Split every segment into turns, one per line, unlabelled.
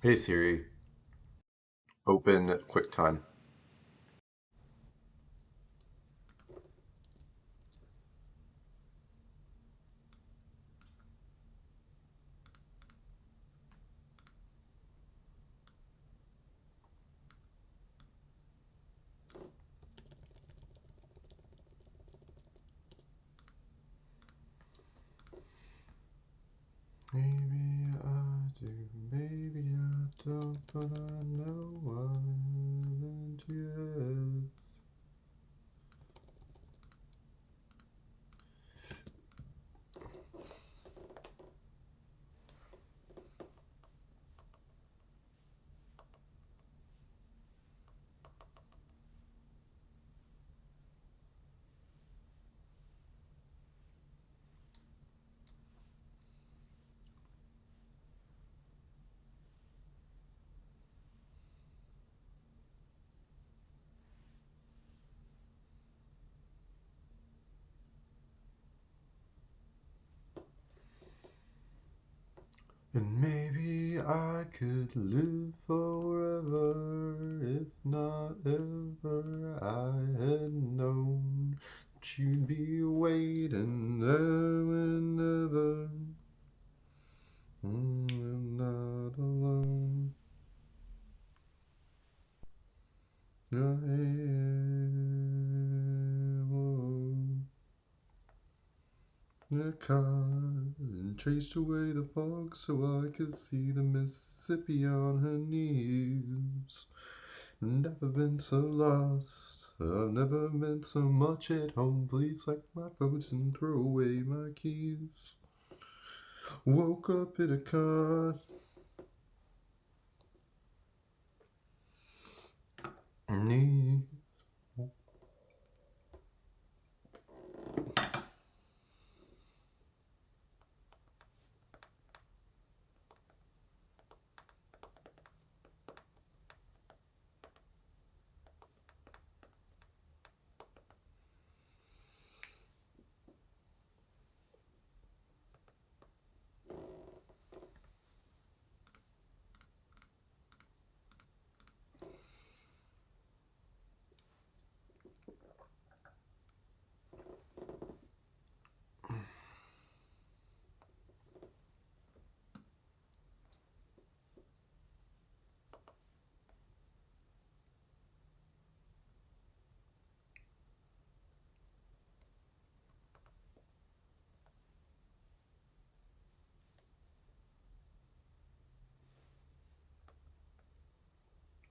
Hey Siri, open QuickTime. Maybe I do, maybe I don't, but I know I haven't yet. And maybe I could live forever if not ever I had known that you'd be waiting there whenever I'm not alone. I am alone. In a car and chased away the fog so I could see the Mississippi on her knees. Never been so lost. I've never been so much at home. Please like my boots and throw away my keys. Woke up in a car. Knee.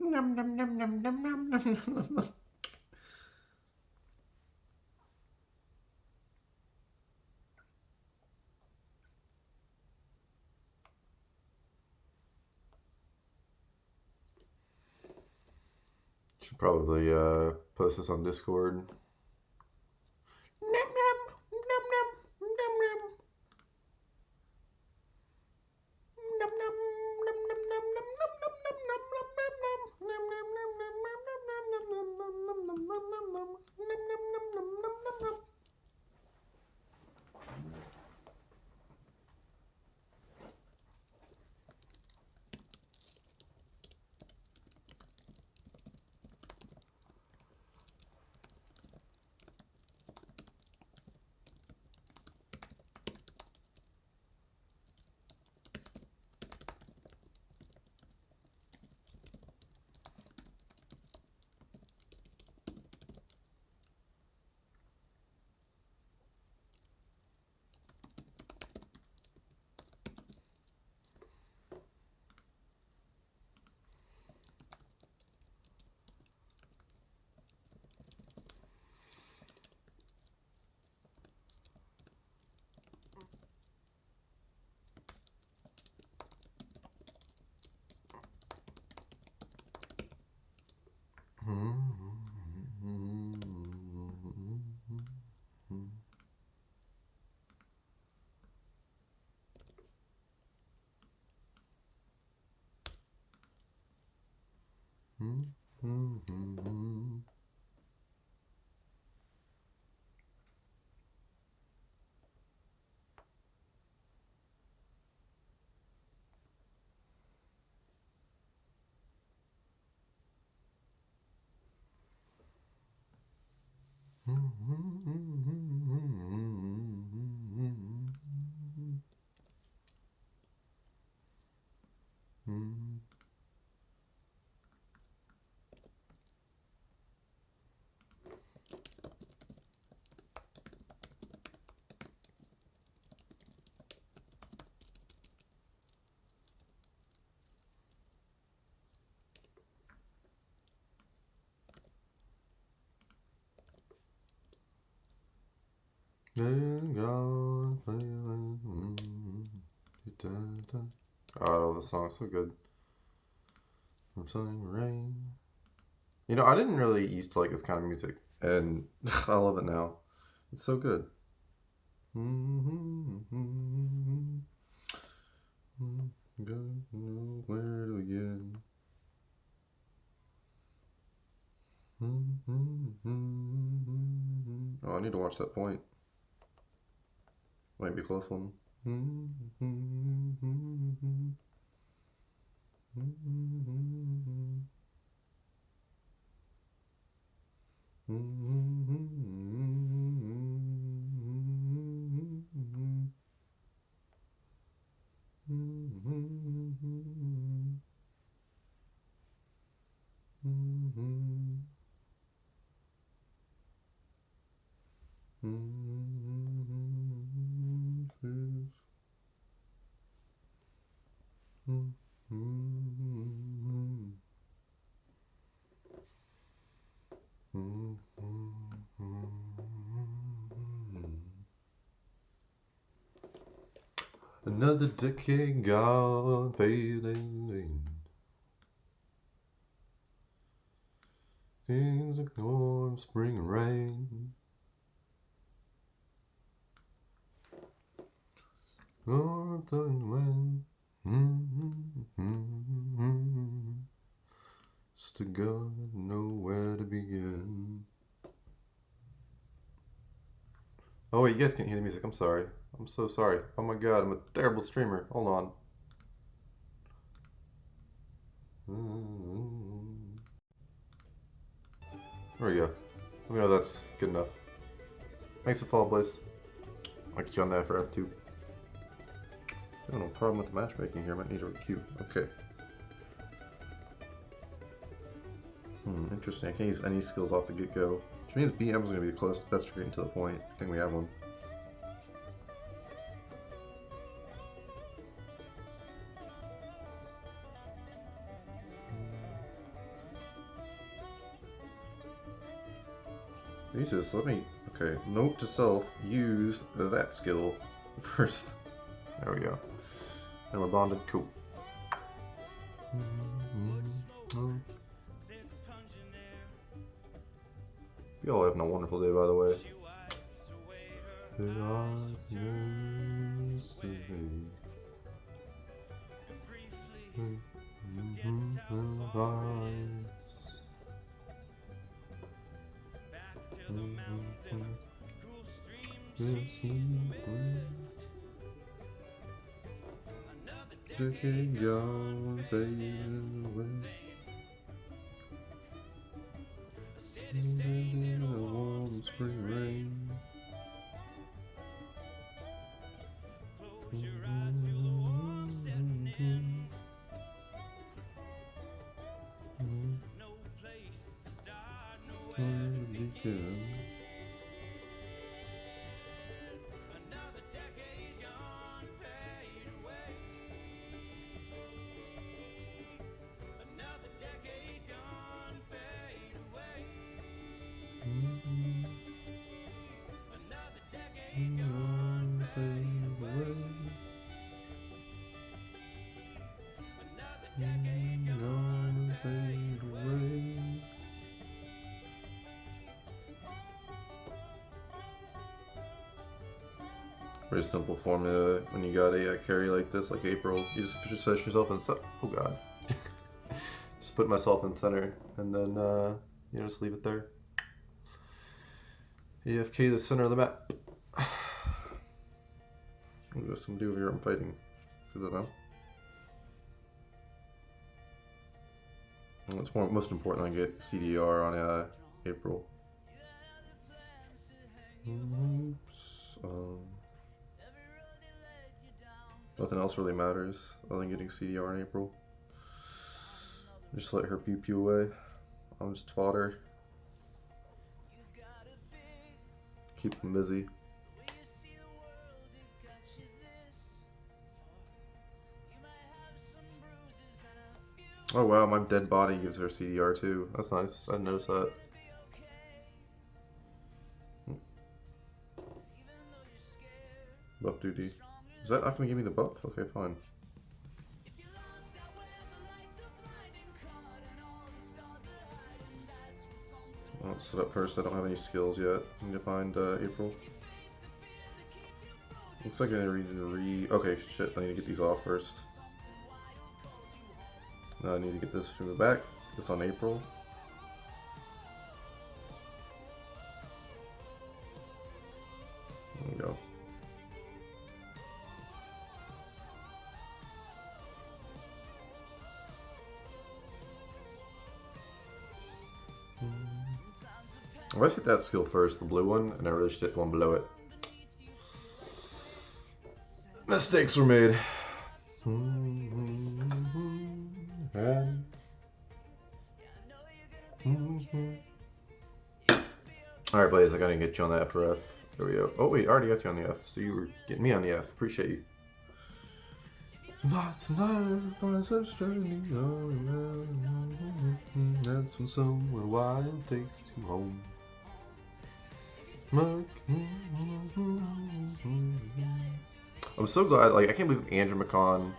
Nom nom nom nom nom nom nom nom nom. Should probably post this on Discord. Nom nom nom nom nom nom. Oh, I love the song, so good. From Sun Rain. You know, I didn't really used to like this kind of music, and I love it now. It's so good. Don't know where to begin. Oh, I need to watch that point. Might be a close one. Another decade gone, fading. Things like warm spring rain. North and wind. To God, nowhere to begin. Oh wait, you guys can't hear the music. I'm sorry. I'm so sorry. Oh my god, I'm a terrible streamer. Hold on. There we go. Let me know that's good enough. Thanks for follow, Blaze. I'll get you on that for F2. Oh, no problem with the matchmaking here. Might need a queue. Okay. Interesting. I can't use any skills off the get-go. Which means BM is going to be the closest best to getting to the point. I think we have one. Jesus, let me... Okay, note to self, use that skill first. There we go. And we're bonded. Cool. You all having a wonderful day, by the way. Decade gone, fading away. In a warm spring rain. No place to start, nowhere to begin. Another decade gone, fade away. Another decade gone, fade away. Another decade gone, fade away. Another decade gone, fade away. Very simple formula when you got a carry like this, like April. You just position yourself in oh god. Just put myself in center and then you know, just leave it there. AFK the center of the map. What does some do here? I'm fighting. I don't know. It's most important I get CDR on April. Oops. Nothing else really matters other than getting CDR in April. Just let her pew pew away. I'm just fodder. Keep them busy. Oh wow, my dead body gives her CDR too. That's nice. I didn't notice that. Buff duty. Is that not going to give me the buff? Okay, fine. I'll set up first. I don't have any skills yet. I need to find April. Looks like I need to okay, shit. I need to get these off first. Now I need to get this from the back. This on April. There we go. Let's hit that skill first, the blue one, and I really should hit the one below it. Mistakes were made. Alright, Blaze, I gotta get you on the F for F. There we go. Oh, wait, I already got you on the F, so you were getting me on the F. Appreciate you. That's when someone wild takes you home. I'm so glad, like, I can't believe Andrew McCon,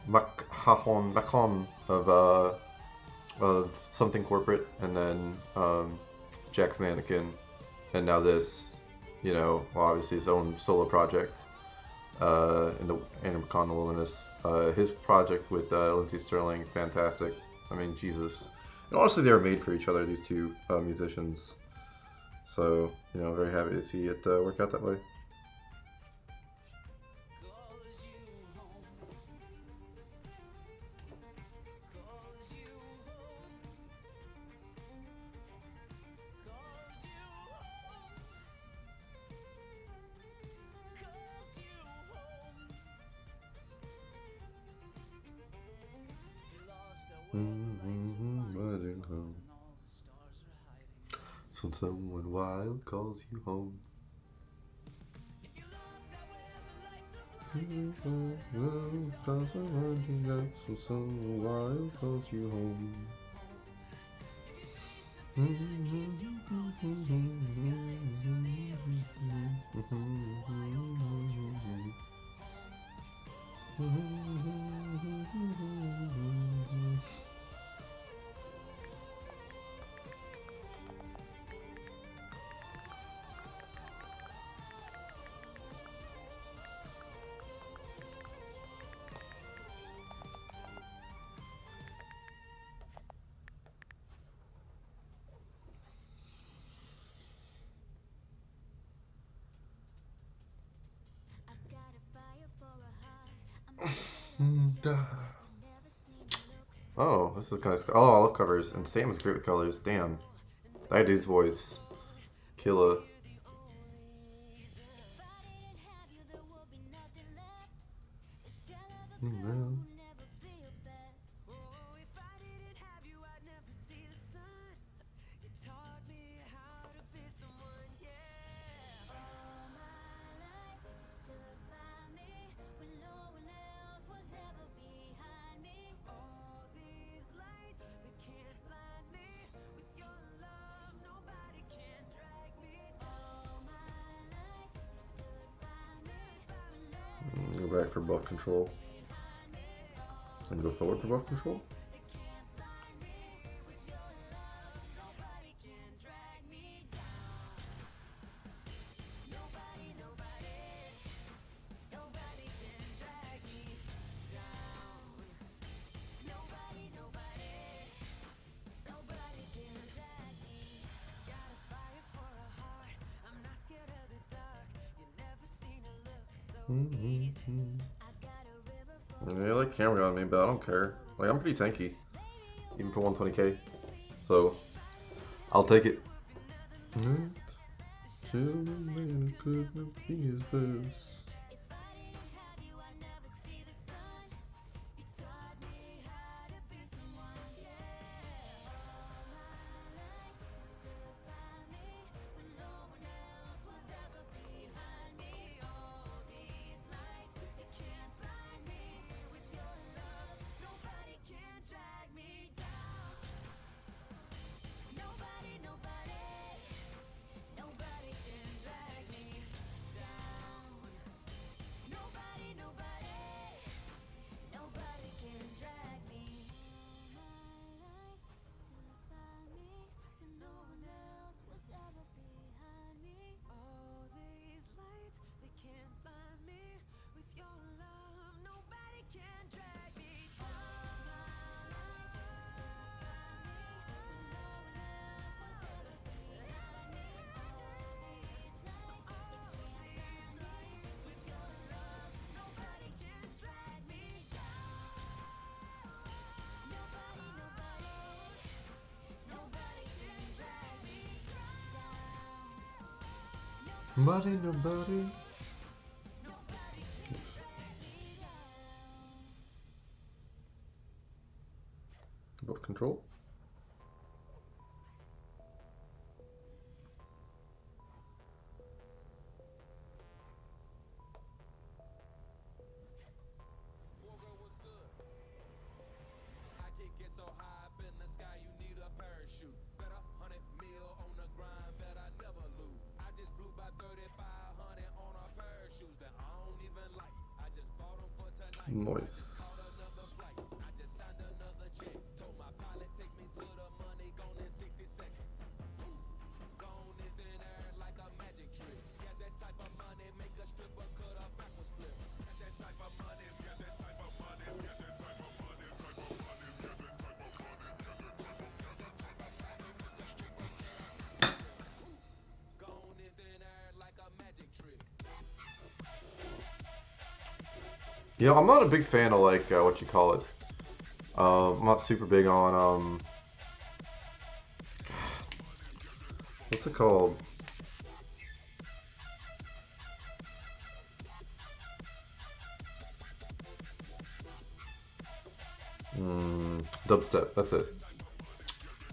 Macon of something corporate, and then Jack's Mannequin, and now this, you know, well, obviously his own solo project in the Andrew McCon in the Wilderness. His project with Lindsey Sterling, fantastic. I mean, Jesus. And honestly, they were made for each other, these two musicians. So, you know, very happy to see it work out that way. So someone wild calls you home. So someone wild calls you home. Oh, this is kind of... Oh, olive covers. And Sam is great with colors. Damn. That dude's voice. Killer. Go back for buff control. And go forward for buff control. Yeah, like camera on me, but I don't care. Like, I'm pretty tanky, even for 120k. So, I'll take it. Nobody, nobody. Above control. Nice. Yeah, I'm not a big fan of like what you call it. I'm not super big on what's it called? Dubstep. That's it.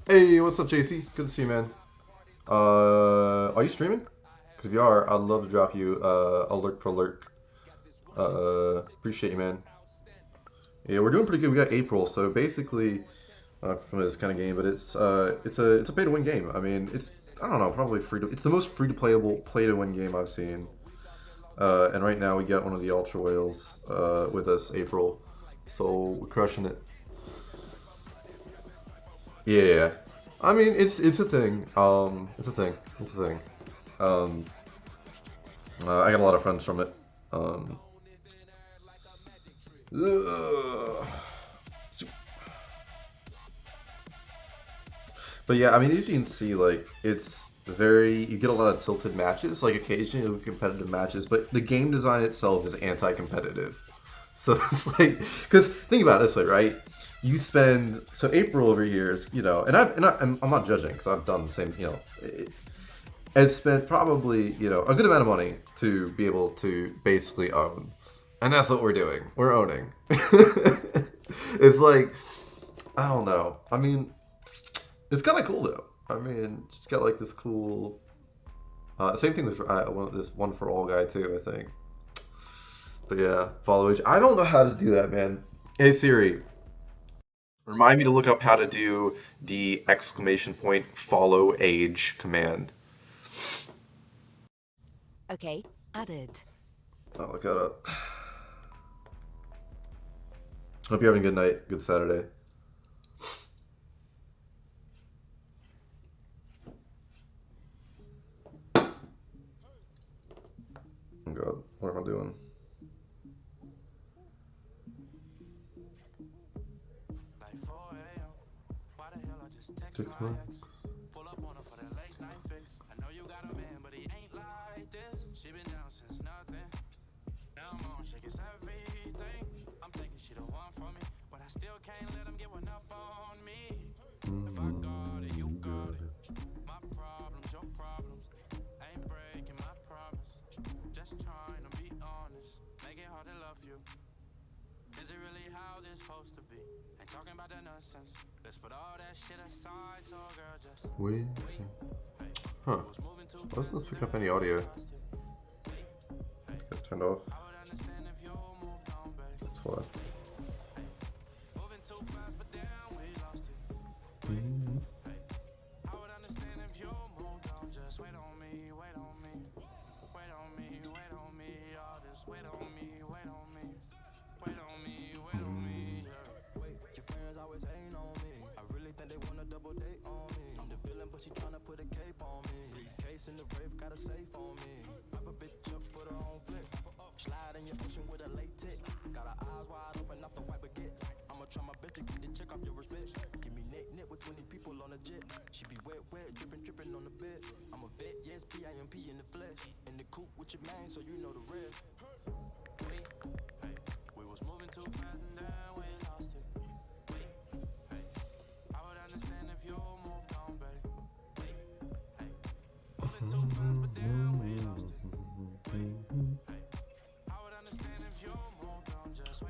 Hey, what's up, JC? Good to see you, man. Are you streaming? Because if you are, I'd love to drop you alert for alert. Appreciate you, man. Yeah, we're doing pretty good. We got April, so basically, from this kind of game, but it's a pay to win game. I mean, it's I don't know, probably free to. It's the most free to playable play to win game I've seen. And right now we got one of the Ultra Whales with us, April. So we're crushing it. Yeah, I mean it's a thing. It's a thing. It's a thing. I got a lot of friends from it. But yeah, I mean, as you can see, like it's very you get a lot of tilted matches, like occasionally competitive matches, but the game design itself is anti-competitive. So it's like, because think about it this way, right? You spend so April over here is and I'm not judging because I've done the same, has spent probably a good amount of money to be able to basically own, and that's what we're doing. We're owning. It's like I don't know. I mean, it's kind of cool though. I mean, it's got like this cool. Same thing with this one for all guy too, I think. But yeah, follow age. I don't know how to do that, man. Hey Siri, remind me to look up how to do the exclamation point follow age command.
Okay, added.
I'll look that up. Hope you're having a good night, good Saturday. Oh God, what am I doing? Six months. Pull up on her for that late night fix. I know you got a man, but he ain't like this. She been down since nothing. Now I'm on shake it's everything. I'm thinking she the one for me, but I still can't let him get one up on me. If I got it, you got it. My problems, your problems. Ain't breaking my promise. Just trying to be honest. Make it hard to love you. Is it really how this supposed to be? Ain't talking about the nonsense. Let's put all that shit aside, so girl, just wait. Huh. Let's pick up any audio. Let's get turned off. That's why.
But she tryna put a cape on me. Briefcase in the rave, got a safe on me. Wrap a bitch up, put her on flick. Slide in your ocean with a late tick. Got her eyes wide open off the white baguettes. I'ma try my best to get the check off your respect. Give me neck with 20 people on a jet. She be wet, dripping on the bed. I'm a vet, yes, PIMP in the flesh. In the coop with your man, so you know the rest. We was moving too fast and then we lost it. I would understand if you moved on, babe. Moving too fast, but then we lost it.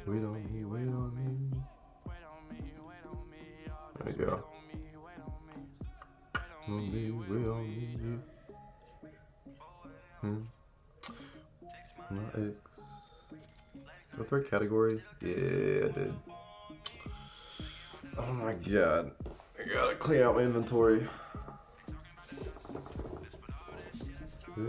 Wait on me, wait on me. There you go. Wait on me. My ex. Did I throw a category? Yeah, I did. Oh my god. I gotta clean out my inventory. Wait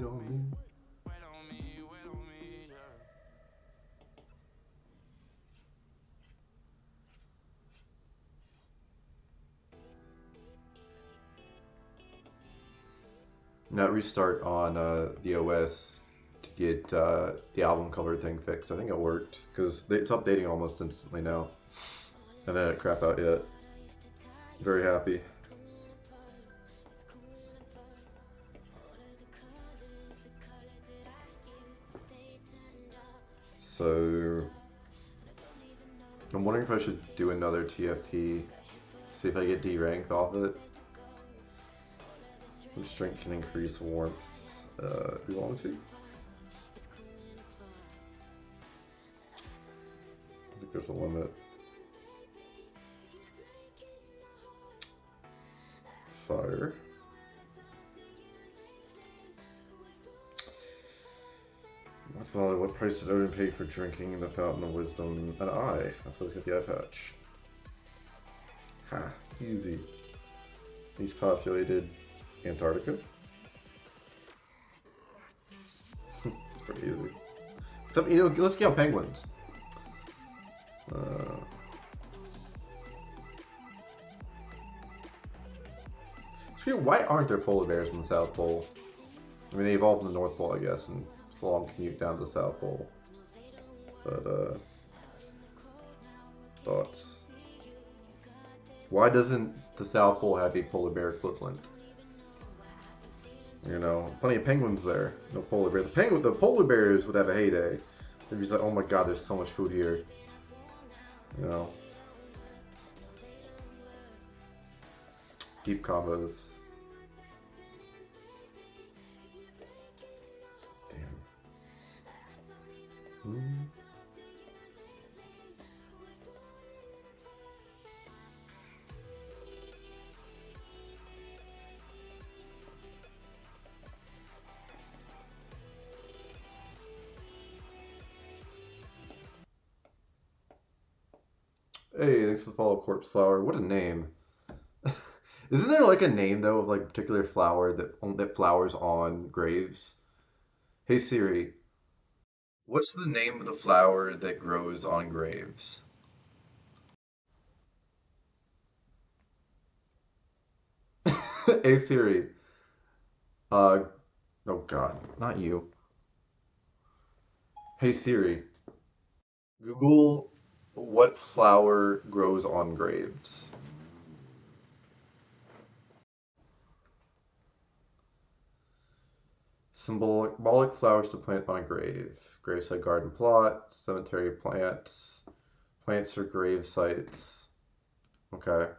on me. Not restart on the OS to get the album cover thing fixed. I think it worked because it's updating almost instantly now. I haven't had it crap out yet. Very happy. So I'm wondering if I should do another TFT, see if I get D-ranked off it. Strength can increase warmth if we want to. I think there's a limit. Fire. What price did Odin pay for drinking in the Fountain of Wisdom? An eye. That's what it's got the eye patch. Ha, easy. Least populated Antarctica. It's pretty easy. Except, let's get on penguins. It's weird, why aren't there polar bears in the South Pole? I mean, they evolved in the North Pole, I guess, and it's a long commute down to the South Pole. But, thoughts? Why doesn't the South Pole have a polar bear equivalent? Plenty of penguins there. No polar bear. The polar bears would have a heyday. They'd be like, oh my god, there's so much food here. Deep combos. Damn. Hey, thanks for the follow, Corpse Flower. What a name. Isn't there like a name though of like a particular flower that flowers on graves? Hey Siri, what's the name of the flower that grows on graves? Hey Siri. Oh god, not you. Hey Siri. Google what flower grows on graves. Symbolic flowers to plant on a grave. Graveside garden plot, cemetery plants, plants for grave sites. Okay.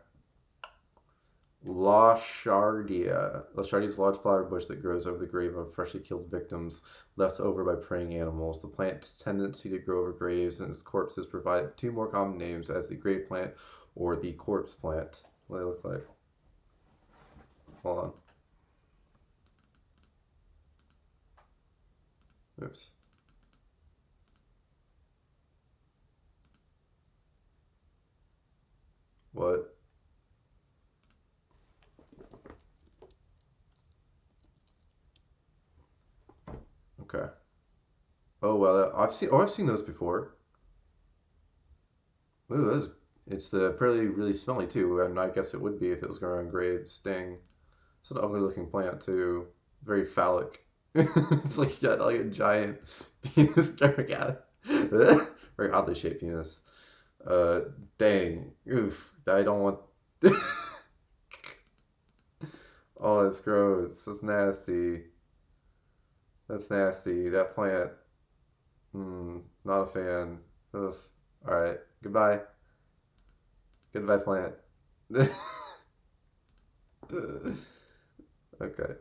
Lachardia. Lachardia is a large flower bush that grows over the grave of freshly killed victims left over by preying animals. The plant's tendency to grow over graves and its corpses provide two more common names as the grave plant or the corpse plant. What do they look like? Hold on. Oops. What? Okay. Oh well, I've seen those before. Ooh, it's apparently really smelly too, and I guess it would be if it was growing on graves. Sting. It's an ugly looking plant too. Very phallic. It's like got like a giant penis growing out. Very oddly shaped penis. Dang. Oof. I don't want. Oh, it's gross. That's nasty. That's nasty. That plant. Not a fan. Ugh. Alright. Goodbye. Goodbye, plant. Okay.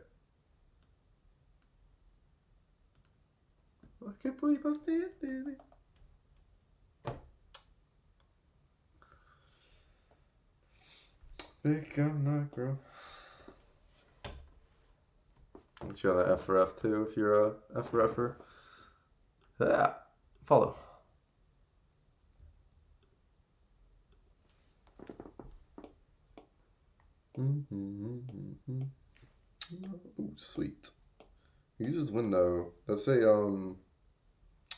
I can't believe I'm standing. Big gun not grow. Get you on the F for F too if you're a F for F'er. Yeah. Follow. Ooh, sweet. Uses window. That's a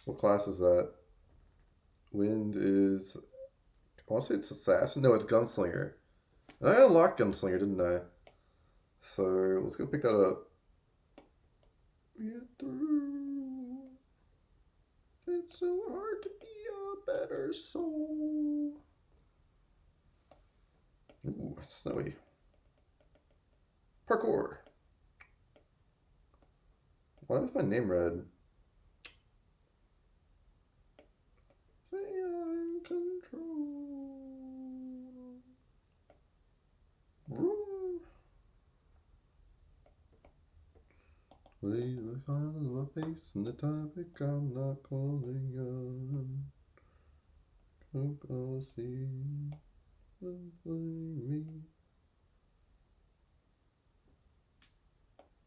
what class is that? Wind is I wanna say it's assassin. No, it's gunslinger. And I unlocked gunslinger, didn't I? So let's go pick that up. Get through. It's so hard to be a better soul. Ooh, it's snowy. Parkour. Why is my name red? Stay in control. Room. Please look on my face and the topic I'm not calling on. Come go see me.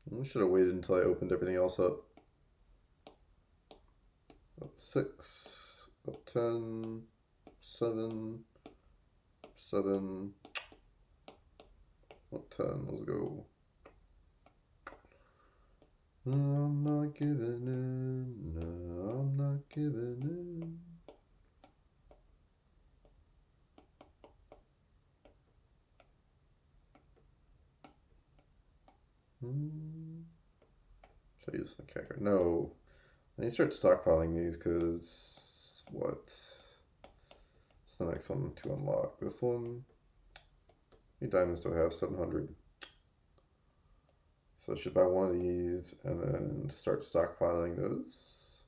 I should have waited until I opened everything else up. Up 6, up 10, 7, 7, up 10, let's go. I'm not giving in, no, I'm not giving in. Should I use the kicker? No. I need to start stockpiling these because what? What's the next one to unlock? This one? How many diamonds do I have? 700. So I should buy one of these and then start stockpiling those.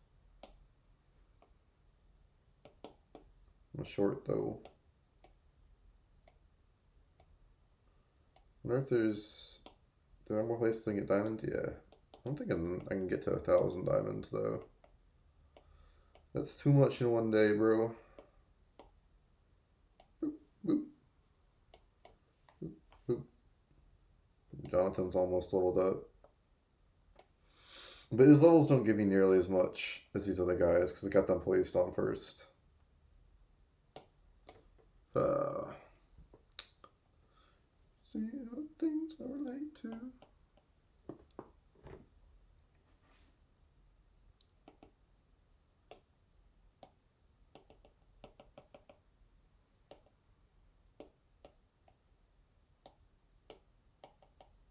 I'm short though. I wonder if there's more places to get diamonds? Yeah. I don't think I can get to 1,000 diamonds though. That's too much in one day, bro. Boop, boop. Boop, boop. Jonathan's almost leveled up. But his levels don't give you nearly as much as these other guys because I got them placed on first. See how things I relate to.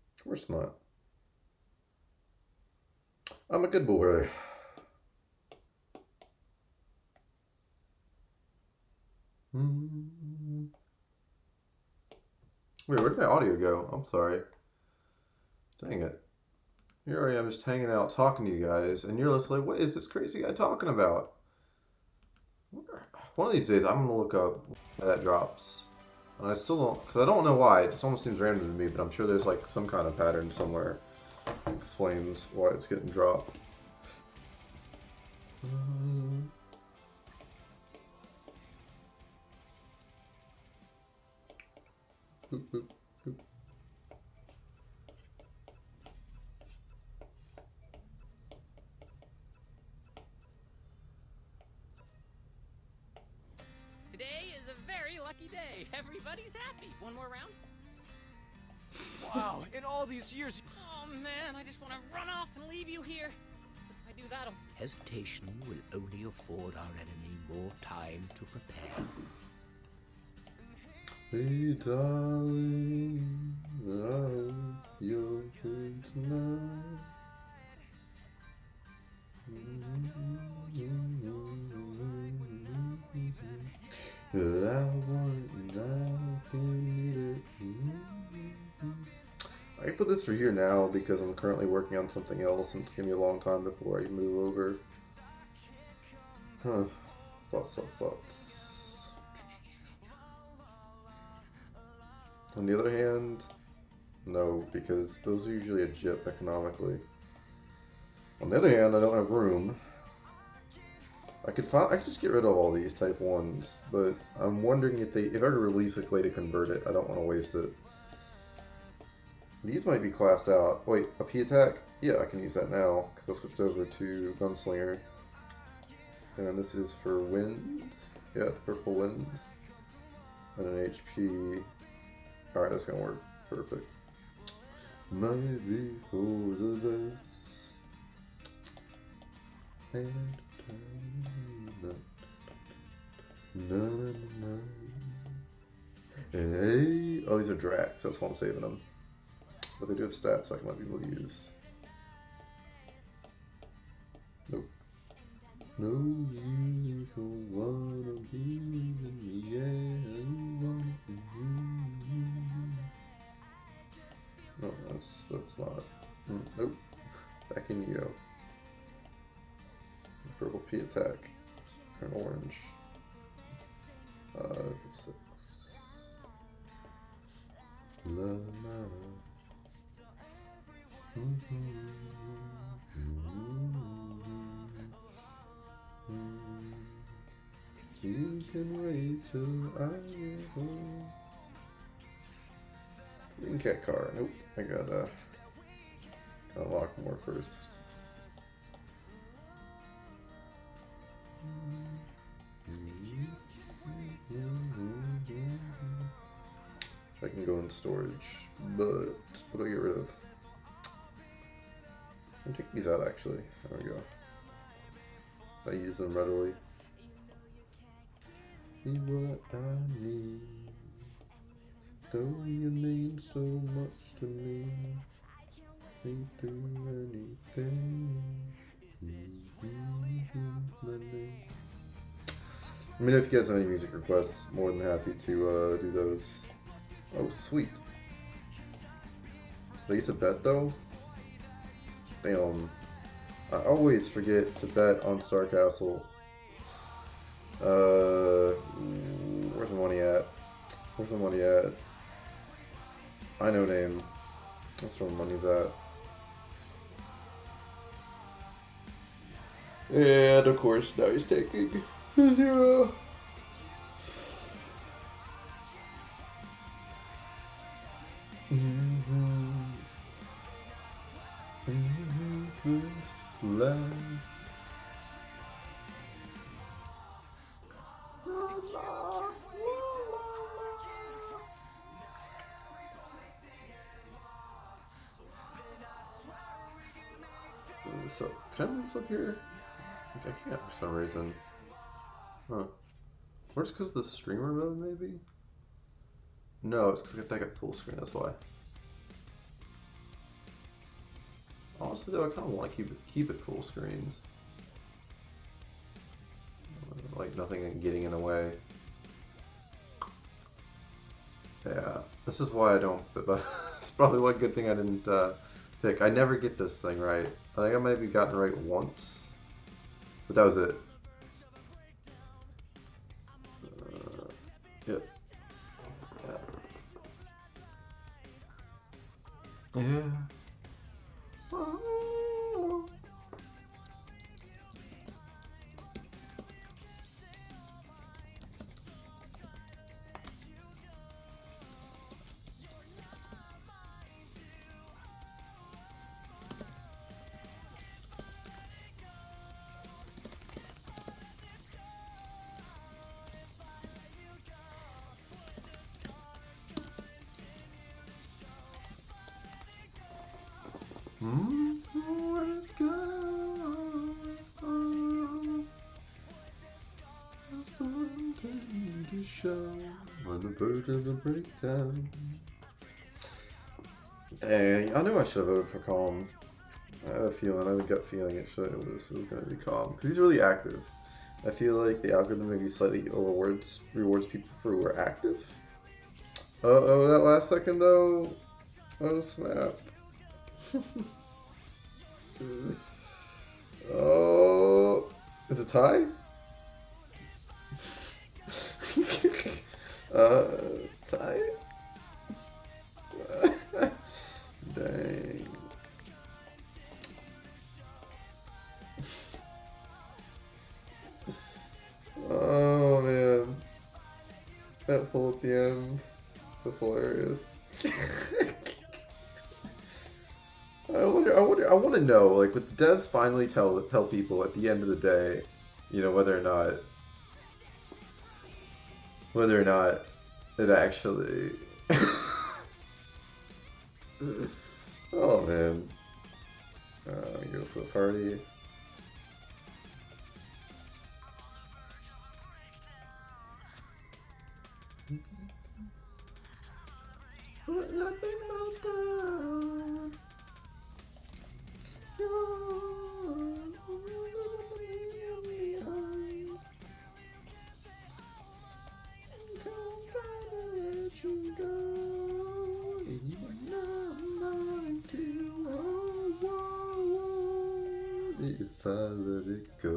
Of course not. I'm a good boy. Wait, where did my audio go? I'm sorry. Dang it. Here I am just hanging out talking to you guys, and you're just like, what is this crazy guy talking about? One of these days I'm going to look up why that drops. And I still don't, because I don't know why. It just almost seems random to me, but I'm sure there's like some kind of pattern somewhere that explains why it's getting dropped. Boop, boop, boop.
Today is a very lucky day. Everybody's happy. One more round? Wow, in all these years... Oh, man, I just want to run off and leave you here. But if I do that, hesitation will only afford our enemy more time to prepare.
Hey, darling, I hope you're free tonight. I want it now, can you need it? I can't put this for here now because I'm currently working on something else and it's gonna be a long time before I move over. Huh. Thoughts. On the other hand, no, because those are usually a JIP economically. On the other hand, I don't have room. I could just get rid of all these type 1s, but I'm wondering if I could release a way to convert it. I don't want to waste it. These might be classed out. Wait, a P attack? Yeah, I can use that now, because I switched over to Gunslinger. And this is for wind. Yeah, purple wind. And an HP. Alright, that's gonna work. Perfect. Maybe for the best. Hey. Oh, these are Drax. That's why I'm saving them. But they do have stats, so I might be able to use. Nope. No, you don't wanna be with me, yeah. No, that's not. Nope. Back in you go. Purple P attack. And orange. 6. La la. You can wait till I get home. Green cat car. Nope. I gotta unlock more first. I can go in storage, but what do I get rid of? I'll take these out actually. There we go. So I use them readily. Be what I need. Though you mean so much to me. They do anything. I mean, if you guys have any music requests, more than happy to do those. Oh, sweet. Did I get to bet though? Damn. I always forget to bet on Star Castle. Where's my money at? Where's my money at? I know name. That's where my money's at. And of course, now he's taking 0. This last. So, can I move this up here? I can't for some reason. Huh. Or it's because of the streamer mode, maybe? No, it's because I got full screen, that's why. Honestly though, I kind of want to keep it full screen. Like nothing getting in the way. Yeah, this is why I don't, but it's probably one good thing I didn't pick. I never get this thing right. I think I might have gotten it right once, but that was it. Yep. Yeah. Let's go. That's the one thing to show on the verge of a breakdown. Hey, I knew I should have voted for Calm. I had a feeling, I had a gut feeling it was going to be Calm. Because he's really active. I feel like the algorithm maybe slightly rewards people who are active. Uh-oh, that last second though. Oh snap. Oh, is it tie? Tie? Dang. Oh man. That pull at the end. That's hilarious. I want to know, like, with the devs finally tell people at the end of the day, you know, whether or not it actually. Oh man. Go for the party. But nothing about that. If I let it go,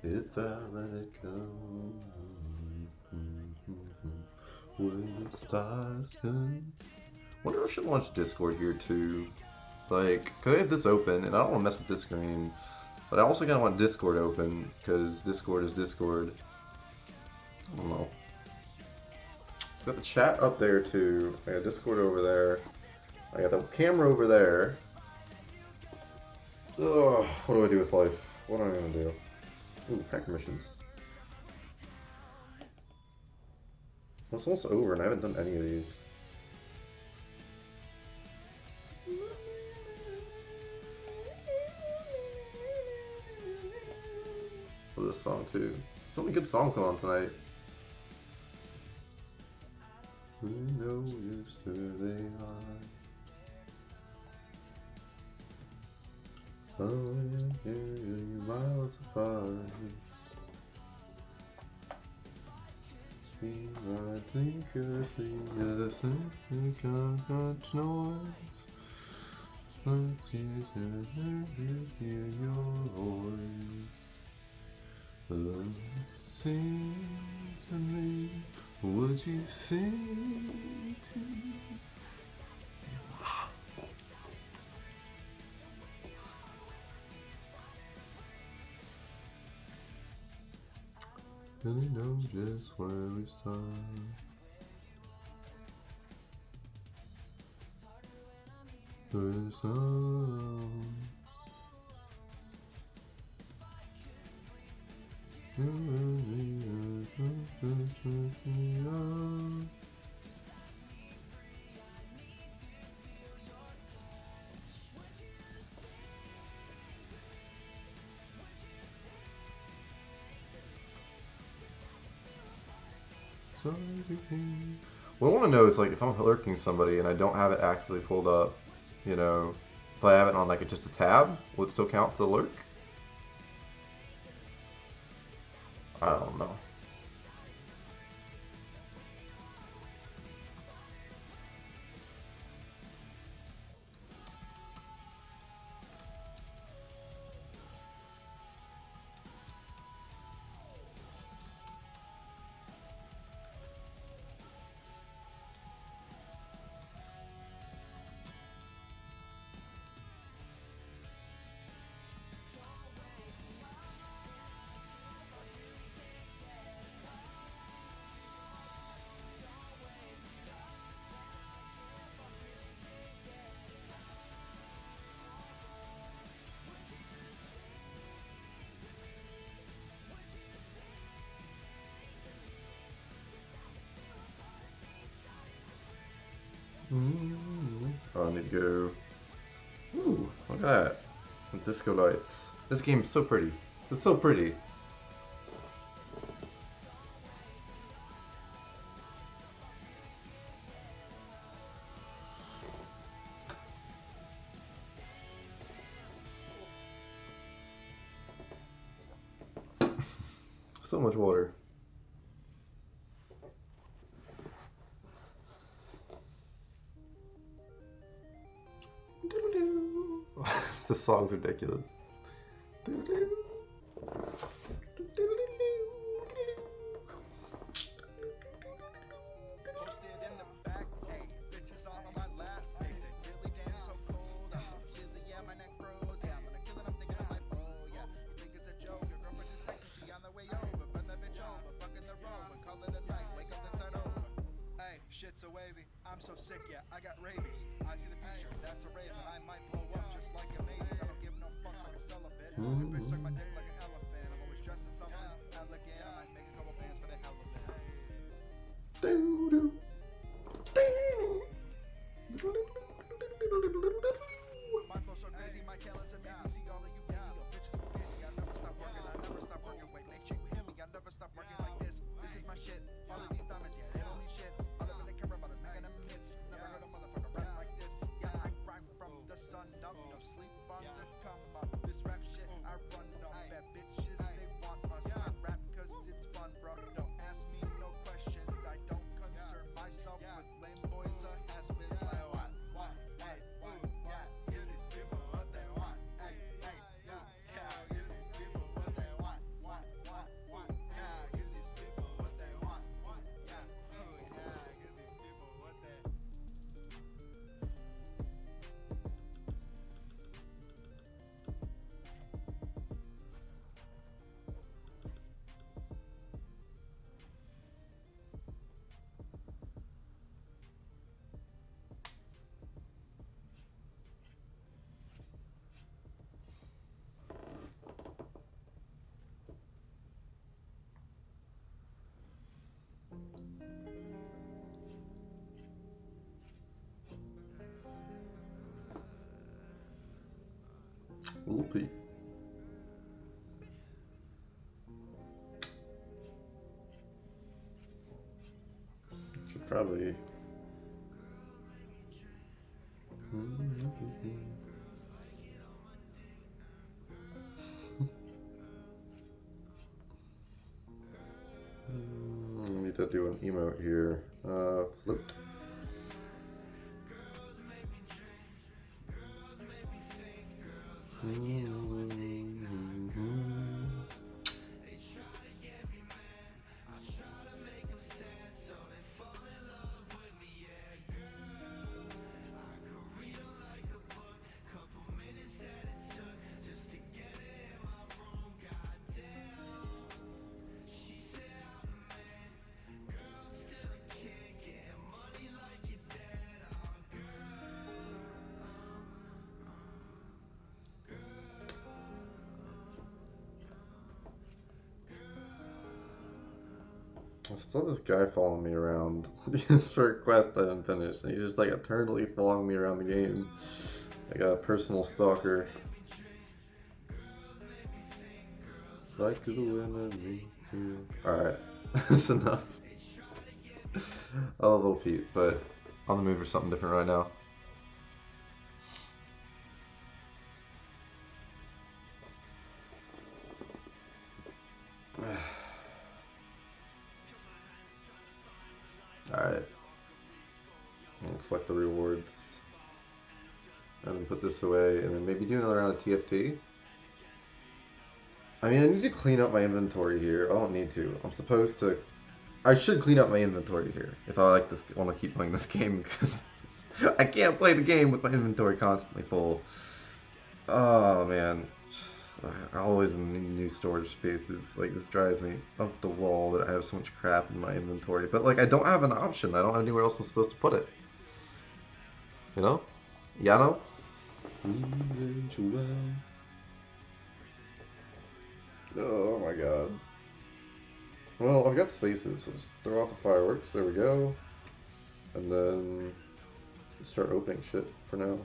if I let it go, when the stars come. Wonder if I should launch Discord here too. Like, cause I have this open, and I don't want to mess with this screen, but I also kind of want Discord open because Discord is Discord. I don't know. It's got the chat up there too. I got Discord over there. I got the camera over there. Ugh, what do I do with life? What am I gonna do? Ooh, hacker missions. Well, it's almost over, and I haven't done any of these. For this song too. So many good songs come on tonight. We know yesterday I. Oh yeah, you're miles apart. I think I see yes, I think I got noise. But you hear your voice. Sing to me, would you sing to me? Really know just where we start. First song. What I want to know is, like, if I'm lurking somebody and I don't have it actively pulled up, you know, if I have it on like just a tab, will it still count for the lurk? I don't know. Oh, I need to go. Ooh, look at that. With disco lights. This game is so pretty. It's so pretty. So much water. song's ridiculous.
Posted in the back, ayy, bitches all on my lap. They say, really damn, so cold. I'm so chilly, yeah, my neck froze. Yeah, I'm gonna kill it, I'm thinking I'm like, oh, yeah. You think it's a joke? Your girlfriend just texted me, she on the way over. Bend that bitch over, fucking the road, but call it a night, wake up and start over. Ayy, shit so wavy, I'm so sick, yeah, I got rabies. I see the future, that's a raven. I might blow up just like a maze. I don't give no fucks like a celibate. Your bitch suck my dick like an elephant. I'm always dressed in something elegant. I might make a couple bands for the hell of it. My flow so crazy, my talents amaze me. See all of you busy, your bitches for busy. I never stop working, I never stop working. Wait, make sure you hear me. I never stop working like this. This is my shit. All of these diamonds, yeah, they don't mean shit. All I really care about is making them hits. Never heard a motherfucker rap like this. Yeah, I grind from the sun up, no sleep on the come up. This rap shit, I run on bad bitches. They want us. I rap 'cause it's fun, bro. Don't ask me no questions. I don't concern myself with lame boys or has-beens like what? Hey, yeah, give these people what they want. Hey, yeah, give these people what they want. Yeah, give these people what they want. Yeah, give these people what they.
Lil Peep. Should probably. Need to do an emote here. Float. I still have this guy following me around. It's for a quest I didn't finish, and he's just like eternally following me around the game. I got a personal stalker. Like the women. Alright, that's enough. I love Lil Peep, but on the move for something different right now. Alright. Collect the rewards. And then put this away, and then maybe do another round of TFT. I mean, I need to clean up my inventory here. I don't need to. I'm supposed to. I should clean up my inventory here if I like this. Want to keep playing this game because I can't play the game with my inventory constantly full. Oh man, I always need new storage spaces. Like this drives me up the wall that I have so much crap in my inventory. But like I don't have an option. I don't have anywhere else I'm supposed to put it. You know? Yeah, no. Oh my god. Well, I've got spaces, so just throw off the fireworks. There we go. And then start opening shit for now.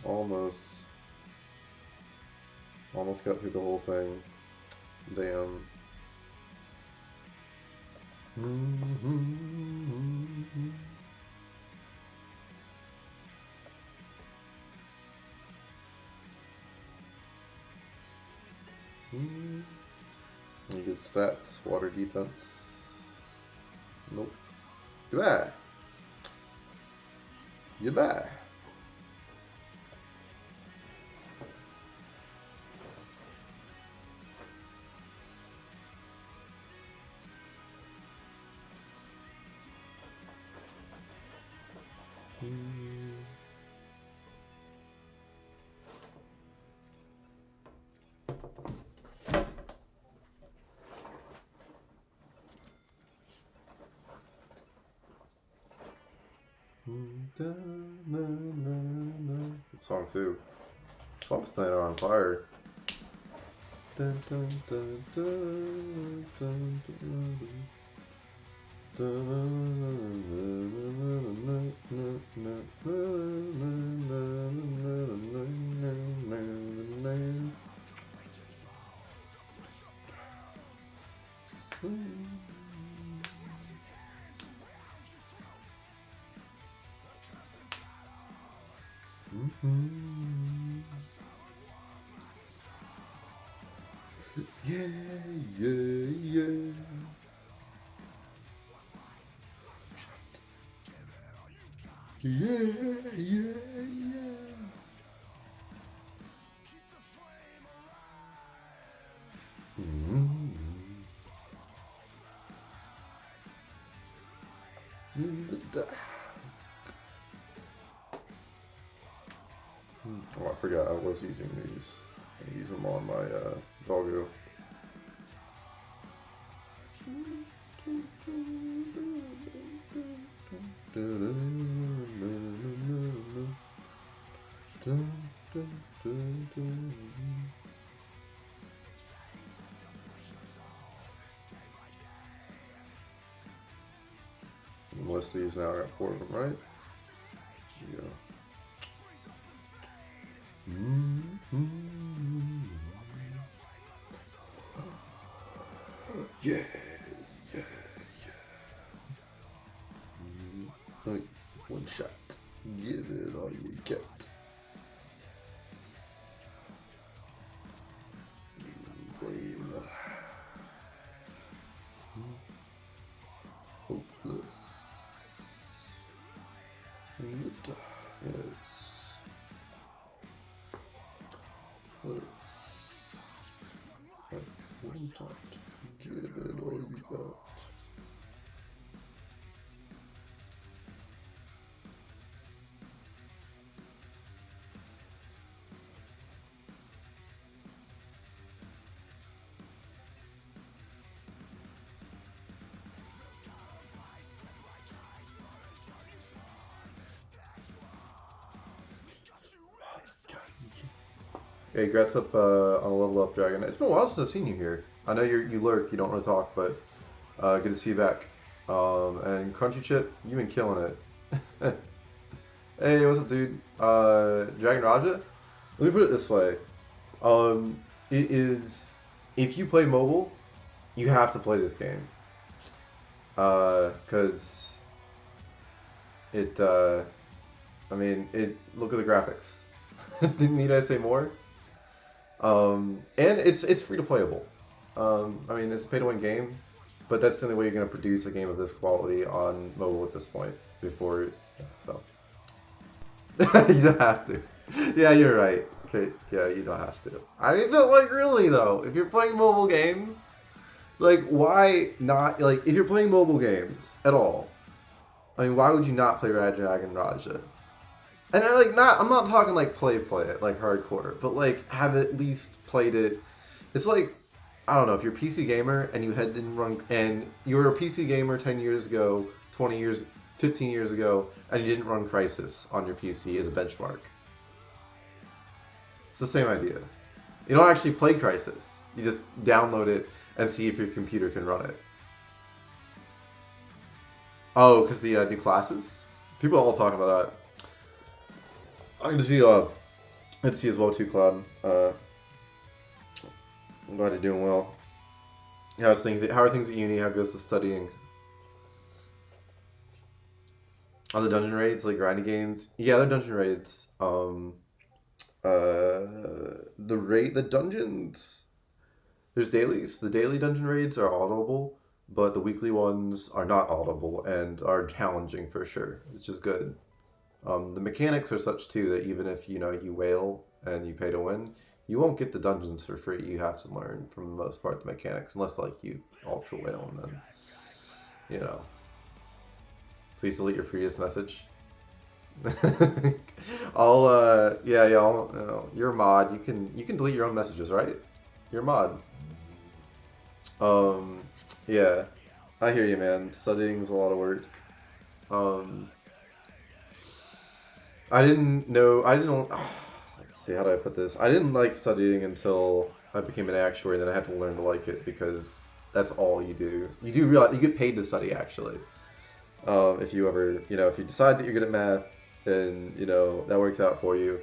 Almost. Almost got through the whole thing. Damn. You get stats, water defense. Nope. Goodbye. Goodbye. Good song too. Song's tonight are on fire. Dun, dun, dun, dun, dun, yeah, yeah, yeah. Yeah, yeah, yeah. Oh, I forgot I was using these. I use them on my doggo. Unless these now, I got 4 of them, right? Yeah. Yeah, yeah, yeah. Like, one shot. Give it all you get. Hopeless. Yes. Let's like one shot. Give it all you got. Hey, congrats up on a level up, Dragon. It's been a while since I've seen you here. I know you lurk, you don't want to talk, but good to see you back. And Crunchy Chip, you've been killing it. Hey, what's up, dude? Dragon Raja? Let me put it this way. It is, if you play mobile, you have to play this game. Because it, I mean, look at the graphics. Need I say more? And it's free to playable. I mean, it's a pay to win game, but that's the only way you're going to produce a game of this quality on mobile at this point. Before, so you don't have to. Yeah, you're right. Okay, yeah, you don't have to. I mean, but like, really though, if you're playing mobile games, like, why not? Like, if you're playing mobile games at all, I mean, why would you not play Dragon Raja? And I'm not talking like play it, like hardcore, but like have at least played it. It's like, I don't know, if you're a PC gamer and you didn't run, and you were a PC gamer 10 years ago, 20 years, 15 years ago, and you didn't run Crysis on your PC as a benchmark. It's the same idea. You don't actually play Crysis. You just download it and see if your computer can run it. Oh, because the new classes? People are all talking about that. I'm going to see Good to see you as well too, Cloud. I'm glad you're doing well. How are things at uni? How goes the studying? Are the dungeon raids like grinding games? Yeah, they're dungeon raids. The dungeons. There's dailies. The daily dungeon raids are audible, but the weekly ones are not audible and are challenging for sure. It's just good. The mechanics are such too that even if you whale and you pay to win, you won't get the dungeons for free. You have to learn, for the most part, the mechanics, unless like you ultra whale and then Please delete your previous message. You're a mod. You can delete your own messages, right? You're a mod. Yeah, I hear you, man. Studying's a lot of work. Let's see, how do I put this? I didn't like studying until I became an actuary, then I had to learn to like it because that's all you do. You do realize you get paid to study, actually. If you ever, if you decide that you're good at math and, that works out for you,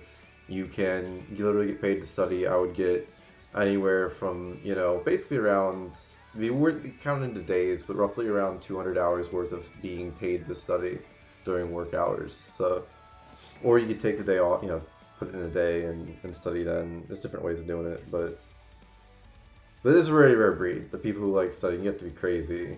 you literally get paid to study. I would get anywhere from, basically around, we're counting into days, but roughly around 200 hours worth of being paid to study during work hours. So, or you could take the day off, put it in a day and study then. There's different ways of doing it, but it is a very rare breed. The people who like studying, you have to be crazy.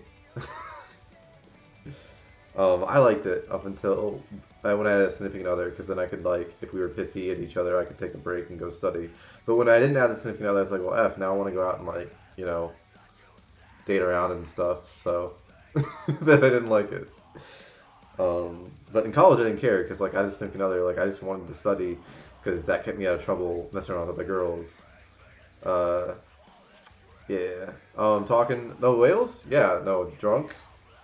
I liked it up until when I had a significant other, because then I could, if we were pissy at each other, I could take a break and go study. But when I didn't have a significant other, I was like, well, F, now I want to go out and, date around and stuff, so then I didn't like it. But in college, I didn't care, because, I had a significant other, I just wanted to study, because that kept me out of trouble messing around with other girls. Yeah. No, whales? Yeah, no, drunk?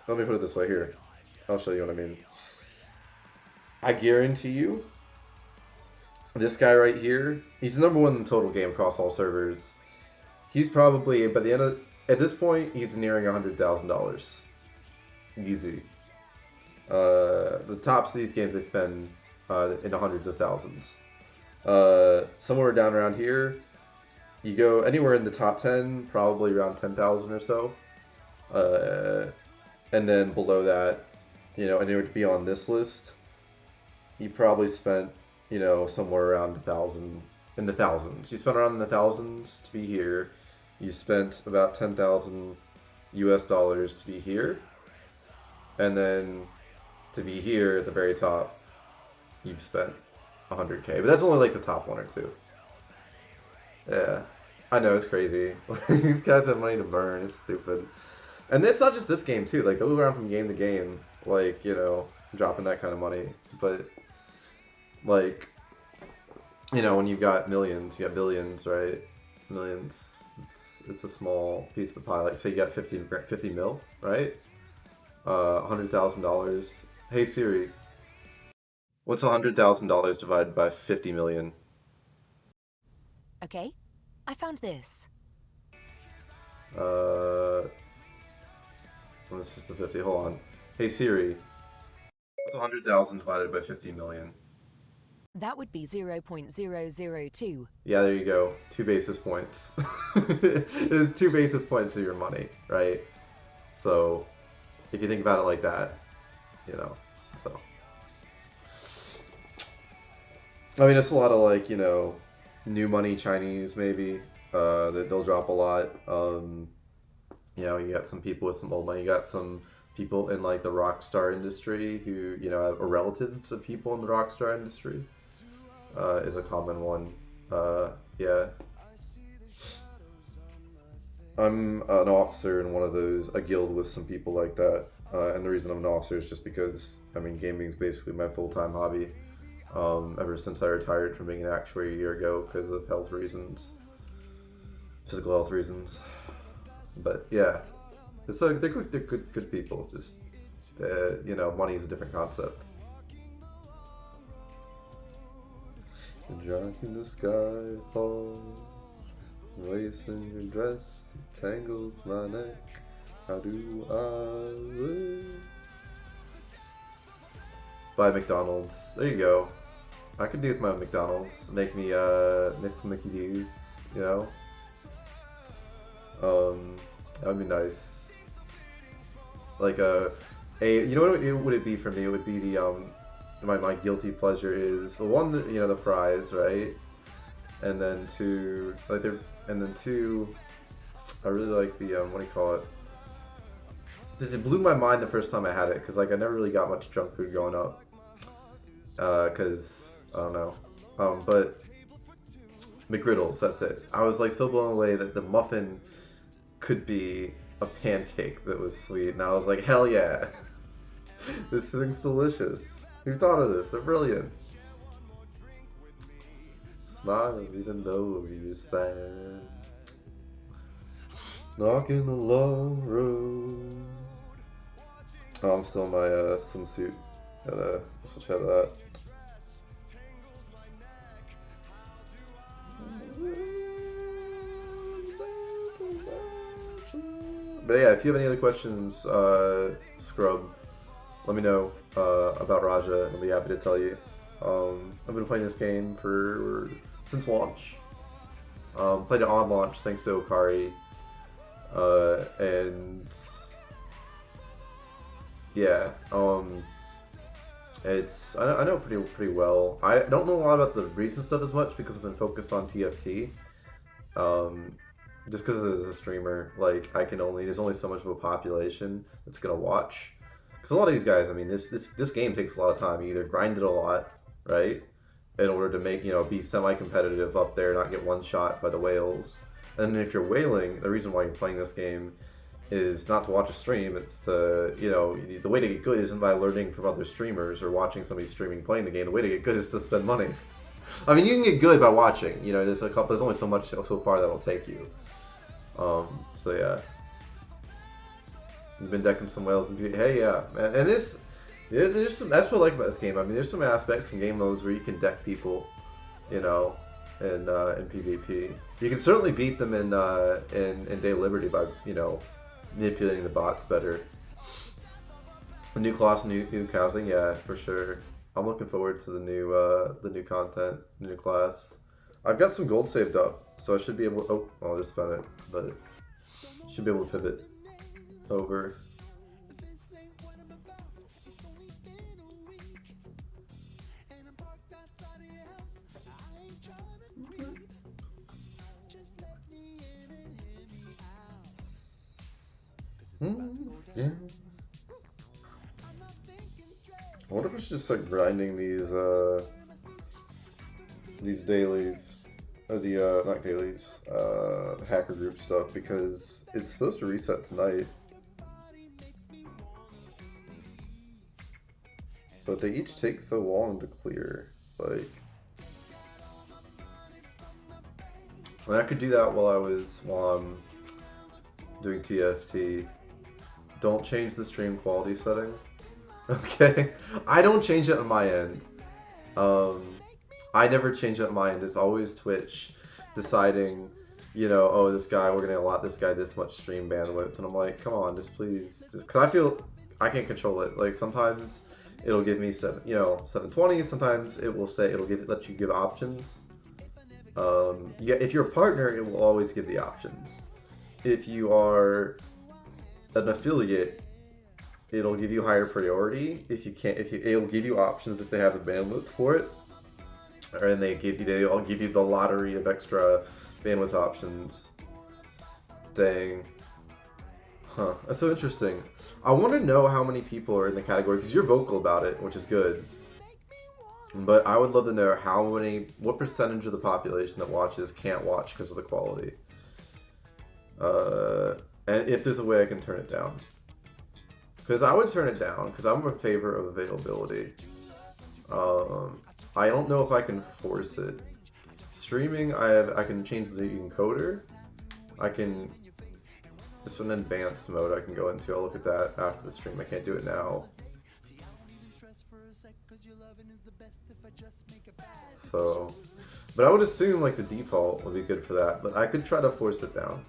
Let me put it this way here. I'll show you what I mean. I guarantee you, this guy right here, he's the #1 in the total game across all servers. He's probably, at this point, he's nearing $100,000. Easy. The tops of these games, they spend in the hundreds of thousands. Somewhere down around here, you go anywhere in the top 10, probably around 10,000 or so. And then below that, anywhere to be on this list, you probably spent, somewhere around 1,000, in the thousands. You spent around in the thousands to be here. You spent about 10,000 US dollars to be here. And then to be here at the very top, you've spent 100K. But that's only the top one or two. Yeah. I know, it's crazy. These guys have money to burn. It's stupid. And it's not just this game, too. They'll go around from game to game, dropping that kind of money. But, when you've got millions, you got billions, right? Millions. It's a small piece of the pie. Say you got 50 mil, right? $100,000. Hey, Siri. What's $100,000 divided by 50 million?
Okay, I found this.
This is the 50. Hold on. Hey Siri. What's 100,000 divided by 50 million?
That would be 0.002.
Yeah, there you go. 2 basis points. It's 2 basis points of your money, right? So, if you think about it like that, so. I mean, it's a lot of new money Chinese maybe, that they'll drop a lot. You got some people with some old money. You got some people in the rock star industry who are relatives of people in the rock star industry. Is a common one. Yeah. I'm an officer in one of those, a guild with some people like that. And the reason I'm an officer is just because gaming is basically my full-time hobby. Ever since I retired from being an actuary a year ago because of health reasons, physical health reasons. But yeah, they're good people. Just money is a different concept. Drunk in the sky falls, lace in your dress tangles my neck. How do I live? Buy McDonald's. There you go. I could do with my McDonald's. Make me make some Mickey D's, you know. That would be nice. Like you know what it would it be for me? It would be the my guilty pleasure is, well, one, you know, the fries, right? And then two, like two, I really like the what do you call it? It blew my mind the first time I had it, because like I never really got much junk food growing up. Because I don't know. But McGriddles, that's it. I was like so blown away that the muffin could be a pancake that was sweet, and I was like, hell yeah. This thing's delicious. Who thought of this? They're brilliant. Smile even though you're sad. Knocking the long road. Oh, I'm still in my swimsuit. Gotta switch out of that. But yeah, if you have any other questions, Scrub, let me know about Raja, and I'll be happy to tell you. I've been playing this game since launch. Played it on launch thanks to Okari, and yeah, I know pretty well. I don't know a lot about the recent stuff as much because I've been focused on TFT. Just because as a streamer, like there's only so much of a population that's gonna watch. Because a lot of these guys, I mean, this game takes a lot of time. You either grind it a lot, right, in order to make, you know, be semi-competitive up there, not get one shot by the whales. And if you're whaling, the reason why you're playing this game is not to watch a stream. It's to, you know, the way to get good isn't by learning from other streamers or watching somebody streaming playing the game. The way to get good is to spend money. I mean, you can get good by watching. You know, there's only so much so far that'll take you. So yeah. You've been decking some whales and hey, yeah, man. And there's some, that's what I like about this game. I mean, there's some aspects in game modes where you can deck people, you know, in PvP. You can certainly beat them in Day of Liberty by, you know, manipulating the bots better. The new class, new housing, yeah, for sure. I'm looking forward to the new content, the new class. I've got some gold saved up, so I should be able. Oh, I'll just spend it, but should be able to pivot over. Yeah. I wonder if I should just start grinding these dailies, or the not dailies, hacker group stuff, because it's supposed to reset tonight. But they each take so long to clear, like. And I could do that while I'm doing TFT. Don't change the stream quality setting. Okay? I don't change it on my end. I never change it on my end. It's always Twitch deciding, you know, oh, this guy, we're gonna allot this guy this much stream bandwidth. And I'm like, come on, just please. Because I feel I can't control it. Like, sometimes it'll give me 720. Sometimes it will say, let you give options. Yeah, if you're a partner, it will always give the options. If you are an affiliate, it'll give you higher priority. It'll give you options if they have the bandwidth for it, and they'll give you the lottery of extra bandwidth options. Dang, huh? That's so interesting. I want to know how many people are in the category, because you're vocal about it, which is good. But I would love to know what percentage of the population that watches can't watch because of the quality. And if there's a way I can turn it down. Because I would turn it down, because I'm in favor of availability. I don't know if I can force it. Streaming, I can change the encoder. I can, just an advanced mode I can go into. I'll look at that after the stream. I can't do it now. So, but I would assume like the default would be good for that. But I could try to force it down.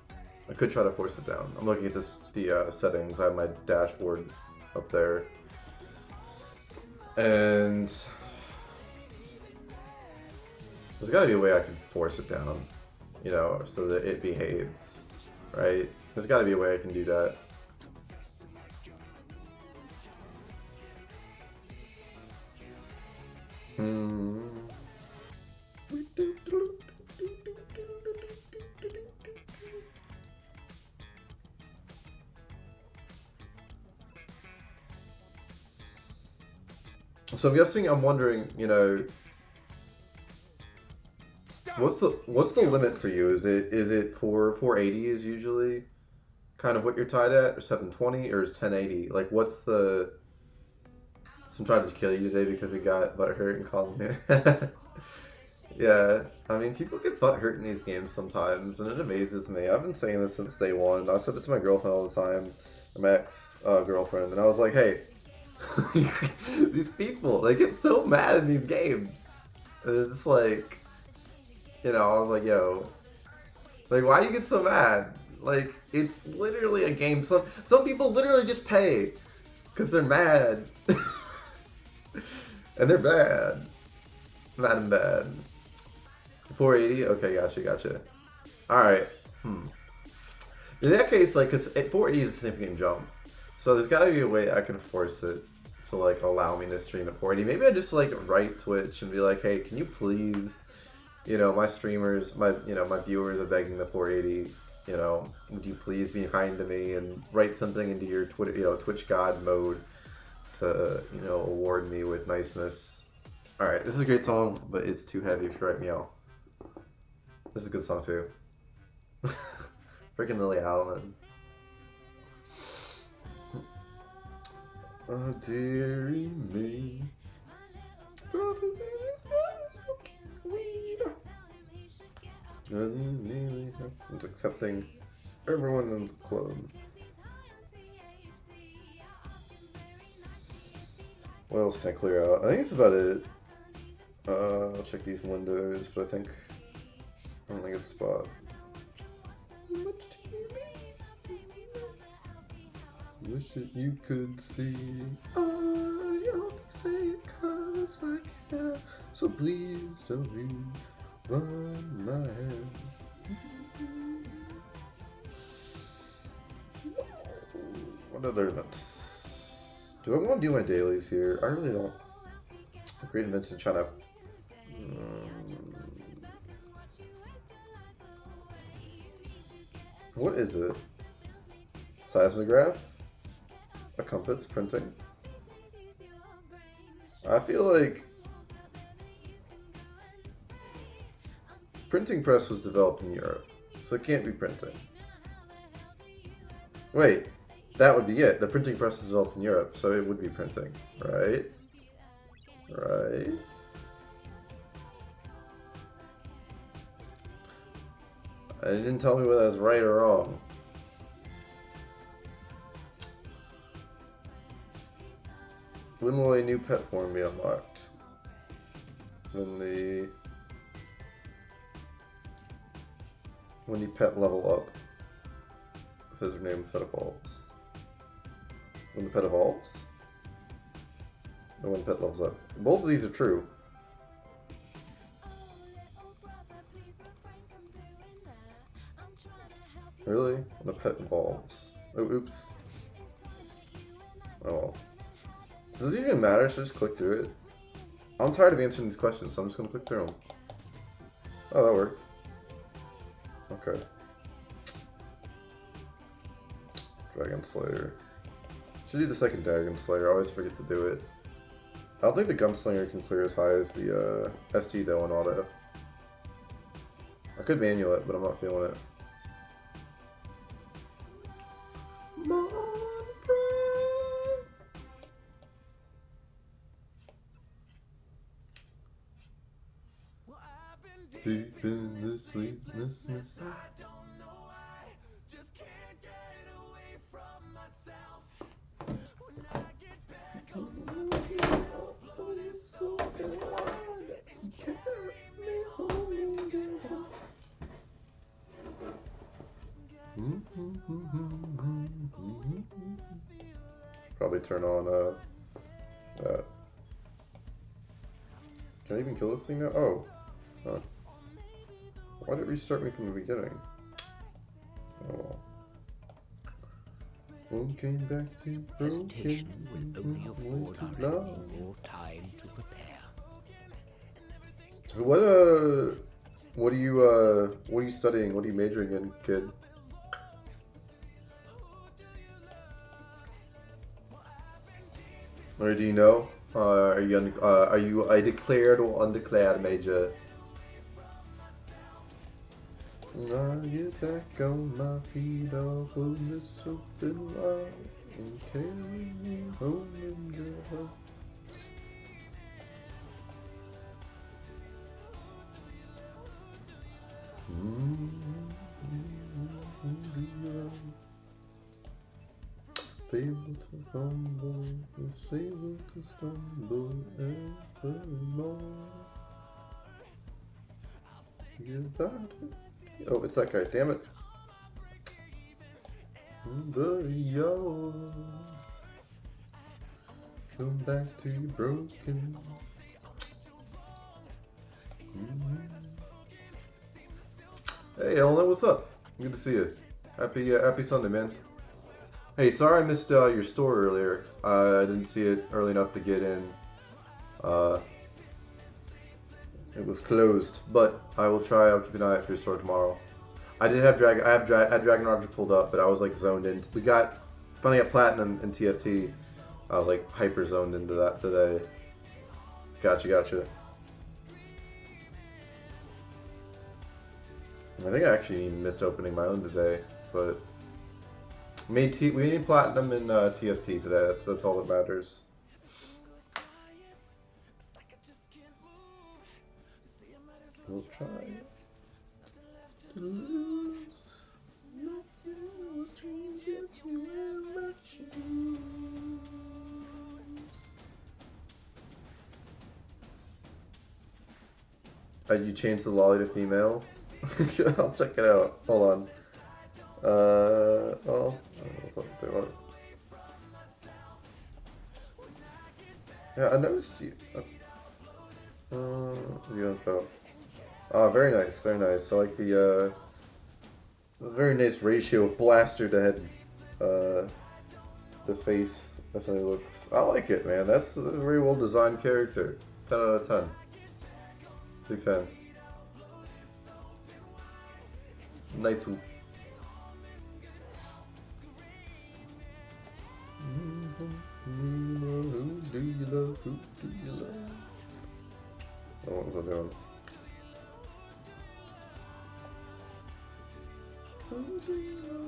I'm looking at the settings. I have my dashboard up there, and There's gotta be a way I can force it down, you know, so that it behaves, right? There's gotta be a way I can do that. So I'm wondering, you know, what's the limit for you? Is it 480 is usually kind of what you're tied at, or 720, or is 1080? Like, what's the... So I'm trying to kill you today because it got butthurt and calling me. Yeah, I mean, people get butthurt in these games sometimes, and it amazes me. I've been saying this since day one. I said it to my girlfriend all the time, or my ex-girlfriend, and I was like, hey, these people, they get so mad in these games. And it's like, you know, I was like, yo, like, why do you get so mad? Like, it's literally a game. Some people literally just pay because they're mad. And they're bad. Mad and bad. 480? Okay, gotcha. Alright. In that case, like, because 480 is a significant jump. So there's gotta be a way I can force it to, like, allow me to stream at 480. Maybe I just, like, write Twitch and be like, hey, can you please, you know, my streamers, my viewers are begging the 480, you know, would you please be kind to me and write something into your Twitter, you know, Twitch God mode to, you know, award me with niceness. Alright, this is a great song, but it's too heavy for Right Meow. This is a good song too. Freaking Lily Allen. Oh dearie me. It's accepting everyone in the club. What else can I clear out? I think that's about it. I'll check these windows, but I think I'm in a good spot. Wish that you could see. I only say it 'cause I care. So please don't run my hair. What other events? Do I want to do my dailies here? I really don't. Great Vincent trying to. What is it? Seismograph? A compass? Printing? I feel like printing press was developed in Europe, so it can't be printing. Wait, that would be it. The printing press was developed in Europe, so it would be printing, right? Right? It didn't tell me whether I was right or wrong. When will a new pet form be unlocked? When the pet level up. If his name pet evolves. When the pet evolves? Or when the pet levels up. Both of these are true. Really? When the pet evolves. Oh, oops. Oh well. Does it even matter? Should I just click through it? I'm tired of answering these questions, so I'm just gonna click through them. Oh, that worked. Okay. Dragon Slayer. Should do the second Dragon Slayer. I always forget to do it. I don't think the Gunslinger can clear as high as the SG though in auto. I could manual it, but I'm not feeling it. Deep in the sleeplessness, I don't know why, just can't get away from myself. When I get back home, I feel blood is so hard and carry me home and get home. Probably turn on that. Can I even kill this thing now? Oh. Huh. Why did it restart me from the beginning? Oh well. One came back to
Hesitation
broken.
will only afford
Too
our
long.
enemy more time to prepare.
What are you studying? What are you majoring in, kid? Or do you know? Are you a declared or undeclared major? I get back on my feet, I'll hold this open wide and carry me home and go. Fable to fumble, able to stumble evermore. Get back. Oh, it's that guy, damn it. But yo, go back to your broken. Hey, Elena, what's up? Good to see you. Happy Sunday, man. Hey, sorry I missed your store earlier. I didn't see it early enough to get in. It was closed, but I will try. I'll keep an eye out for your store tomorrow. I did have I had Dragon Roger pulled up, but I was like zoned in. We got finally got Platinum and TFT. I was like hyper zoned into that today. Gotcha. I think I actually missed opening my own today, but we made Platinum and TFT today. That's all that matters. We'll try to lose. Nothing will change if you ever choose. You changed the lolly to female? I'll check it out. Hold on. Oh, I don't know what. Yeah, I noticed you. The info. Oh, very nice. I like the very nice ratio of blaster to head. The face definitely looks. I like it, man. That's a very well designed character. 10 out of 10. Big fan. Nice. Who do you love? Who do you love? Oh, what was I doing? Who you love?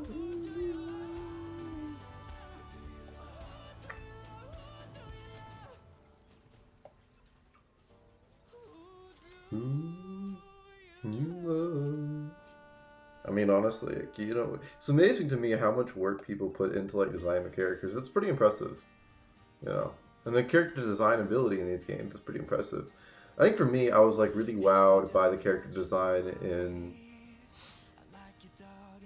I mean, honestly, you know, it's amazing to me how much work people put into like designing the characters. It's pretty impressive, you know. And the character design ability in these games is pretty impressive. I think for me, I was like really wowed by the character design in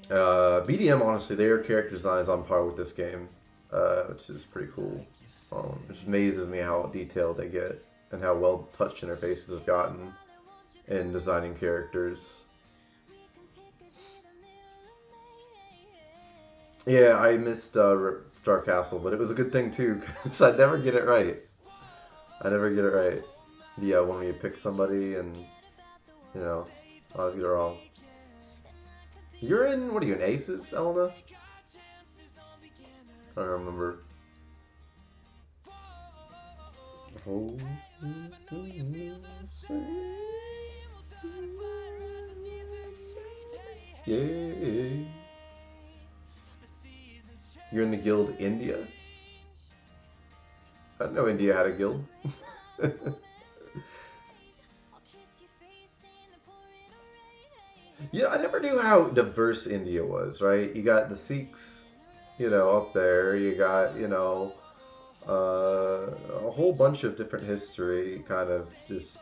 BDM. Honestly, their character design is on par with this game, which is pretty cool. It just amazes me how detailed they get and how well touched interfaces have gotten in designing characters. Yeah, I missed Star Castle, but it was a good thing too, because I never get it right. Yeah, when you pick somebody and, you know, I always get it wrong. You're in, what are you, in Aces, Elena? I don't remember. Oh, yeah. You're in the guild India? I didn't know India had a guild. Yeah, I never knew how diverse India was, right? You got the Sikhs, you know, up there. You got, you know, a whole bunch of different history, kind of just,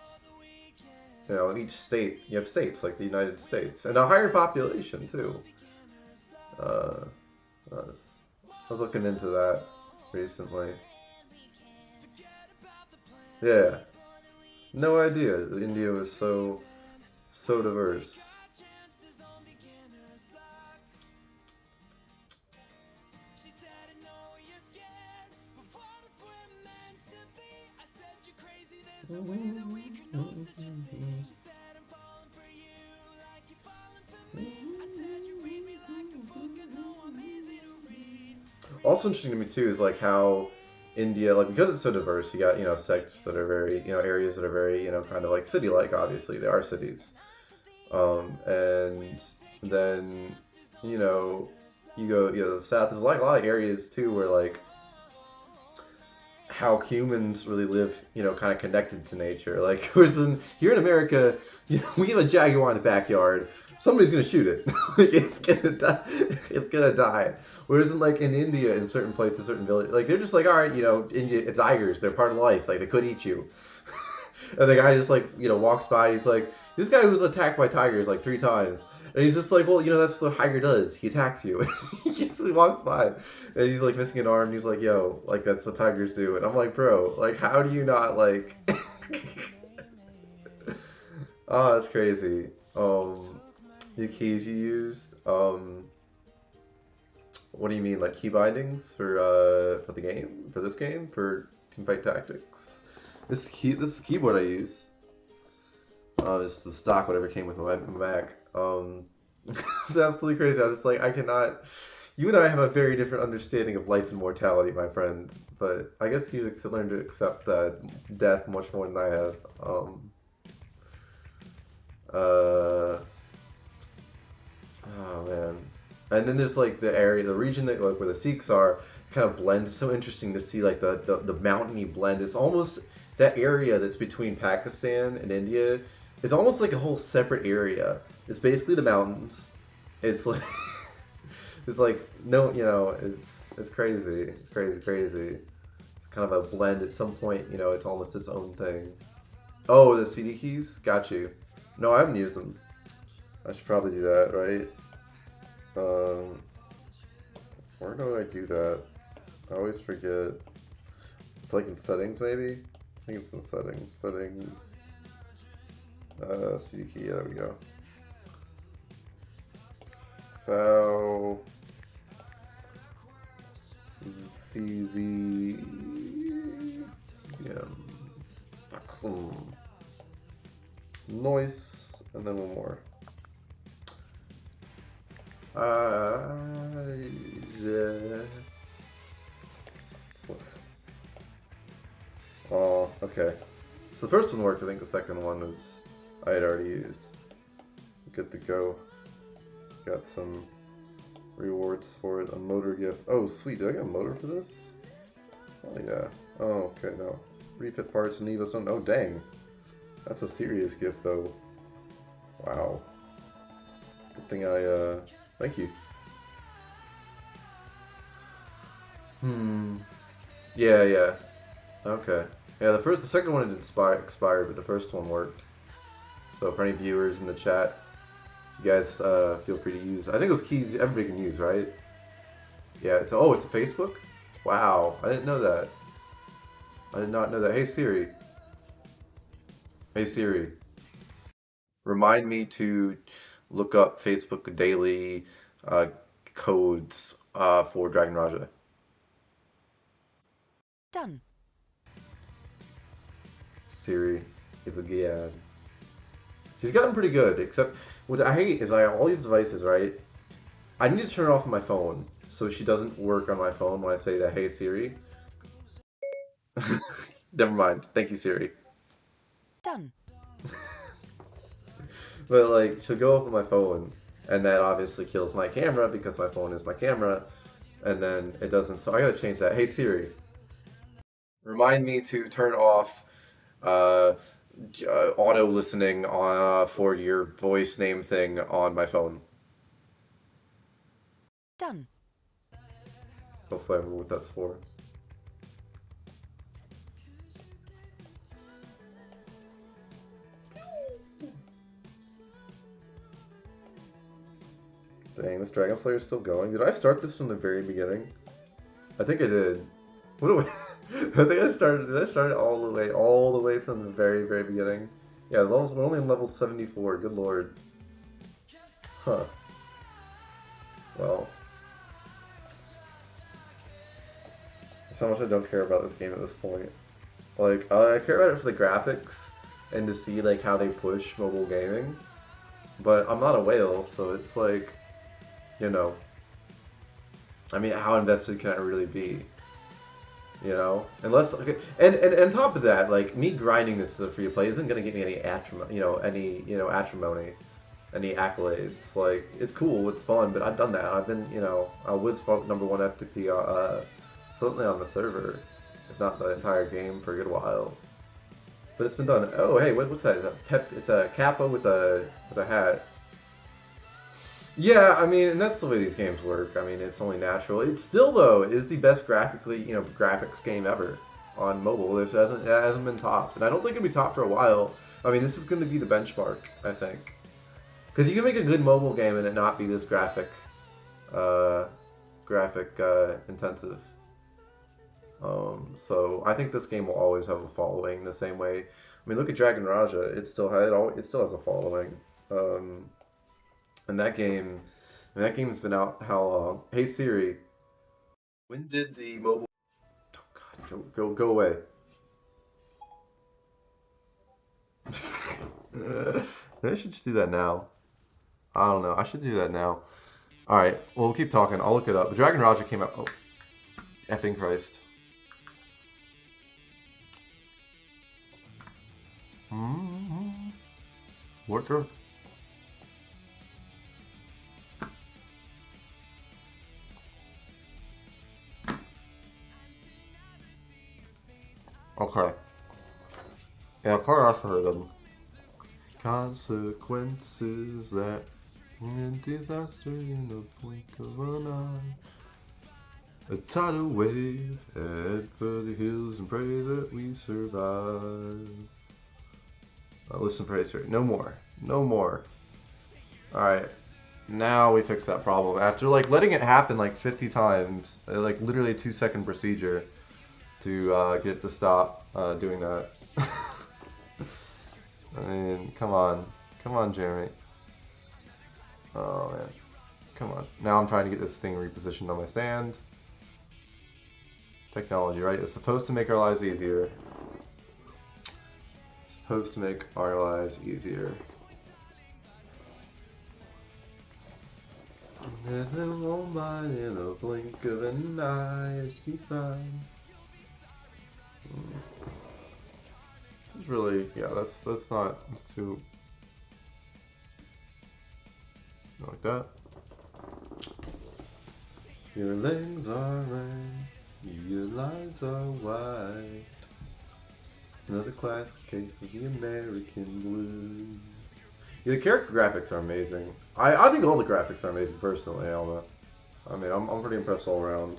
you know, in each state. You have states like the United States. And a higher population, too. I was looking into that recently. Yeah. No idea. India was so So diverse. Also interesting to me too is like how India, like because it's so diverse, you got, you know, sects that are very, you know, areas that are very, you know, kind of like city-like. Obviously, they are cities, and then, you know, you go, you know, the south. There's like a lot of areas too where like how humans really live, you know, kind of connected to nature. Like, whereas here in America, you know, we have a jaguar in the backyard. Somebody's gonna shoot it. Like, it's gonna die. It's gonna die. Whereas in India, in certain places, certain villages, like they're just like, all right, you know, India, it's tigers. They're part of life. Like they could eat you. And the guy just like, you know, walks by. He's like, this guy was attacked by tigers like 3 times. And he's just like, well, you know, that's what the tiger does. He attacks you. He walks by, and he's like missing an arm. And he's like, yo, like that's what tigers do. And I'm like, bro, like how do you not like? Oh, that's crazy. The keys you used. What do you mean, like key bindings for the game, for this game, for Teamfight Tactics? This is the keyboard I use. It's the stock whatever came with my Mac. It's absolutely crazy. I was just like, I cannot. You and I have a very different understanding of life and mortality, my friend. But I guess he's learned to accept death much more than I have. Oh man. And then there's like the area, the region that like where the Sikhs are, kind of blends. It's so interesting to see like the mountainy blend. It's almost that area that's between Pakistan and India. It's almost like a whole separate area. It's basically the mountains. It's like it's like no, you know, it's crazy. It's crazy. It's kind of a blend. At some point, you know, it's almost its own thing. Oh, the CD keys? Got you. No, I haven't used them. I should probably do that, right? Where do I do that? I always forget. It's like in settings, maybe? I think it's in settings. Settings. CD key, yeah, there we go. Foul. CZ. Yeah. Maximum. Noise. And then one more. Yeah. Oh, okay. So the first one worked. I think the second one was I had already used. Good to go. Got some rewards for it. A motor gift. Oh, sweet. Did I get a motor for this? Oh, yeah. Oh, okay, no. Refit parts and Evo Stone. Oh, dang. That's a serious gift, though. Wow. Good thing I, thank you. Yeah. Okay. Yeah, the second one had expired, but the first one worked. So for any viewers in the chat, you guys feel free to use. I think those keys everybody can use, right? Yeah. It's a Facebook. Wow, I didn't know that. I did not know that. Hey Siri. Hey Siri. Remind me to look up Facebook daily codes for Dragon Raja.
Done.
Siri is a god. She's gotten pretty good, except what I hate is I have all these devices, right? I need to turn it off on my phone so she doesn't work on my phone when I say that, hey Siri. Never mind. Thank you, Siri.
Done.
But like, she'll go up on my phone, and that obviously kills my camera because my phone is my camera, and then it doesn't. So I gotta change that. Hey Siri, remind me to turn off auto listening for your voice name thing on my phone.
Done.
Hopefully I remember what that's for. Dang, this Dragon Slayer is still going. Did I start this from the very beginning? I think I did. What do I? I think I started. Did I start it all the way from the very, very beginning? Yeah, levels, we're only on level 74. Good lord. Huh. Well. That's how much I don't care about this game at this point. Like, I care about it for the graphics and to see, like, how they push mobile gaming. But I'm not a whale, so it's like, you know. I mean, how invested can I really be? You know, unless okay, and on top of that, like me grinding this as a free to play isn't gonna get me any acrimony, any accolades. Like it's cool, it's fun, but I've done that. I've been, I was #1 FTP, certainly on the server, if not the entire game for a good while. But it's been done. Oh hey, what's that? It's a Kappa with a hat. Yeah, I mean, and that's the way these games work. I mean, it's only natural. It still, though, is the best graphics game ever on mobile. It hasn't been topped, and I don't think it'll be topped for a while. I mean, this is going to be the benchmark, I think, because you can make a good mobile game and it not be this graphic intensive. So I think this game will always have a following the same way. I mean, look at Dragon Raja. It still has a following. And that game's been out how long? Hey Siri, when did the mobile? Oh God, go away. Maybe I should just do that now. I don't know. I should do that now. All right. Well, we'll keep talking. I'll look it up. Dragon Raja came out. Oh, effing Christ. Worker. Okay. Yeah, I've heard them. Consequences that in disaster in the blink of an eye. A tidal wave, head for the hills and pray that we survive. Listen, pray, sir. No more. No more. Alright. Now we fix that problem. After like letting it happen like 50 times, like literally a 2-second procedure to get it to stop doing that. I mean, come on. Come on, Jeremy. Oh, man. Come on. Now I'm trying to get this thing repositioned on my stand. Technology, right? It's supposed to make our lives easier. Supposed to make our lives easier. And then won't mind in a blink of an eye, she's mine. It's really, yeah, that's not, it's too, like that. Your legs are red, your lies are white. It's another classic case of the American blues. Yeah, the character graphics are amazing. I think all the graphics are amazing personally, Alma. I mean, I'm pretty impressed all around.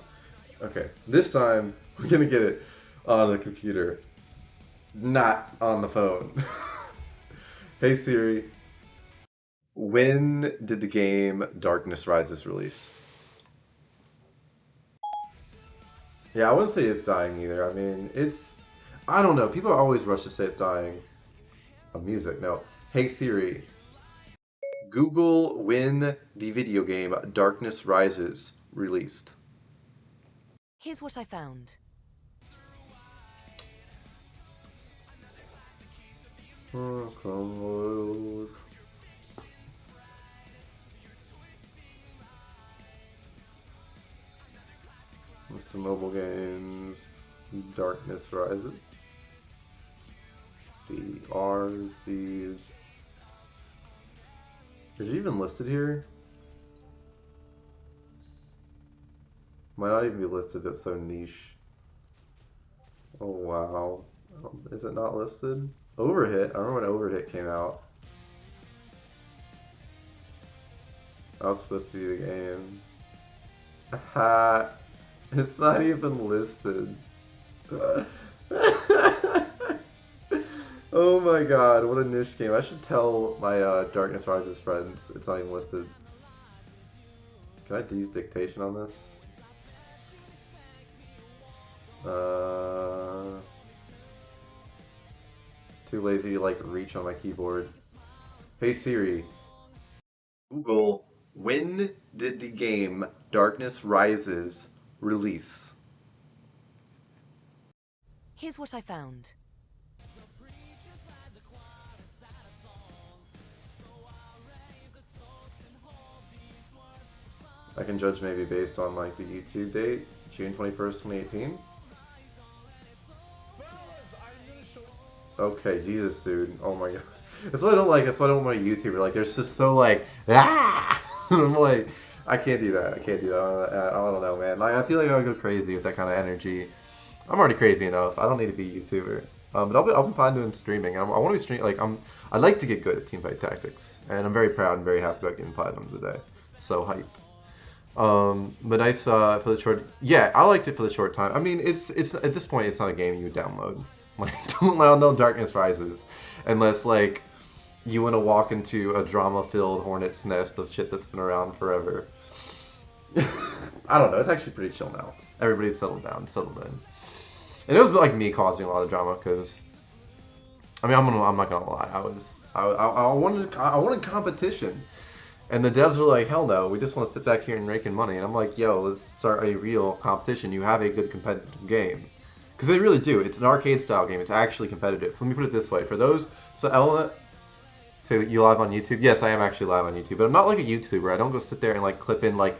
Okay, this time we're gonna get it on the computer, not on the phone. Hey Siri, when did the game Darkness Rises release? Yeah, I wouldn't say it's dying either. I mean, I don't know. People always rush to say it's dying. Of music, no. Hey Siri, Google when the video game Darkness Rises released.
Here's what I found.
Oh, come on. Mr. Mobile Games, Darkness Rises. The R's, these. Is it even listed here? Might not even be listed, it's so niche. Oh wow. Is it not listed? Overhit? I remember when Overhit came out. That was supposed to be the game. Aha! It's not even listed. Oh my god, what a niche game. I should tell my Darkness Rises friends it's not even listed. Can I use dictation on this? Too lazy to like reach on my keyboard. Hey Siri, Google, when did the game Darkness Rises release?
Here's what I found.
I can judge maybe based on like the YouTube date, June 21st, 2018. Okay, Jesus, dude. Oh my god. That's what I don't like. That's why I don't want a YouTuber. Like, they're just so like, ah! I'm like, I can't do that. I can't do that. I don't know, man. Like, I feel like I would go crazy with that kind of energy. I'm already crazy enough. I don't need to be a YouTuber. But I'll be fine doing streaming. I want to be streaming. Like, I'd like to get good at Teamfight Tactics, and I'm very proud and very happy about getting platinum today. So hype. But nice for the short. Yeah, I liked it for the short time. I mean, it's at this point, it's not a game you would download. Like, don't allow no Darkness Rises, unless like you want to walk into a drama-filled hornet's nest of shit that's been around forever. I don't know. It's actually pretty chill now. Everybody's settled down, settled in. And it was like me causing a lot of drama because, I mean, I'm not gonna lie. I wanted competition. And the devs were like, hell no, we just want to sit back here and rake in money. And I'm like, yo, let's start a real competition. You have a good competitive game. Because they really do. It's an arcade-style game. It's actually competitive. Let me put it this way. For those... So, Element... Say that you live on YouTube? Yes, I am actually live on YouTube. But I'm not like a YouTuber. I don't go sit there and, like, clip in, like,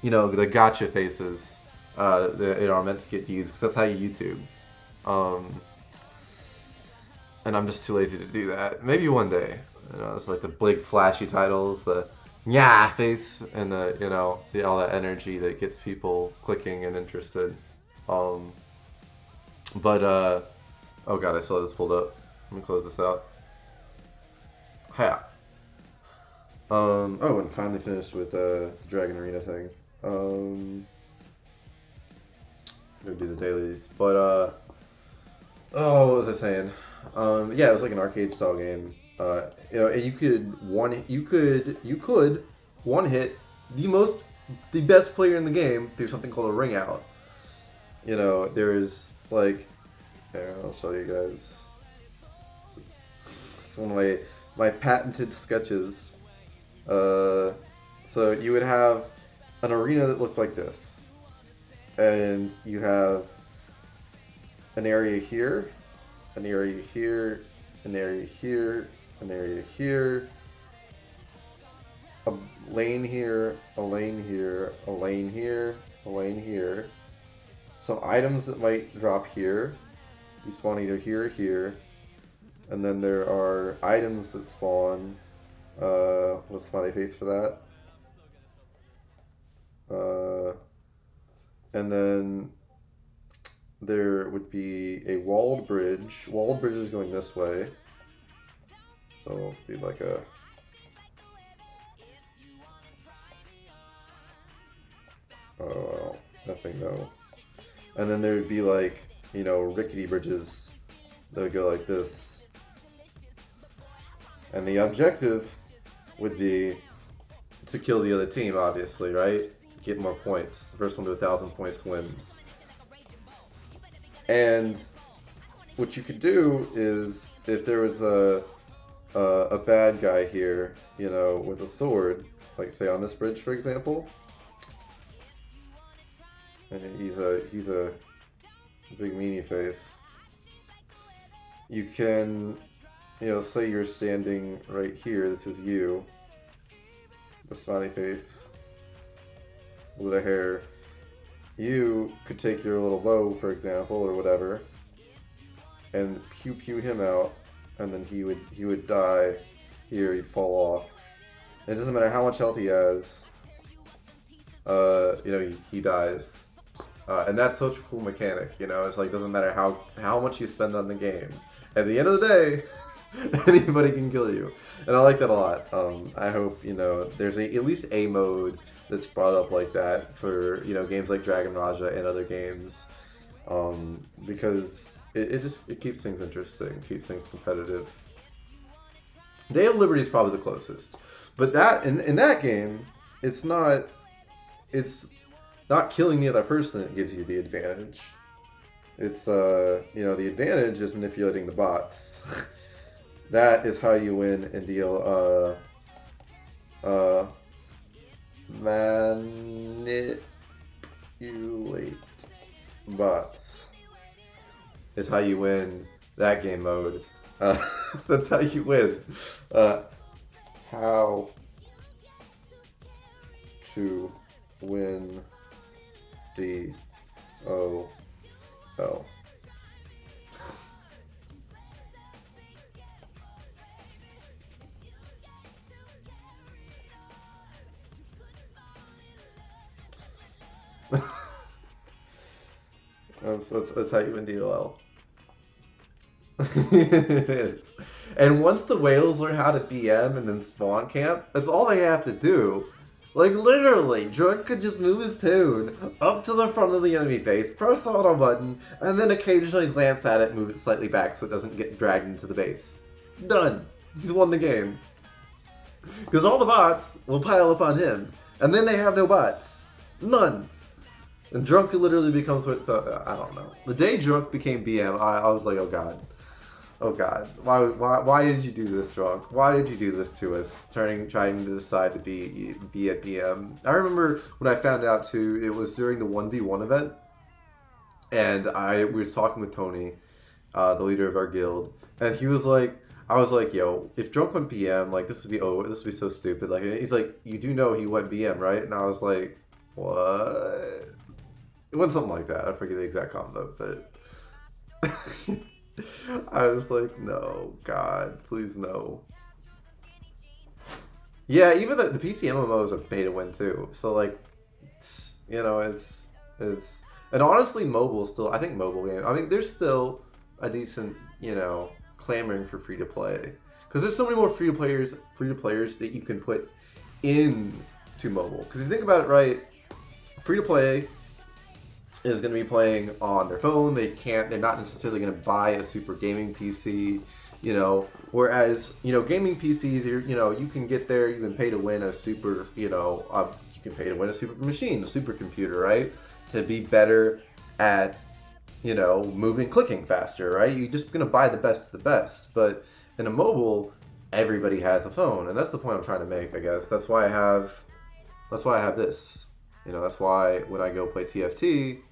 you know, the gotcha faces that are meant to get views. Because that's how you YouTube. And I'm just too lazy to do that. Maybe one day. You know, it's like the big flashy titles, the yeah face, and the, you know, all that energy that gets people clicking and interested. Oh god, I still have this pulled up. Let me close this out. Ha. Oh, and finally finished with the Dragon Arena thing. Gonna do the dailies, but oh, what was I saying? Yeah, it was like an arcade style game. You know, and you could one hit the best player in the game through something called a ring out. You know, there's like, here, I'll show you guys. It's one of my patented sketches. So you would have an arena that looked like this, and you have an area here, an area here, an area here, an area here, a lane here, a lane here, a lane here, a lane here. Some items that might drop here. You spawn either here or here. And then there are items that spawn. What's smiley face for that? And then there would be a walled bridge. Walled bridge is going this way. So it'll be like a... Oh, nothing though. And then there would be like, you know, rickety bridges that would go like this. And the objective would be to kill the other team, obviously, right? Get more points. The first one to 1,000 points wins. And what you could do is, if there was a bad guy here, you know, with a sword, like say on this bridge, for example, and he's a big meanie face. You can, you know, say you're standing right here. This is you, the smiley face, with a hair. You could take your little bow, for example, or whatever, and pew him out, and then he would die here. He'd fall off. And it doesn't matter how much health he has. You know, he dies. And that's such a cool mechanic, you know. It's like, doesn't matter how much you spend on the game. At the end of the day, anybody can kill you, and I like that a lot. I hope, you know, there's at least a mode that's brought up like that for, you know, games like Dragon Raja and other games, because it keeps things interesting, keeps things competitive. Day of Liberty is probably the closest, but that in that game, it's not killing the other person that gives you the advantage. It's you know, the advantage is manipulating the bots. That is how you win and deal manipulate bots is how you win that game mode. That's how you win. How to win DOL. That's how you win DLL. And once the whales learn how to BM and then spawn camp, that's all they have to do. Like, literally, Drunk could just move his toon up to the front of the enemy base, press the auto button, and then occasionally glance at it and move it slightly back so it doesn't get dragged into the base. Done. He's won the game. Because all the bots will pile up on him, and then they have no bots. None. And Drunk literally becomes what, so, I don't know. The day Drunk became BM, I was like, oh god. Oh god. Why did you do this, Drunk? Why did you do this to us? Trying to decide to be a BM. I remember when I found out too, it was during the 1v1 event. And we was talking with Tony, the leader of our guild, and he was like, I was like, yo, if Drunk went BM, like this would be so stupid. Like, he's like, you do know he went BM, right? And I was like, what? It went something like that. I forget the exact combo, but I was like, no, God, please no. Yeah, even the PC MMOs are pay to win too. So like, you know, it's and honestly, mobile still. I think mobile game. I mean, there's still a decent, you know, clamoring for free to play because there's so many more free to players that you can put into mobile. Because if you think about it, right, free to play is going to be playing on their phone. They're not necessarily going to buy a super gaming PC, you know, whereas, you know, gaming PCs, you know, you can get there, you can pay to win a super, you know, you can pay to win a super machine, a supercomputer, right, to be better at, you know, moving, clicking faster, right? You're just going to buy the best of the best. But in a mobile, everybody has a phone, and that's the point I'm trying to make, I guess. That's why I have this. You know, that's why when I go play TFT,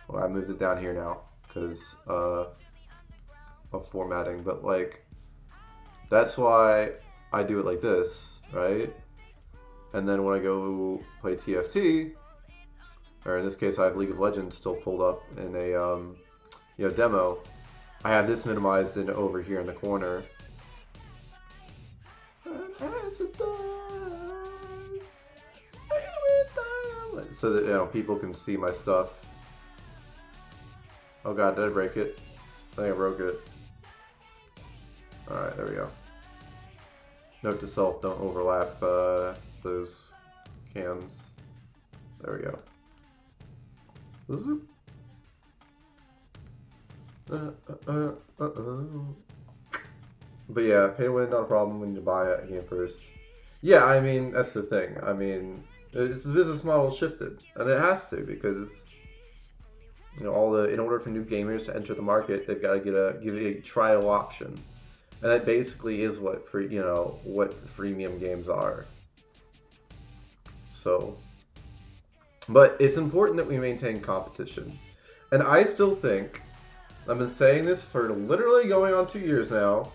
well, I moved it down here now because of formatting, but like, that's why I do it like this, right? And then when I go play TFT, or in this case I have League of Legends still pulled up in a you know, demo, I have this minimized in over here in the corner. So that, you know, people can see my stuff. Oh god, did I break it? I think I broke it. Alright, there we go. Note to self, don't overlap those cams. There we go. Zoop. But yeah, pay to win, not a problem when you buy a game first. Yeah, I mean, that's the thing. I mean, the business model shifted, and it has to, because, you know, in order for new gamers to enter the market, they've got to give a trial option, and that basically is what freemium games are. So, but it's important that we maintain competition, and I still think, I've been saying this for literally going on 2 years now,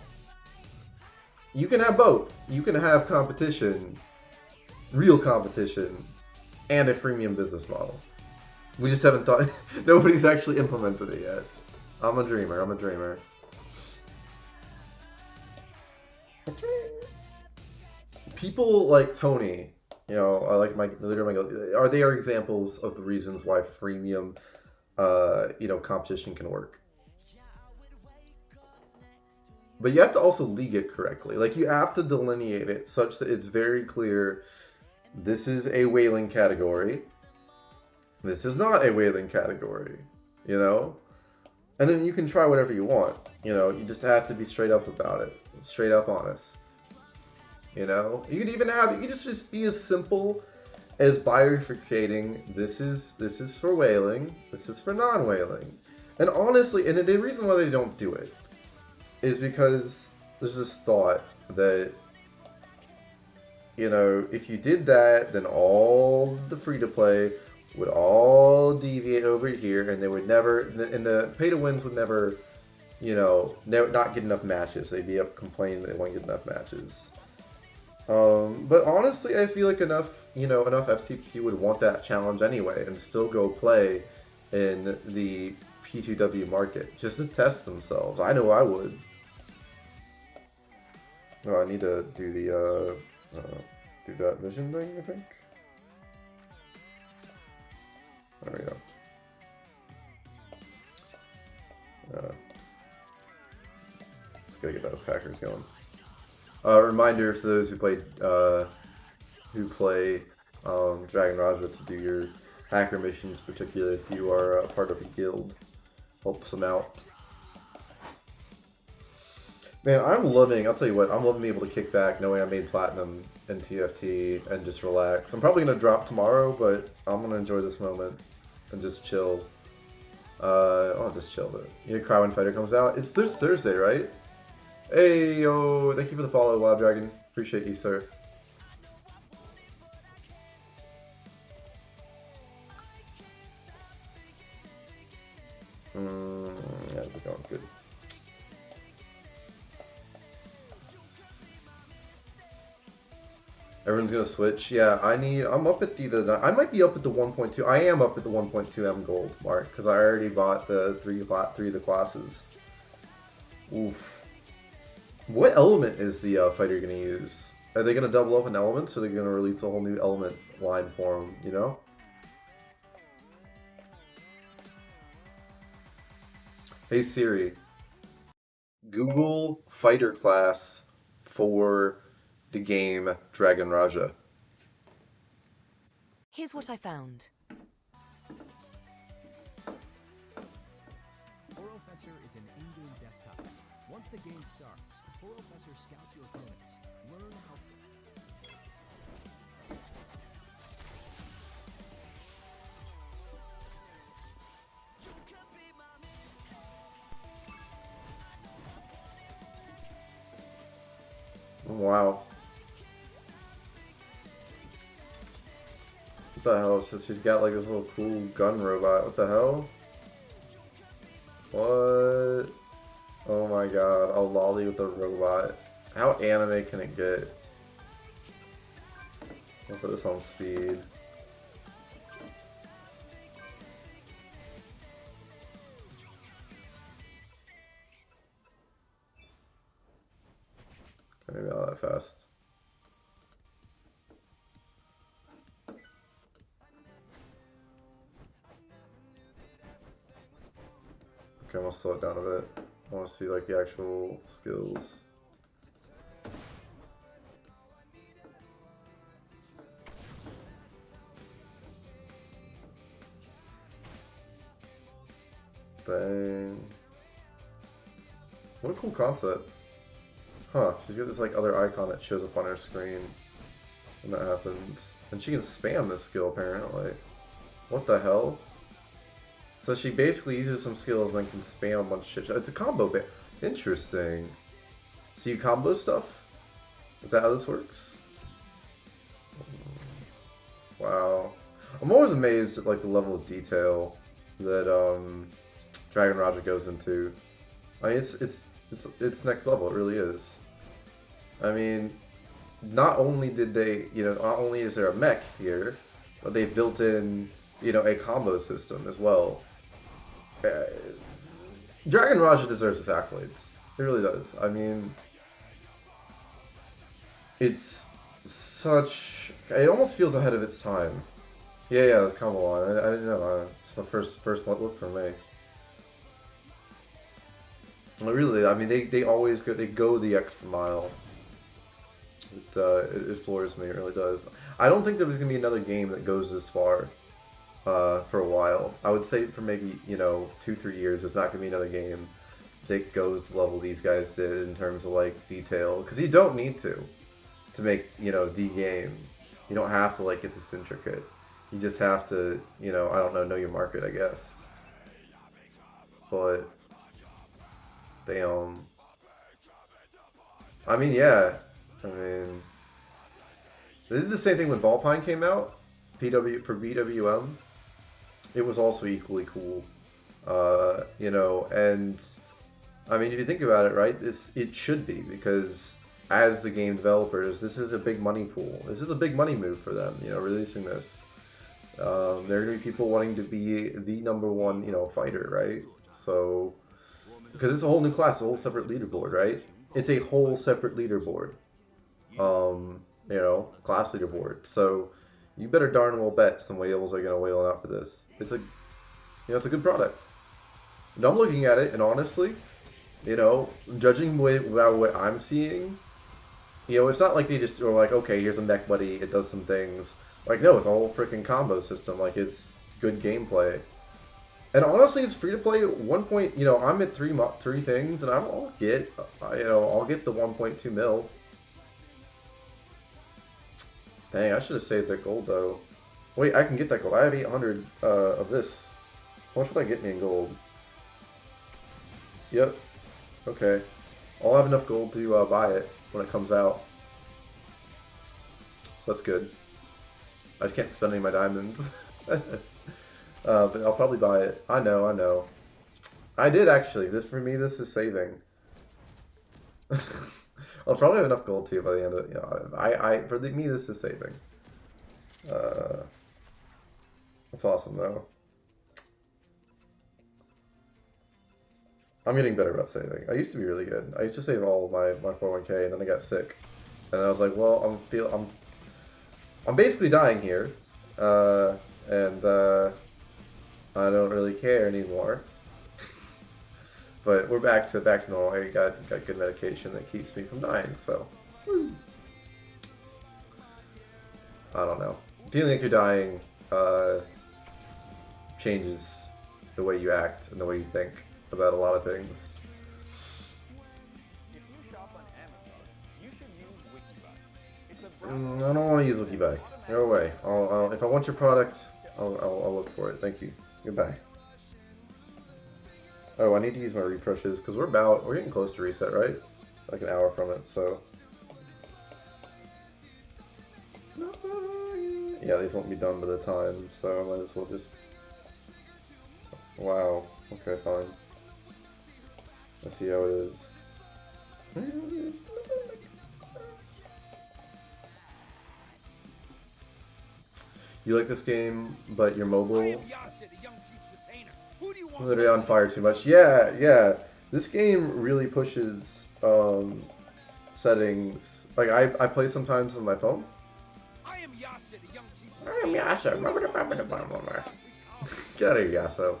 you can have both. You can have competition, real competition, and a freemium business model. We just haven't thought, nobody's actually implemented it yet. I'm a dreamer. People like Tony, you know, like the leader of my guild, they are examples of the reasons why freemium, you know, competition can work. But you have to also league it correctly. Like, you have to delineate it such that it's very clear, this is a whaling category, this is not a whaling category, you know? And then you can try whatever you want, you know? You just have to be straight up about it. Straight up honest. You know? You could just be as simple as bifurcating, this is for whaling, this is for non-whaling. And honestly, and the reason why they don't do it is because there's this thought that, you know, if you did that, then all the free-to-play would all deviate over here, and they would never, and the pay-to-wins would never, you know, not get enough matches. They'd be up complaining they won't get enough matches. But honestly, I feel like enough FTP would want that challenge anyway, and still go play in the P2W market just to test themselves. I know I would. Oh, I need to do the do that vision thing, I think. There we go. Just gotta get those hackers going. Reminder for those who play Dragon Raja to do your hacker missions, particularly if you are part of a guild. Helps them out. Man, I'll tell you what, I'm loving being able to kick back knowing I made Platinum in TFT and just relax. I'm probably going to drop tomorrow, but I'm going to enjoy this moment and just chill. I'll just chill, but you know, Crywin Fighter comes out. It's this Thursday, right? Hey, yo, thank you for the follow, Wild Dragon. Appreciate you, sir. Yeah, it's going good. Everyone's gonna switch. Yeah, I'm up at I might be up at the 1.2. I am up at the 1.2 M gold mark because I already bought the three of the classes. Oof. What element is the fighter gonna use? Are they gonna double up in elements, or are they gonna release a whole new element line for them? You know. Hey Siri. Google fighter class for the game Dragon Raja.
Here's what I found.
Horofessor is an in-game desktop. Once the game starts, Horofessor scouts your opponents. Learn how...
Wow. What the hell? So she's got like this little cool gun robot. What the hell? What? Oh my god. A lolly with a robot. How anime can it get? I'll put this on speed. Maybe not that fast. Okay, I'm gonna slow it down a bit. I want to see like the actual skills. Dang. What a cool concept. Huh, she's got this like other icon that shows up on her screen when that happens. And she can spam this skill apparently. What the hell? So she basically uses some skills and then can spam a bunch of shit. It's a combo Interesting. So you combo stuff? Is that how this works? Wow. I'm always amazed at like the level of detail that Dragon Raja goes into. I mean it's next level, it really is. I mean, not only did they, not only is there a mech here, but they built in, a combo system as well. Dragon Raja deserves its accolades. It really does. I mean, it's such, it almost feels ahead of its time. Yeah, the combo line. I didn't know. It's the first look for me. Really, I mean, they always go the extra mile. It floors me, it really does. I don't think there's going to be another game that goes this far for a while. I would say for maybe, 2-3 years, there's not going to be another game that goes the level these guys did in terms of, like, detail. Because you don't need to make, the game. You don't have to, like, get this intricate. You just have to, I don't know your market, I guess. but damn. I mean, yeah. I mean, they did the same thing when Volpine came out. For BWM, it was also equally cool. You know, and I mean, if you think about it, right, it should be, because as the game developers, this is a big money pool. This is a big money move for them, you know, releasing this. There are going to be people wanting to be the #1, you know, fighter, right? So, because it's a whole new class, a whole separate leaderboard, right? It's a whole separate leaderboard. You know, class leaderboard. So, you better darn well bet some whales are going to whale out for this. It's a, you know, it's a good product. And I'm looking at it, and honestly, you know, judging by what I'm seeing, you know, it's not like they just are like, okay, here's a mech buddy, it does some things. Like, no, it's a whole freaking combo system. Like, it's good gameplay. And honestly, it's free to play at 1 point. You know, I'm at three things, and I'll get, you know, I'll get the 1.2 mil. Dang, I should have saved that gold though. Wait, I can get that gold. I have 800 of this. How much would that get me in gold? Yep. Okay. I'll have enough gold to buy it when it comes out. So that's good. I just can't spend any of my diamonds. But I'll probably buy it. I know. I did actually. For me, this is saving. I'll probably have enough gold too by the end of it. You know, for me, this is saving. That's awesome though. I'm getting better about saving. I used to be really good. I used to save all my 401k, and then I got sick, and I was like, well, I'm basically dying here, and I don't really care anymore. But we're back to normal. I got good medication that keeps me from dying, so I don't know. Feeling like you're dying changes the way you act and the way you think about a lot of things.
If you shop on Amazon, you should use WikiBuy.
I don't want to use WikiBuy. Go away. If I want your product, I'll look for it. Thank you. Goodbye. Oh, I need to use my refreshes because we're getting close to reset, right? Like an hour from it, so. Yeah, these won't be done by the time, so I might as well just. Wow. Okay, fine. Let's see how it is. You like this game, but your mobile literally on fire too much. Yeah. This game really pushes settings. Like I play sometimes on my phone. I am Yasha. Get out of here, Yasso.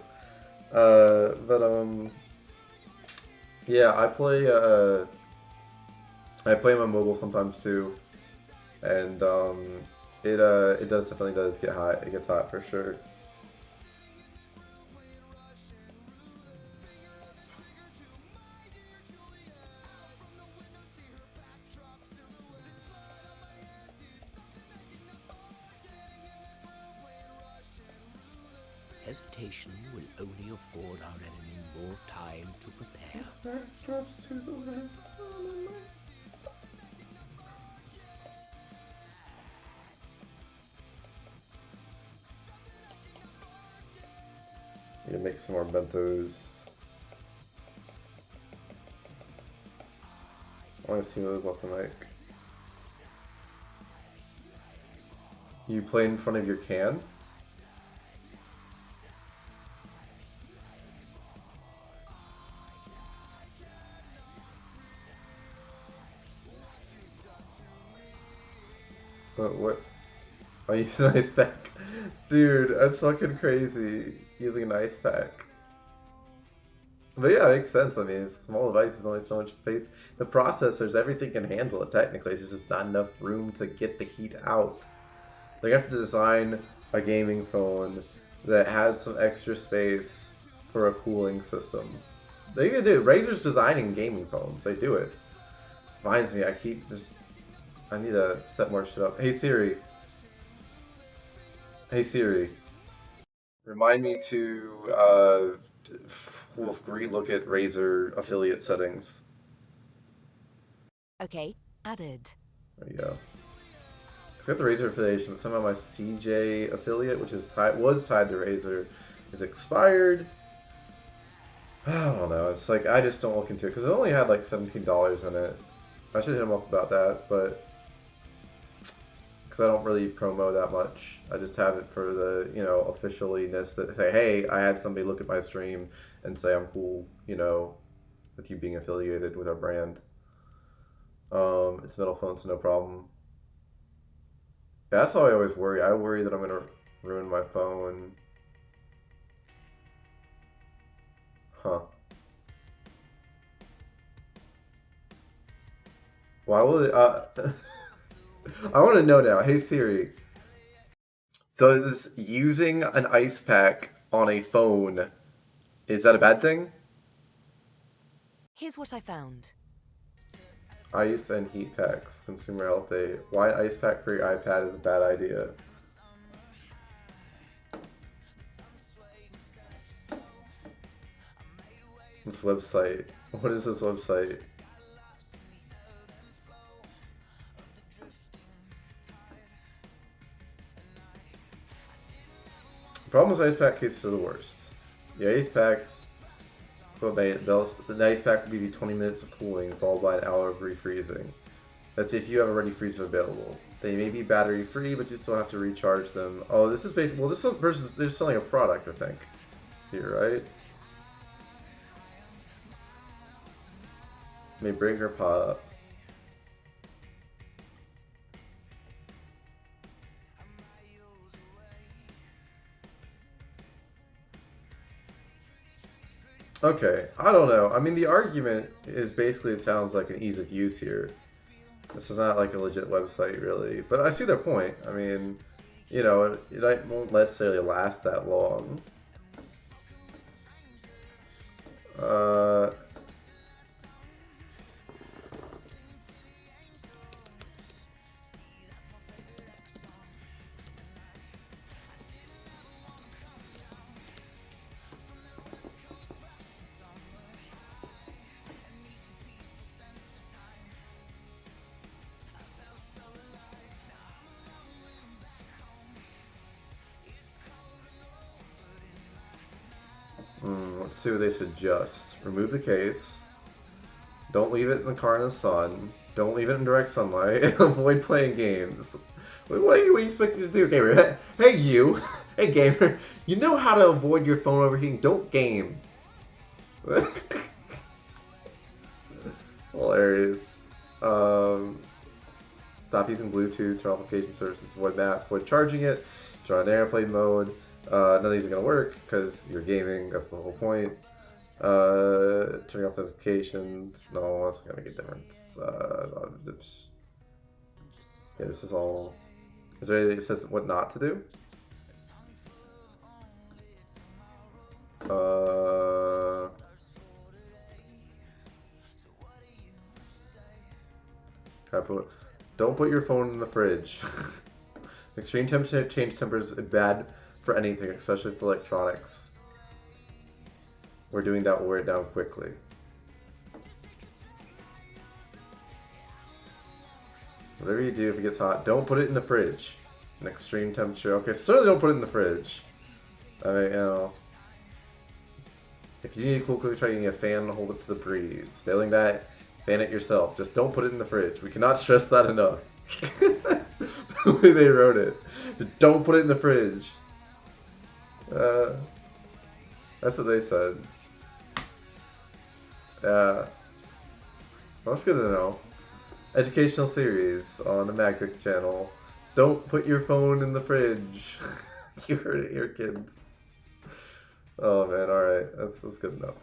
Yeah, I play my mobile sometimes too, and it definitely does get hot. It gets hot for sure.
Hesitation will only afford our enemy more time to prepare.
Drops to the west. Need to make some more bentos. I only have 2 of those left to make. You play in front of your can? What? I use an ice pack. Dude, that's fucking crazy. Using an ice pack. But yeah, it makes sense. I mean, it's a small device, there's only so much space. The processors, everything can handle it technically. It's just not enough room to get the heat out. They have to design a gaming phone that has some extra space for a cooling system. They can do it. Razer's designing gaming phones. They do it. Reminds me, I need to set more shit up. Hey Siri. Hey Siri. Remind me to we'll relook at Razer affiliate settings.
Okay, added.
There you go. It's got the Razer affiliation, but somehow my CJ affiliate, which is was tied to Razer, is expired. I don't know. It's like I just don't look into it because it only had like $17 in it. I should hit him up about that, but because I don't really promo that much, I just have it for the officialness that hey, I had somebody look at my stream and say I'm cool, with you being affiliated with our brand. It's metal phone, so no problem. Yeah, that's how I always worry. I worry that I'm gonna ruin my phone. Huh. Why will it, I want to know now. Hey Siri, does using an ice pack on a phone, is that a bad thing?
Here's what I found.
Ice and heat packs, consumer health day. Why an ice pack for your iPad is a bad idea. This website. What is this website? The problem with ice pack cases are the worst. The ice packs, the ice pack will give you 20 minutes of cooling followed by an hour of refreezing. That's if you have a ready freezer available. They may be battery free, but you still have to recharge them. Oh, this is basically, well, this person's, they're selling a product, I think. Here, right? May bring her paw up. Okay, I don't know. I mean, the argument is basically it sounds like an ease of use here. This is not like a legit website, really. But I see their point. I mean, it won't necessarily last that long. Let's see what they suggest. Remove the case. Don't leave it in the car in the sun. Don't leave it in direct sunlight. Avoid playing games. What are you expecting to do, gamer? Hey, you. Hey, gamer. You know how to avoid your phone overheating. Don't game. Hilarious. Stop using Bluetooth, turn off application services, avoid maps, avoid charging it, try on airplane mode. None of these are going to work because you're gaming, that's the whole point. Turning off notifications, no, that's going to make a difference. Yeah, this is all. Is there anything that says what not to do? Don't put your phone in the fridge. Extreme temperature change tempers are bad for anything, especially for electronics. We're doing that, we'll wear it down quickly. Whatever you do, if it gets hot, don't put it in the fridge. An extreme temperature. Okay, certainly don't put it in the fridge. I mean, if you need a cool cookie, try using a fan to hold it to the breeze. Failing that, fan it yourself. Just don't put it in the fridge. We cannot stress that enough. The way they wrote it. Don't put it in the fridge. That's what they said. That's good to know. Educational series on the MagPick channel. Don't put your phone in the fridge. You heard it here, kids. Oh man, alright. That's good enough.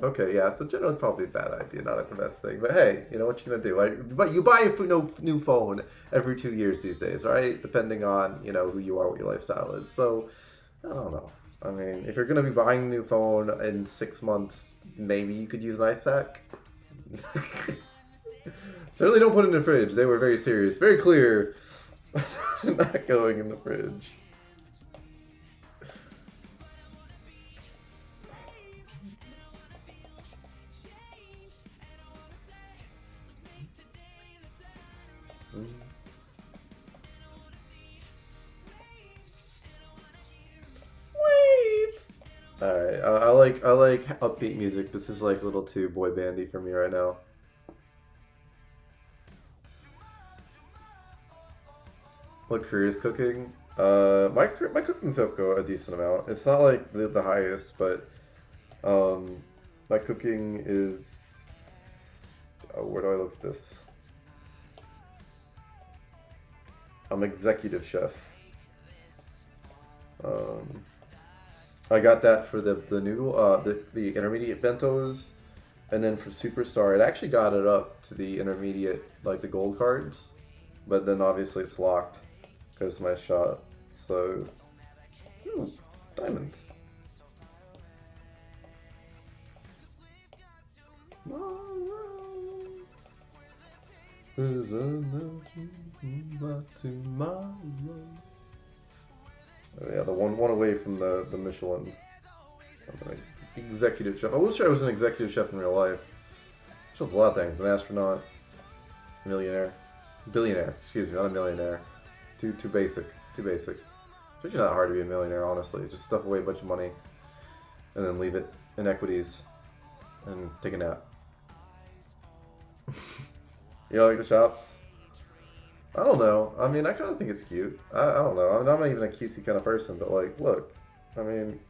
Okay, yeah, so generally probably a bad idea, not the best thing. But hey, you know what you're gonna do? But you buy a new phone every 2 years these days, right? Depending on, who you are, what your lifestyle is. So, I don't know. I mean, if you're gonna be buying a new phone in 6 months, maybe you could use an ice pack. Certainly don't put it in the fridge. They were very serious, very clear. Not going in the fridge. Wait. All right, I like upbeat music. This is like a little too boy bandy for me right now. What career's cooking? My cooking's up go a decent amount. It's not like the highest, but my cooking is. Oh, where do I look at this? I'm executive chef. I got that for the noodle, the intermediate bentos, and then for Superstar, it actually got it up to the intermediate, like the gold cards, but then obviously it's locked because of my shot. So, ooh, diamonds. Tomorrow is another tomorrow. Oh, yeah, the one away from the Michelin. Executive chef. I wish I was an executive chef in real life. Michelin's a lot of things. An astronaut, millionaire, billionaire. Excuse me, not a millionaire. Too basic. Too basic. It's actually not hard to be a millionaire, honestly. Just stuff away a bunch of money, and then leave it in equities, and take a nap. You know, like the shops. I don't know. I mean, I kind of think it's cute. I don't know. I mean, I'm not even a cutesy kind of person, but like, look. I mean,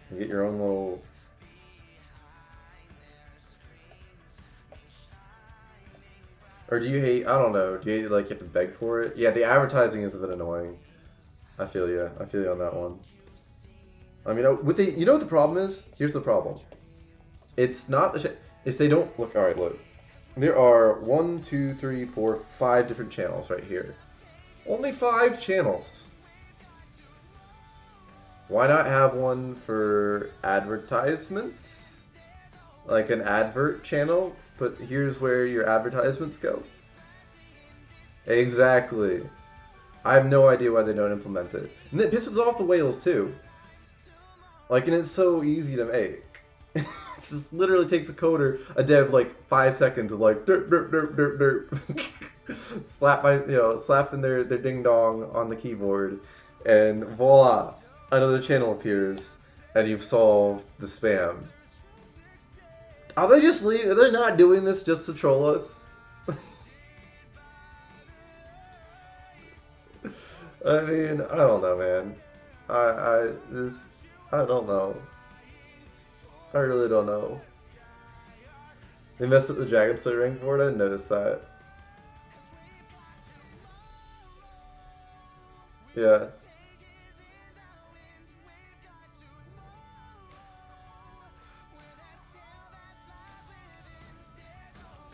you get your own little. Or do you hate? I don't know. Do you hate, like, you have to beg for it? Yeah, the advertising is a bit annoying. I feel you. I feel you on that one. I mean, with the, you know what the problem is? Here's the problem. It's not the. It's they don't look. All right, look. There are 1, 2, 3, 4, 5 different channels right here. Only 5 channels. Why not have one for advertisements? Like an advert channel, but here's where your advertisements go. Exactly. I have no idea why they don't implement it. And it pisses off the whales too. Like, and it's so easy to make. It just literally takes a coder, a dev, like 5 seconds of like derp derp derp derp derp, slapping their ding dong on the keyboard, and voila, another channel appears, and you've solved the spam. Are they just leaving? Are they not doing this just to troll us? I mean, I don't know, man. I don't know. I really don't know. They messed up the Dragon Slayer rank board. I didn't notice that. Yeah.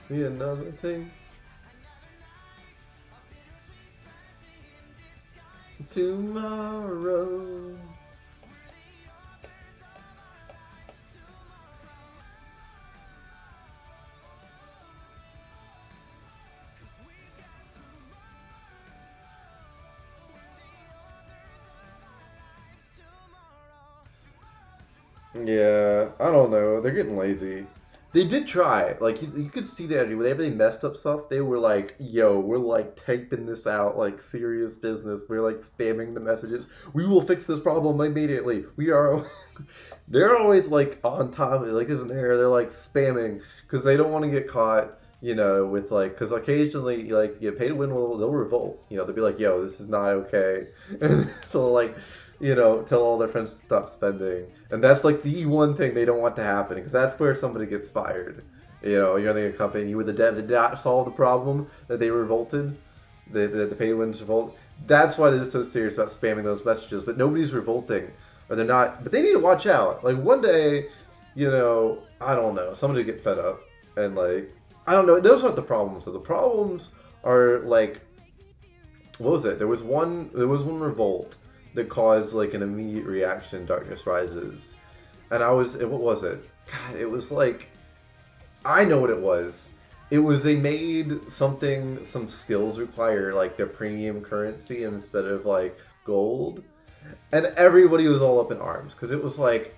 Be another thing. Tomorrow. Yeah, I don't know. They're getting lazy. They did try. Like, you could see that whenever they messed up stuff, they were like, yo, we're like typing this out like serious business. We're like spamming the messages. We will fix this problem immediately. We are. They're always like on top of it. Like, there's an error. They're like spamming because they don't want to get caught, you know, with like, because occasionally, like, you pay to win, they'll revolt. You know, they'll be like, yo, this is not okay. And they'll like, you know, tell all their friends to stop spending. And that's like the one thing they don't want to happen, because that's where somebody gets fired. You know, you're running a company, you were the dev that did not solve the problem, that they revolted, the pay to wins revolt. That's why they're so serious about spamming those messages, but nobody's revolting. Or they're not, but they need to watch out. Like, one day, you know, I don't know, somebody get fed up. And like, I don't know, those aren't the problems. So the problems are like, what was it? There was one revolt that caused like an immediate reaction in Darkness Rises. And what was it? God, it was like, I know what it was. It was they made some skills require like their premium currency instead of like gold. And everybody was all up in arms because it was like,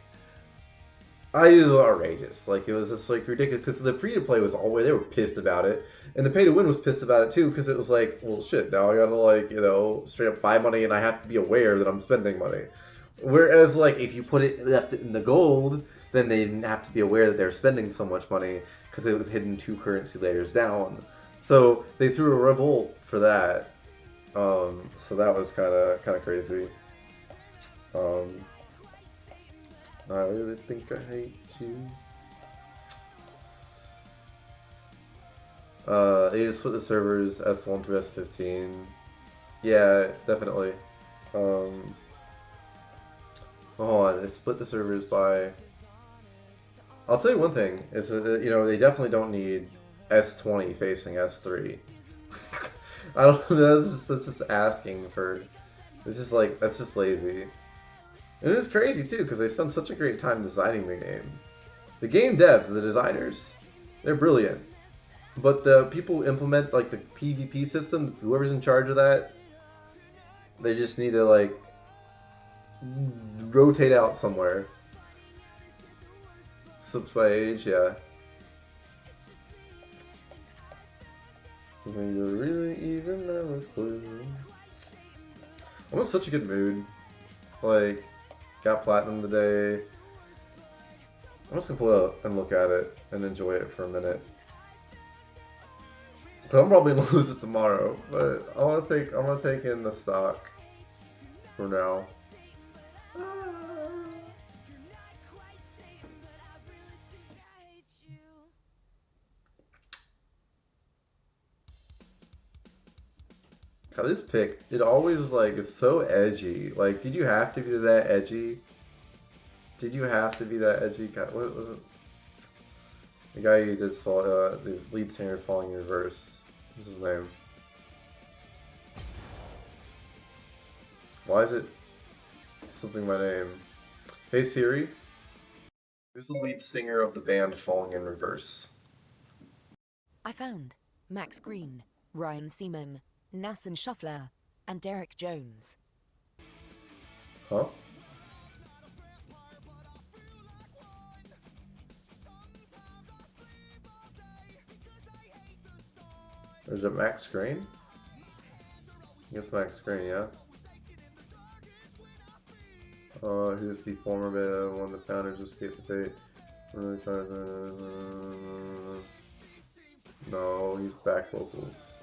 It was outrageous. Like, it was just like ridiculous because the free to play was always, they were pissed about it, and the pay to win was pissed about it too because it was like, well, shit. Now I gotta like, you know, straight up buy money, and I have to be aware that I'm spending money. Whereas like if you put it left it in the gold, then they didn't have to be aware that they're spending so much money because it was hidden 2 currency layers down. So they threw a revolt for that. So that was kind of crazy. I really think I hate you. They just split the servers S1 through S15. Yeah, definitely. Hold on, they split the servers by. I'll tell you one thing: is that, you know, they definitely don't need S20 facing S3. I don't. That's just asking for. It's just like that's just lazy. And it's crazy too because they spent such a great time designing the game. The game devs, the designers, they're brilliant. But the people who implement like the PvP system, whoever's in charge of that, they just need to like rotate out somewhere. Slips by age, yeah. When you really even have a clue. I'm in such a good mood. Like, got platinum today. I'm just gonna pull it up and look at it and enjoy it for a minute. But I'm probably gonna lose it tomorrow. But I'm gonna take in the stock for now. God, this pick, it always like it's so edgy. Like, did you have to be that edgy? Did you have to be that edgy? God, what was it? The guy who did fall, the lead singer Falling in Reverse. What's his name? Why is it something my name? Hey Siri, who's the lead singer of the band Falling in Reverse?
I found Max Green, Ryan Seaman, Nassim Shuffler, and Derek Jones.
Huh? Is it Max Green? I guess Max Green, yeah. Who's the former one of the founders of Escape the Fate? No, he's back vocals.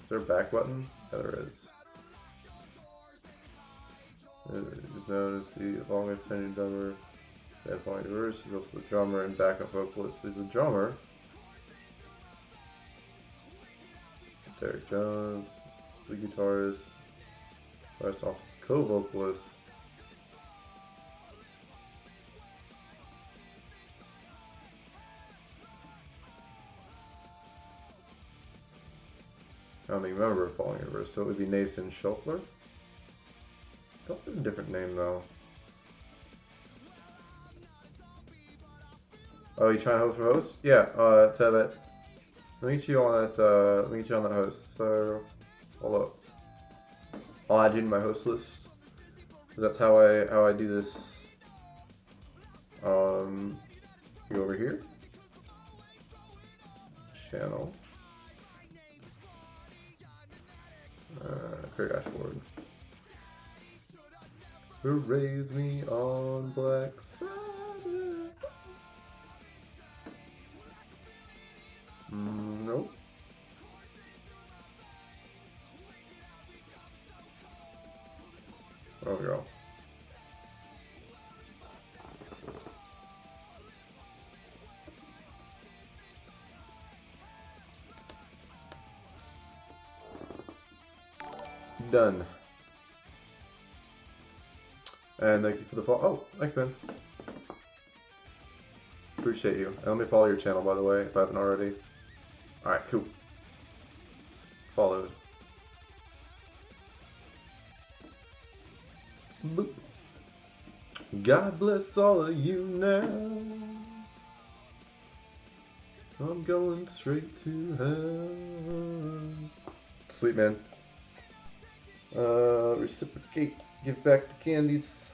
Is there a back button? Yeah, there is. He's known as the longest tenured drummer at Falling in Reverse. He's also the drummer and backup vocalist. He's a drummer. Derek Jones, the guitarist, first off co-vocalist. I don't even remember Falling in Reverse, so it would be Nathan Schuffler. I thought it was a different name though. Oh, you trying to host for host? Yeah, Tebet. Let me get you on that. Let me get you on that host. So, hold up. I'll add you to my host list. Cause that's how I do this. You go over here. Channel. Clear dashboard. Raise me on Black Sabbath. Nope. There we go. Done. And thank you for the follow. Oh, thanks, man. Appreciate you. And let me follow your channel, by the way, if I haven't already. Alright, cool. Followed. Boop. God bless all of you now. I'm going straight to hell. Sweet, man. Reciprocate. Give back the candies.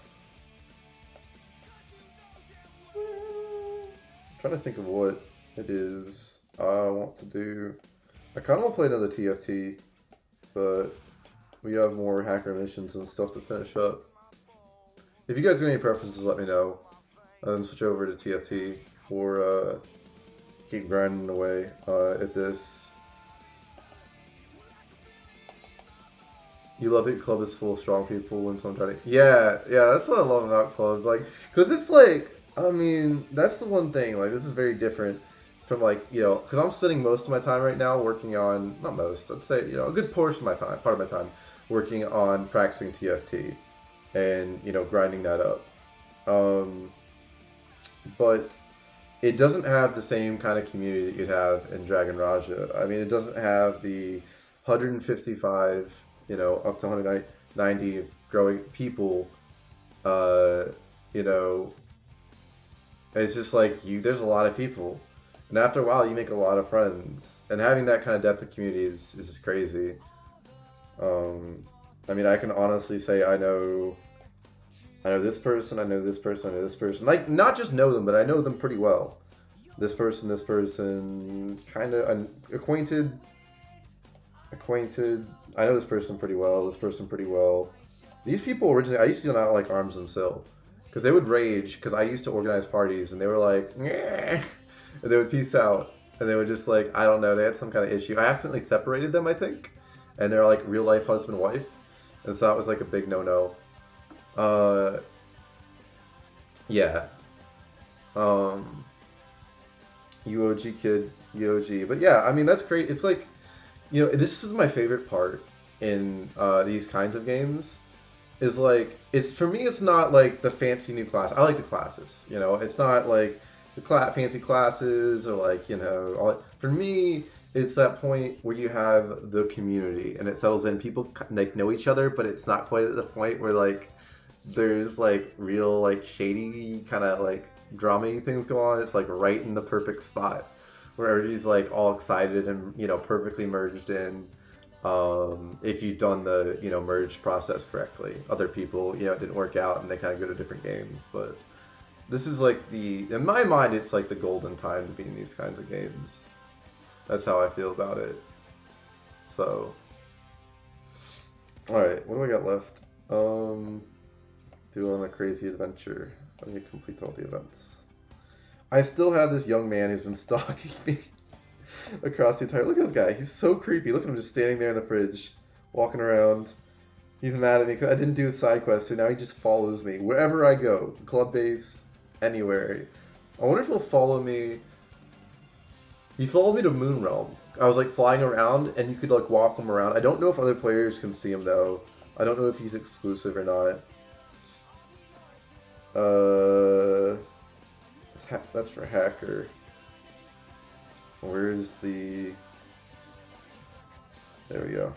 trying to think of what it is I want to do. I kind of want to play another TFT, but we have more hacker missions and stuff to finish up. If you guys have any preferences, let me know. And then switch over to TFT or keep grinding away at this. You love it. Club is full of strong people when someone's trying to... Yeah, that's what I love about clubs. Like, because it's like, I mean, that's the one thing. Like, this is very different from, like, you know, because I'm spending most of my time right now working on, not most, I'd say, you know, a good portion of my time, part of my time, working on practicing TFT and, you know, grinding that up. But it doesn't have the same kind of community that you'd have in Dragon Raja. I mean, it doesn't have the 155, you know, up to 190 growing people, you know, it's just like there's a lot of people. And after a while, you make a lot of friends. And having that kind of depth of community is just crazy. I mean, I can honestly say I know this person, I know this person, I know this person. Like, not just know them, but I know them pretty well. This person, kind of acquainted. I know this person pretty well, These people originally, I used to not like Arms and Sil. Because they would rage, because I used to organize parties, and they were like, "Nyeh," and they would peace out. And they would just like, I don't know, they had some kind of issue. I accidentally separated them, I think. And they're like real life husband-wife. And so that was like a big no-no. Yeah. UOG kid, UOG. But yeah, I mean, that's great. It's like, you know, this is my favorite part in these kinds of games. Is like, it's for me, it's not like the fancy new class. I like the classes, you know. It's not like the fancy classes or like, you know, for me, it's that point where you have the community and it settles in. People like know each other, but it's not quite at the point where like there's like real like shady kind of like drama things go on. It's like right in the perfect spot where everybody's like all excited and, you know, perfectly merged in. If you've done the, you know, merge process correctly. Other people, you know, it didn't work out and they kind of go to different games, but this is like in my mind, it's like the golden time to be in these kinds of games. That's how I feel about it. So, alright, what do I got left? Do on a crazy adventure. Let me complete all the events. I still have this young man who's been stalking me across the entire... Look at this guy. He's so creepy. Look at him just standing there in the fridge, walking around. He's mad at me because I didn't do a side quest, so now he just follows me wherever I go. Club base, anywhere. I wonder if he'll follow me. He followed me to Moon Realm. I was like flying around, and you could like walk him around. I don't know if other players can see him though. I don't know if he's exclusive or not. That's for hacker. Where's the... There we go.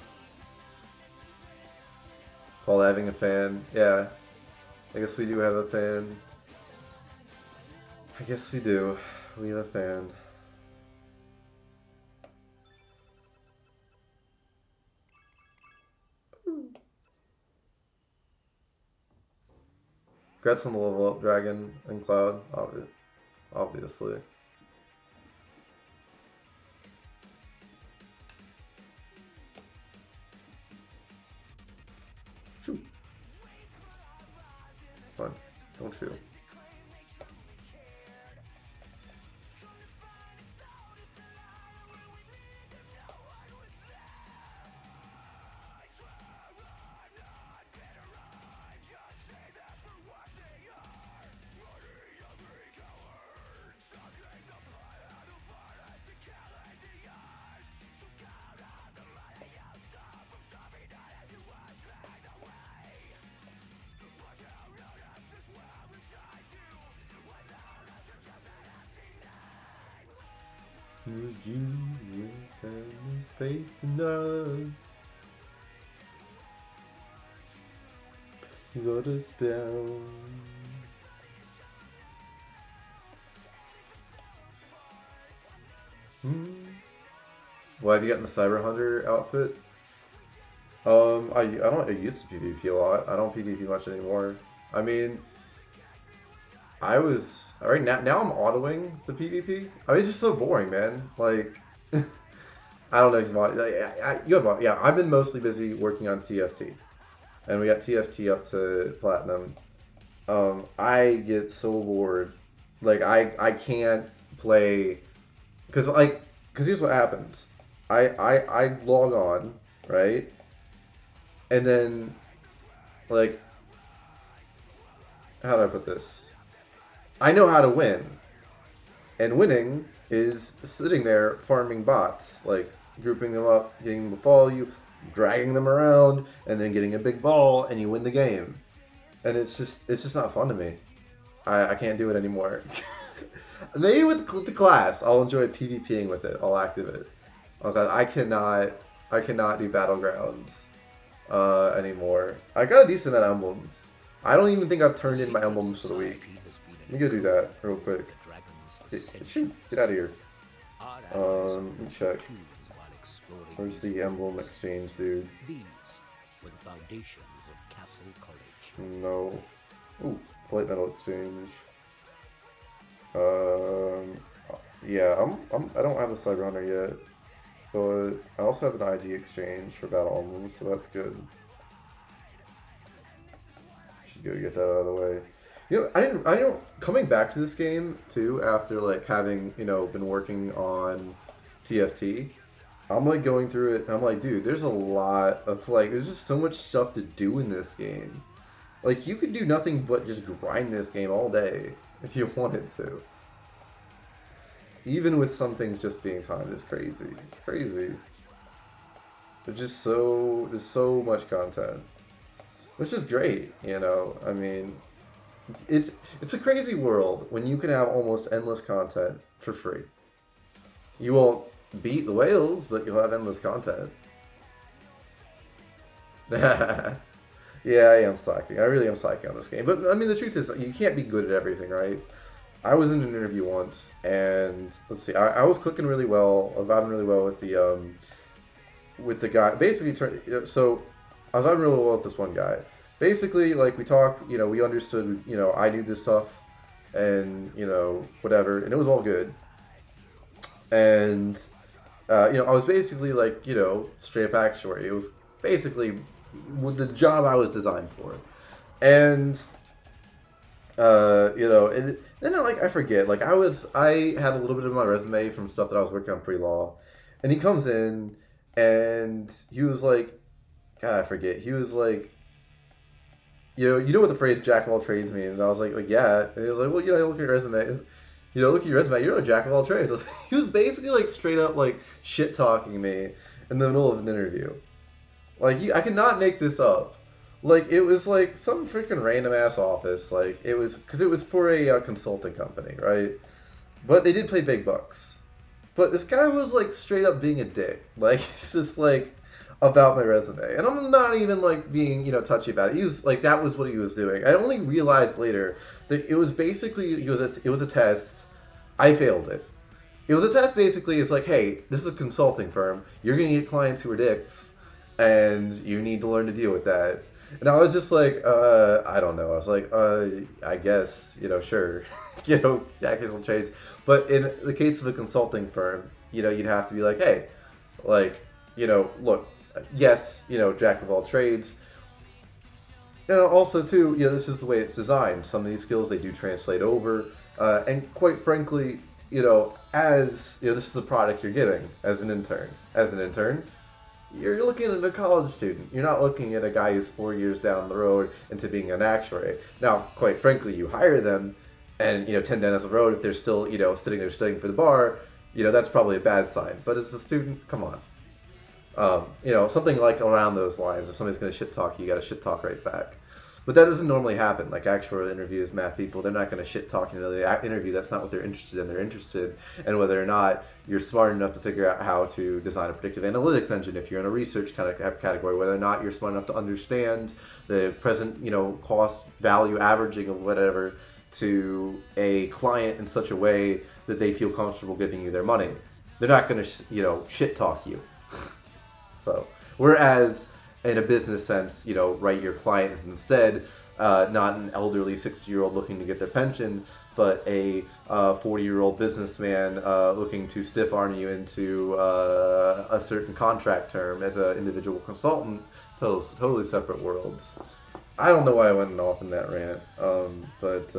Call having a fan. Yeah. I guess we do have a fan. I guess we do. We have a fan. Congrats on the level up, Dragon and Cloud, obviously. Shoot. Fine. Don't shoot. You have faith in us. You got us down. Why have you gotten the Cyber Hunter outfit? I used to PvP a lot. I don't PvP much anymore. I mean, I was right now. Now I'm autoing the PvP. I mean, it's just so boring, man. Like, I don't know if you want. Like, you have, yeah. I've been mostly busy working on TFT, and we got TFT up to platinum. I get so bored. Like, I can't play because here's what happens. I log on, right, and then like, how do I put this? I know how to win. And winning is sitting there farming bots, like grouping them up, getting them to follow you, dragging them around, and then getting a big ball, and you win the game. And it's just not fun to me. I can't do it anymore. Maybe with the class, I'll enjoy PvPing with it. I'll active it. I cannot do Battlegrounds anymore. I got a decent amount of emblems. I don't even think I've turned in my emblems for the week. Let me go do that real quick. Get out of here. Let me check. Where's the emblem exchange, dude?
These were the foundations of Castle College.
No. Ooh, flight metal exchange. Yeah, I don't have the Cyber Hunter yet, but I also have an IG exchange for battle emblems, so that's good. Should go get that out of the way. You know, I don't, coming back to this game, too, after, like, having, you know, been working on TFT, I'm, like, going through it, and I'm like, dude, there's a lot of, like, there's just so much stuff to do in this game. Like, you could do nothing but just grind this game all day, if you wanted to. Even with some things just being timed, it's crazy. It's crazy. There's so much content. Which is great, you know, I mean... It's a crazy world when you can have almost endless content for free. You won't beat the whales, but you'll have endless content. Yeah, I am slacking. I really am slacking on this game. But, I mean, the truth is, you can't be good at everything, right? I was in an interview once, and, let's see, I was cooking really well. I was vibing really well with the guy. Basically, so, I was vibing really well with this one guy. Basically, like, we talked, you know, we understood, you know, I do this stuff, and, you know, whatever, and it was all good. And, you know, I was basically, like, you know, straight up actuary. It was basically the job I was designed for. And, you know, and then, like, I forget, like, I had a little bit of my resume from stuff that I was working on pre-law, and he comes in, and he was like, God, I forget, he was like, you know what the phrase jack of all trades means? And I was like, yeah. And he was like, well, you know, look at your resume. You know, look at your resume. You're a jack of all trades. He was basically like straight up like shit talking me in the middle of an interview. Like, I cannot make this up. Like, it was like some freaking random ass office. Like, it was because it was for a consulting company, right? But they did pay big bucks. But this guy was like straight up being a dick. Like, it's just like. About my resume, and I'm not even like being, you know, touchy about it. He was like, that was what he was doing. I only realized later that it was basically it was a test. I failed it. It was a test. Basically, it's like, hey, this is a consulting firm. You're gonna get clients who are dicks, and you need to learn to deal with that. And I was just like, I don't know. I was like, I guess, you know, sure, you know, actual trades. But in the case of a consulting firm, you know, you'd have to be like, hey, like, you know, look. Yes, you know, jack of all trades. Also, too, you know, this is the way it's designed. Some of these skills, they do translate over. And quite frankly, you know, as, you know, this is the product you're getting as an intern. As an intern, you're looking at a college student. You're not looking at a guy who's 4 years down the road into being an actuary. Now, quite frankly, you hire them and, you know, 10 down the road, if they're still, you know, sitting there studying for the bar, you know, that's probably a bad sign. But as a student, come on. You know, something like around those lines. If somebody's going to shit talk you, got to shit talk right back. But that doesn't normally happen. Like actual interviews, math people, they're not going to shit talk you. The interview, that's not what they're interested in. They're interested in whether or not you're smart enough to figure out how to design a predictive analytics engine. If you're in a research kind of category, whether or not you're smart enough to understand the present, you know, cost value averaging of whatever to a client in such a way that they feel comfortable giving you their money. They're not going to, you know, shit talk you. So, whereas in a business sense, you know, right, your client is instead not an elderly 60-year-old looking to get their pension, but a 40-year-old businessman looking to stiff arm you into a certain contract term as an individual consultant. Totally separate worlds. I don't know why I went off in that rant, but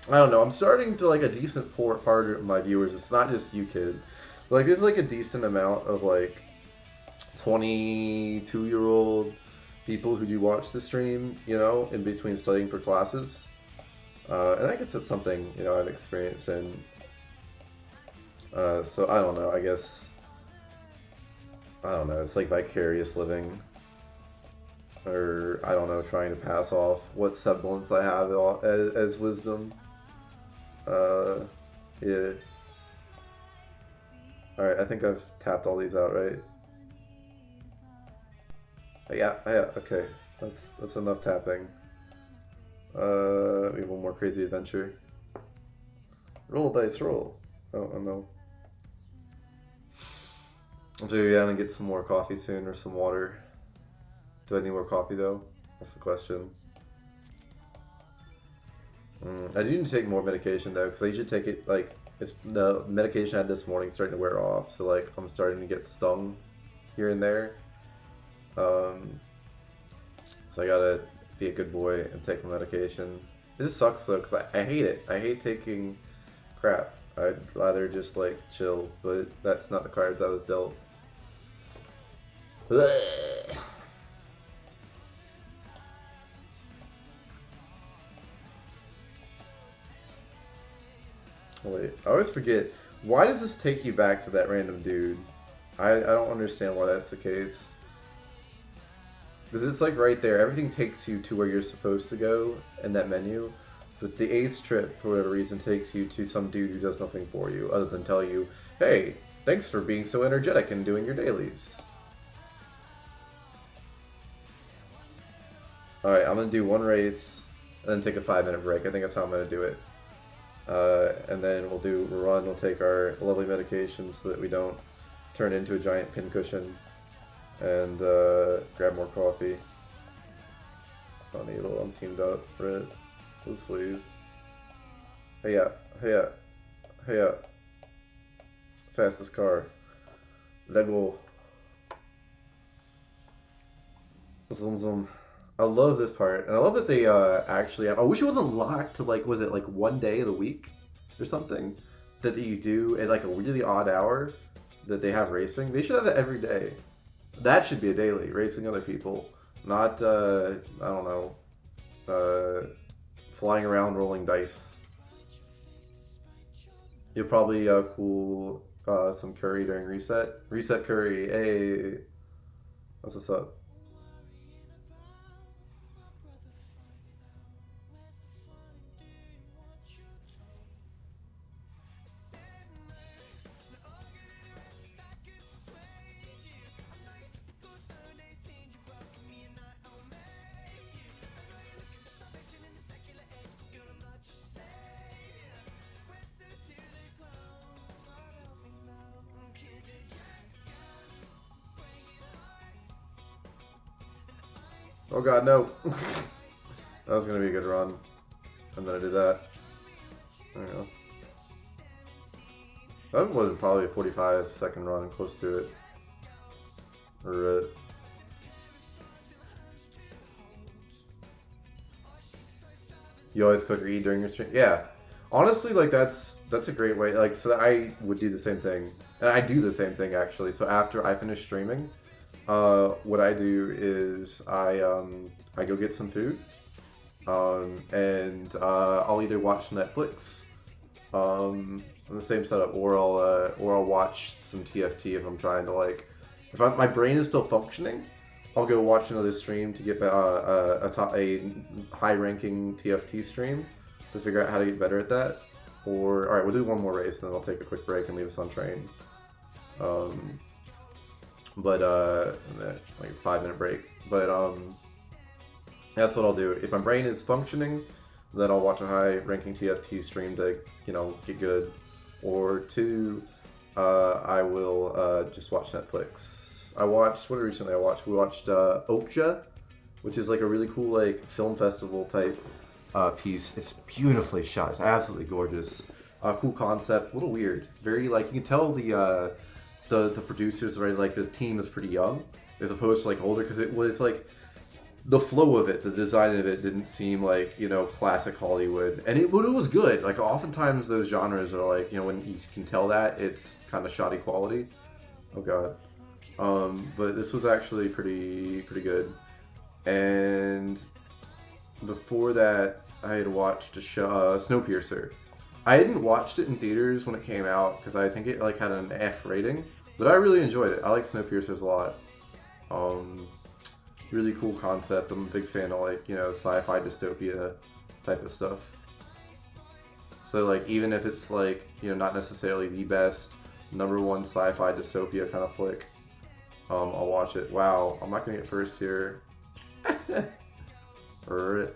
I don't know. I'm starting to like a decent part of my viewers. It's not just you, kid. Like, there's like a decent amount of like 22-year-old people who do watch the stream, you know, in between studying for classes. And I guess that's something, you know, I've experienced in. So I don't know. I guess, I don't know. It's like vicarious living. Or, I don't know, trying to pass off what semblance I have as wisdom. Yeah. Alright, I think I've tapped all these out, right? Yeah, okay. That's enough tapping. We have one more crazy adventure. Roll dice, roll. Oh no. I'm gonna go down and get some more coffee soon, or some water. Do I need more coffee though? That's the question. I do need to take more medication though, because I usually take it, like, it's the medication I had this morning starting to wear off, so like I'm starting to get stung here and there. So I gotta be a good boy and take my medication. It just sucks though, because I hate it. I hate taking crap. I'd rather just like chill, but that's not the cards I was dealt. Wait, I always forget. Why does this take you back to that random dude? I don't understand why that's the case. Because it's like right there. Everything takes you to where you're supposed to go in that menu. But the Ace trip, for whatever reason, takes you to some dude who does nothing for you other than tell you, hey, thanks for being so energetic and doing your dailies. Alright, I'm going to do one race and then take a 5-minute break. I think that's how I'm going to do it. And then we'll do a run. We'll take our lovely medication so that we don't turn into a giant pincushion. And grab more coffee. Oh, needle, I'm teamed up. Red. Let's leave. Hey up. Hey up. Hey up. Fastest car. Lego. Zoom zoom. I love this part, and I love that they actually have. I wish it wasn't locked to, like, was it like one day of the week or something that you do at like a really odd hour that they have racing. They should have it every day. That should be a daily, racing other people, not I don't know, flying around rolling dice. You'll probably cool some curry during reset. Reset curry. Hey, what's this up? Oh god, no. That was gonna be a good run. And then I did that. There you go. That was probably a 45-second run, close to it. Or You always cook or eat during your stream? Yeah. Honestly, like, that's a great way. Like, so I would do the same thing. And I do the same thing, actually. So after I finish streaming, what I do is I go get some food, and I'll either watch Netflix, on the same setup, or I'll watch some TFT if I'm trying to, like, if my brain is still functioning, I'll go watch another stream to get a high-ranking TFT stream to figure out how to get better at that. Or all right, we'll do one more race, and then I'll take a quick break and leave us on train. Like a 5-minute break. But that's what I'll do. If my brain is functioning, then I'll watch a high-ranking TFT stream to, you know, get good. Or two, I will just watch Netflix. movies. I watched, what did recently I watched? We watched Okja, which is like a really cool like film festival type piece. It's beautifully shot. It's absolutely gorgeous. Cool concept. A little weird. Very like, you can tell the producers, right? Like the team is pretty young as opposed to like older, because it was like the flow of it, the design of it didn't seem like, you know, classic Hollywood, and it was good. Like oftentimes those genres are like, you know, when you can tell that it's kind of shoddy quality. Oh god. But this was actually pretty good. And before that, I had watched a show, Snowpiercer. I hadn't watched it in theaters when it came out because I think it like had an F rating, but I really enjoyed it. I like Snowpiercer a lot. Really cool concept. I'm a big fan of like, you know, sci-fi dystopia type of stuff. So like, even if it's like, you know, not necessarily the best #1 sci-fi dystopia kind of flick, I'll watch it. Wow, I'm not gonna get first here. Alright.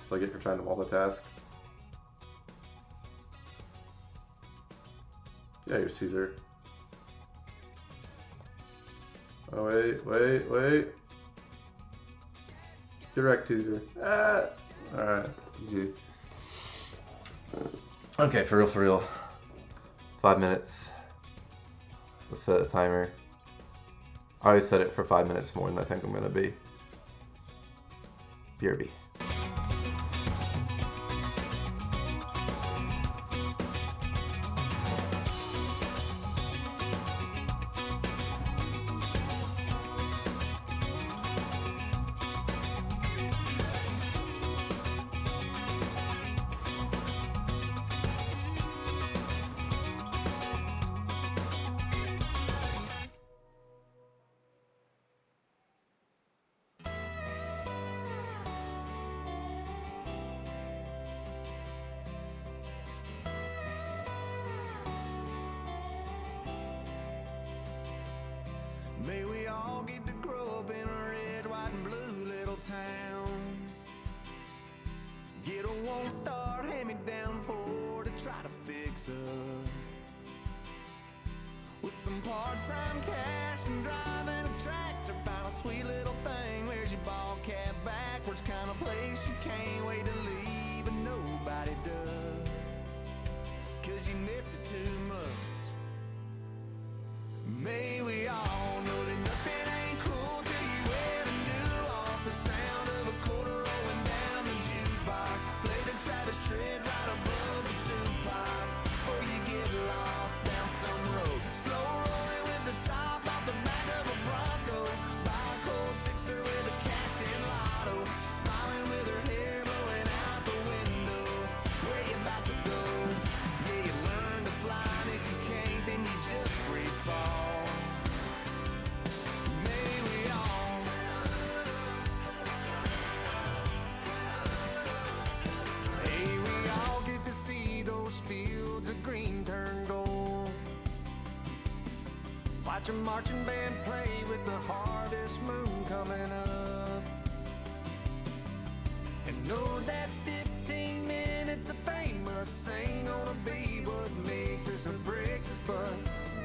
So I get for trying to multitask. Yeah, you're Caesar. Oh, wait. Get wrecked, Caesar. Ah! Alright, GG. Okay, for real. 5 minutes. Let's set a timer. I always set it for 5 minutes more than I think I'm gonna be. BRB.
May we all get to grow up in a red, white, and blue little town. Get a one-star hand-me-down Ford to try to fix up. With some part-time cash and driving a tractor, find a sweet little thing. Wears your ball cap backwards, kind of place you can't wait to leave, but nobody does, 'cause you miss it too much. May we all know that nothing ain't cool till you wear the new off. The sound of a quarter rolling down the jukebox. Play the Travis Tritt right above the Tupac. Before you get lost down some road. Slow rolling with the top off the back of a Bronco. Buy a cold sixer with a cashed-in lotto. She's smiling with her hair blowing out the window. Where you about to go? Yeah, you learn to fly, and if you can't, then you just free fall. Watch a marching band play with the harvest moon coming up. And know that 15 minutes of fame must ain't gonna be what makes us or breaks us, but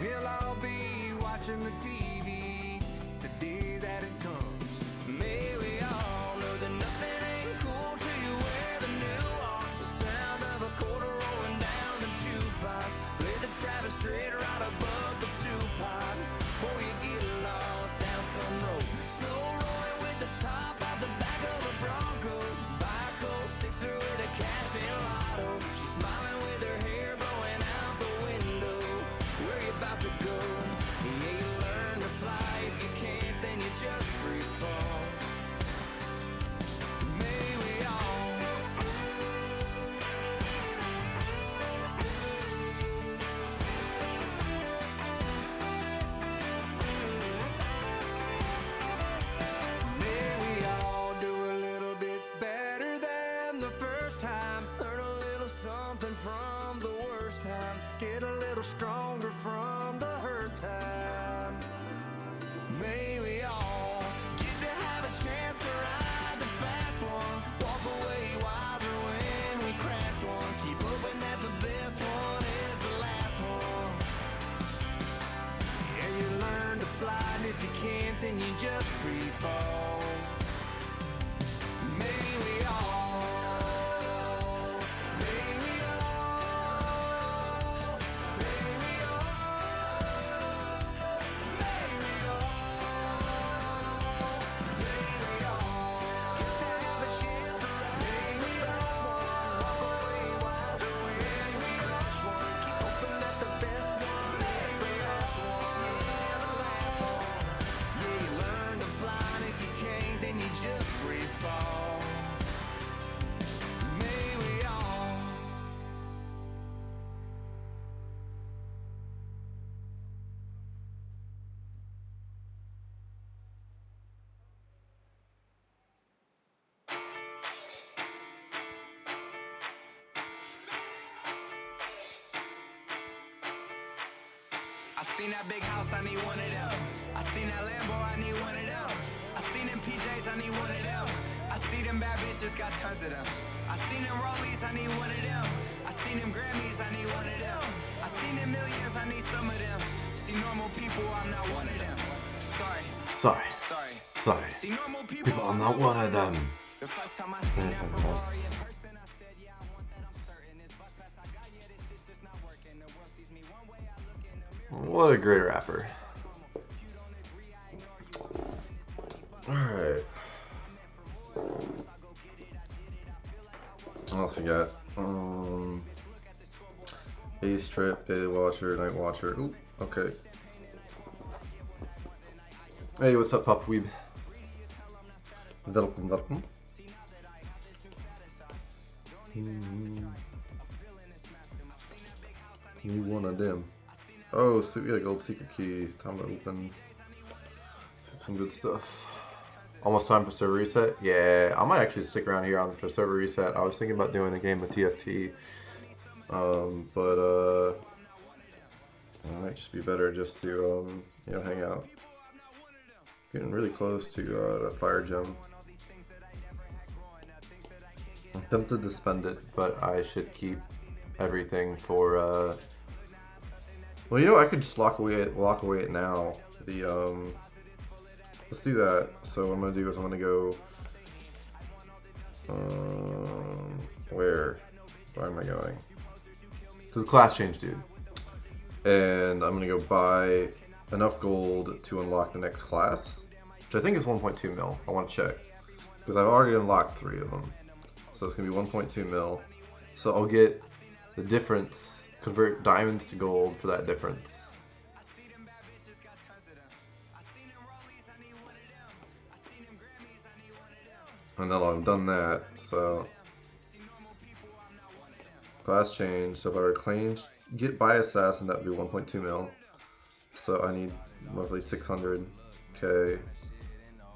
we'll all be watching the TV the day that it comes. May we all know that nothing ain't cool till you wear the new off. The sound of a quarter rolling down the jukebox. Play the Travis Tritt right above the Tupac. Before you get lost down some road. Slow rolling with the top out the back of a Bronco. Buy a cold sixer with a cash-in lotto. She's smiling with her hair blowing out the window. Where you about to go? Yeah, you learn to fly. If you can't, then you just free fall. May we all something from the worst times. Get a little stronger from the hurt time. May we all get to have a chance to ride the fast one. Walk away wiser when we crashed one. Keep hoping that the best one is the last one. Yeah, you learn to if you can't, then you just free fall. May we all, may we all, may we all, may we all, get to have a chance to rise. May we all walk away wiser when we last one. Keep hoping that the best one is the last one. Yeah, the last one. Yeah, you learn to fly, and if you can't, then you just free fall. May we all. I seen that big house, I need one of them. I seen that Lambo, I need one of them. I seen them PJs, I need one of them. I see them bad bitches, got tons of them. I seen them Rollies, I need one of them. I seen them Grammys, I need one of them. I seen them millions, I need some of them. See normal people, I'm not one of them. Sorry,
Sorry.
sorry.
Sorry.
See normal people,
People, I'm not one of them.
The first time I seen that Ferrari in person, I said, yeah, I want that, I'm certain. This bus pass I got, yeah, this shit's just not working. The world sees me one way, I look in the mirror.
What a great rapper. Alright. What else we got? Ace Trip, Daily Watcher, Night Watcher. Ooh, okay. Hey, what's up, Puff Weeb? Welcome, welcome. You one of them. Oh, sweet, we got a gold secret key. Time to open. See some good stuff. Almost time for server reset? Yeah, I might actually stick around here for server reset. I was thinking about doing a game of TFT. But it might just be better just to, you know, hang out. Getting really close to that fire gem. I'm tempted to spend it, but I should keep everything for, well, you know, I could just lock away it now. Let's do that. So what I'm gonna do is I'm gonna go, where am I going? To the class change, dude. And I'm gonna go buy enough gold to unlock the next class, which I think is 1.2 mil. I want to check because I've already unlocked 3 of them, so it's gonna be 1.2 mil. So I'll get the difference, convert diamonds to gold for that difference. And then I've done that, so class change. So if I were to get by assassin, that would be 1.2 mil. So I need roughly 600k.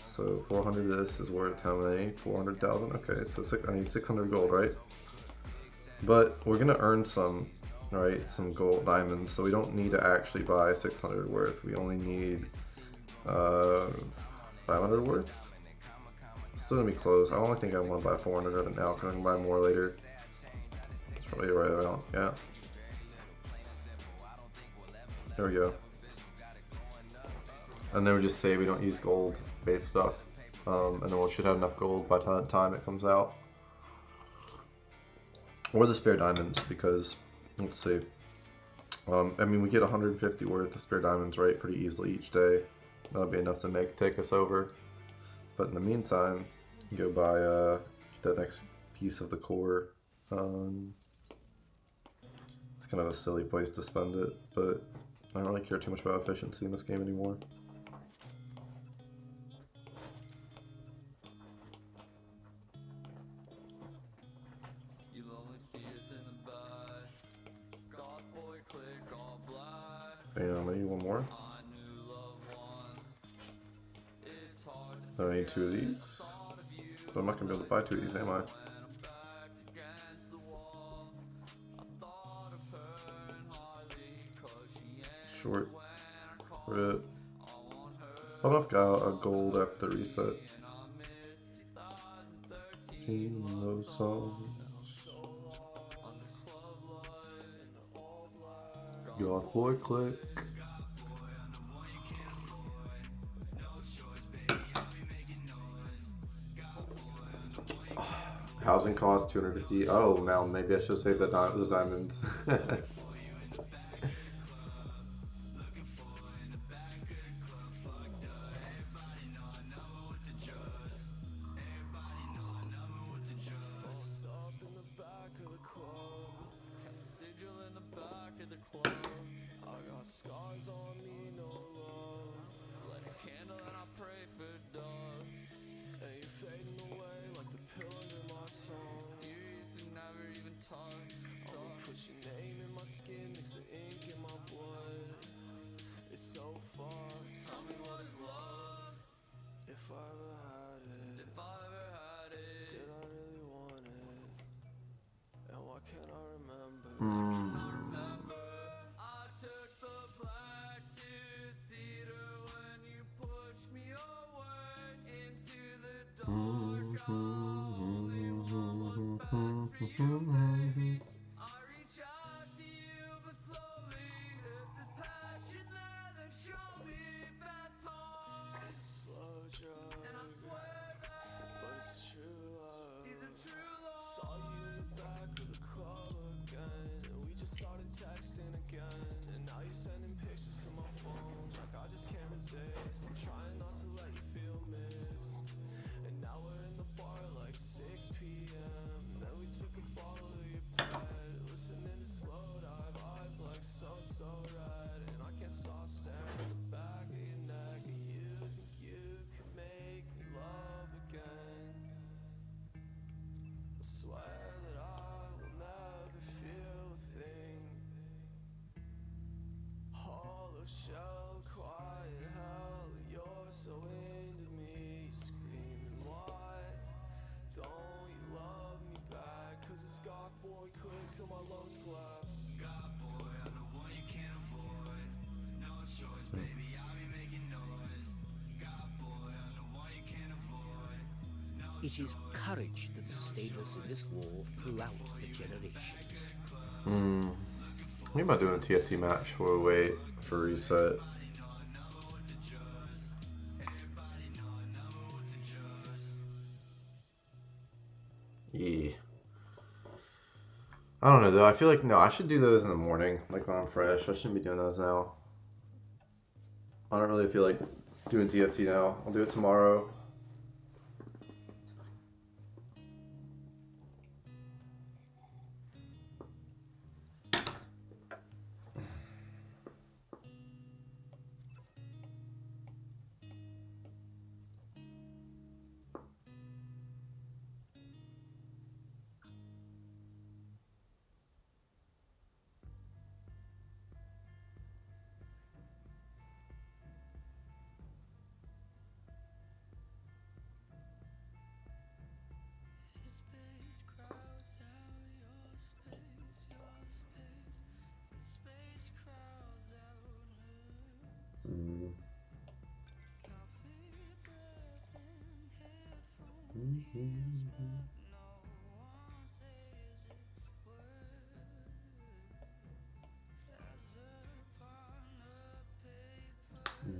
So 400 of this is worth how many? 400,000. Okay, so I need 600 gold, right? But we're gonna earn some, right? Some gold diamonds. So we don't need to actually buy 600 worth. We only need 500 worth. Still gonna be close. I only think I want to buy 400 of it now because I can buy more later. That's probably the right amount. Yeah. There we go. And then we just say we don't use gold-based stuff, and then we should have enough gold by the time it comes out, or the spare diamonds. Because let's see. I mean, we get 150 worth of spare diamonds, right, pretty easily each day. That'll be enough to take us over. But in the meantime, go buy the next piece of the core. It's kind of a silly place to spend it, but I don't really care too much about efficiency in this game anymore. Damn, I need one more. I need 2 of these, but I'm not gonna be able to buy 2 of these, am I? Short. Rip. I've enough gold after the reset. Those songs. Goth boy click. Housing cost 250. Oh, now maybe I should save those diamonds.
It is courage that sustained us in this war throughout the generations.
Think about doing a TFT match while we wait for reset. Yeah. I don't know though. I feel like no, I should do those in the morning, like when I'm fresh. I shouldn't be doing those now. I don't really feel like doing TFT now. I'll do it tomorrow.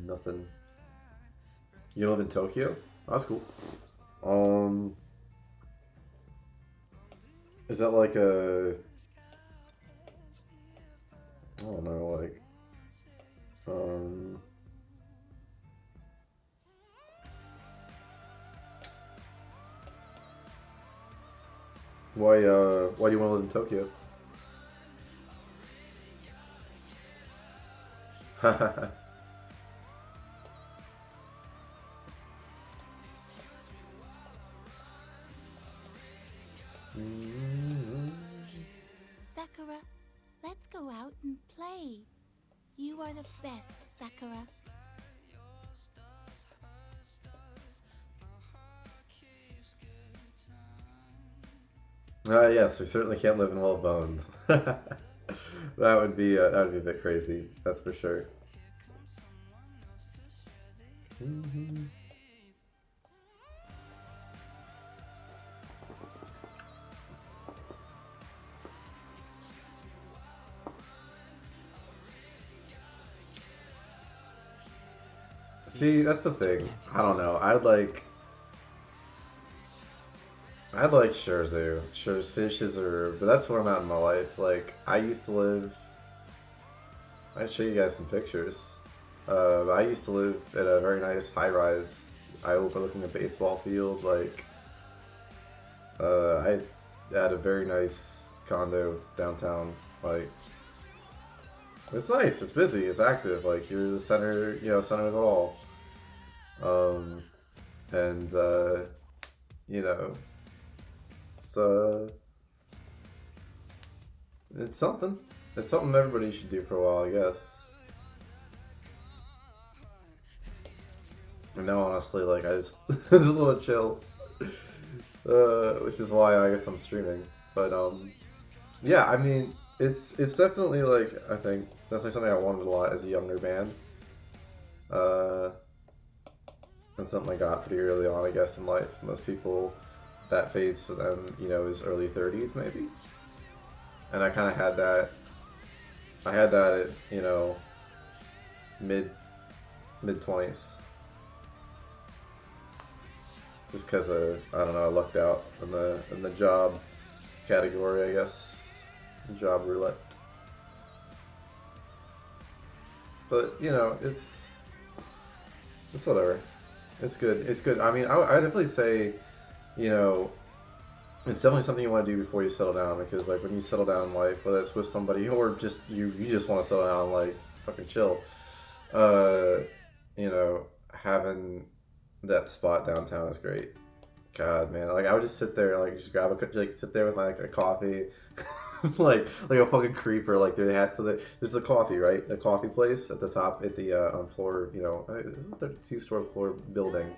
Nothing. You live in Tokyo? That's cool. Is that like a... I don't know, like... Why do you want to live in Tokyo?
Sakura, let's go out and play. You are the best, Sakura.
Yes, we certainly can't live in Wall of Bones. That would be a bit crazy. That's for sure. See, that's the thing. I don't know. I'd like... I like Shizu, but that's where I'm at in my life. Like, I used to live. I show you guys some pictures. I used to live at a very nice high-rise, overlooking a baseball field. Like, I had a very nice condo downtown. Like, it's nice. It's busy. It's active. Like, you're the center, center of it all. And so it's something. It's something everybody should do for a while, I guess. And now, honestly, like, I just just want to chill, which is why I guess I'm streaming. But yeah, I mean, it's definitely like definitely something I wanted a lot as a younger man. And something I got pretty early on, I guess, in life. Most people, that fades for them, is early 30s maybe. And I kind of had that. I had that at mid 20s. Just because I don't know, I lucked out in the job category, I guess, job roulette. But it's whatever. It's good. It's good. I mean, I definitely say, it's definitely something you want to do before you settle down, because like when you settle down in life, whether it's with somebody or just you just want to settle down, like fucking chill. Having that spot downtown is great. God, man, like I would just sit there, like just grab sit there with like a coffee, like a fucking creeper. Like they had there's the coffee, right? The coffee place at the top at the on floor, it's a 32-story floor building,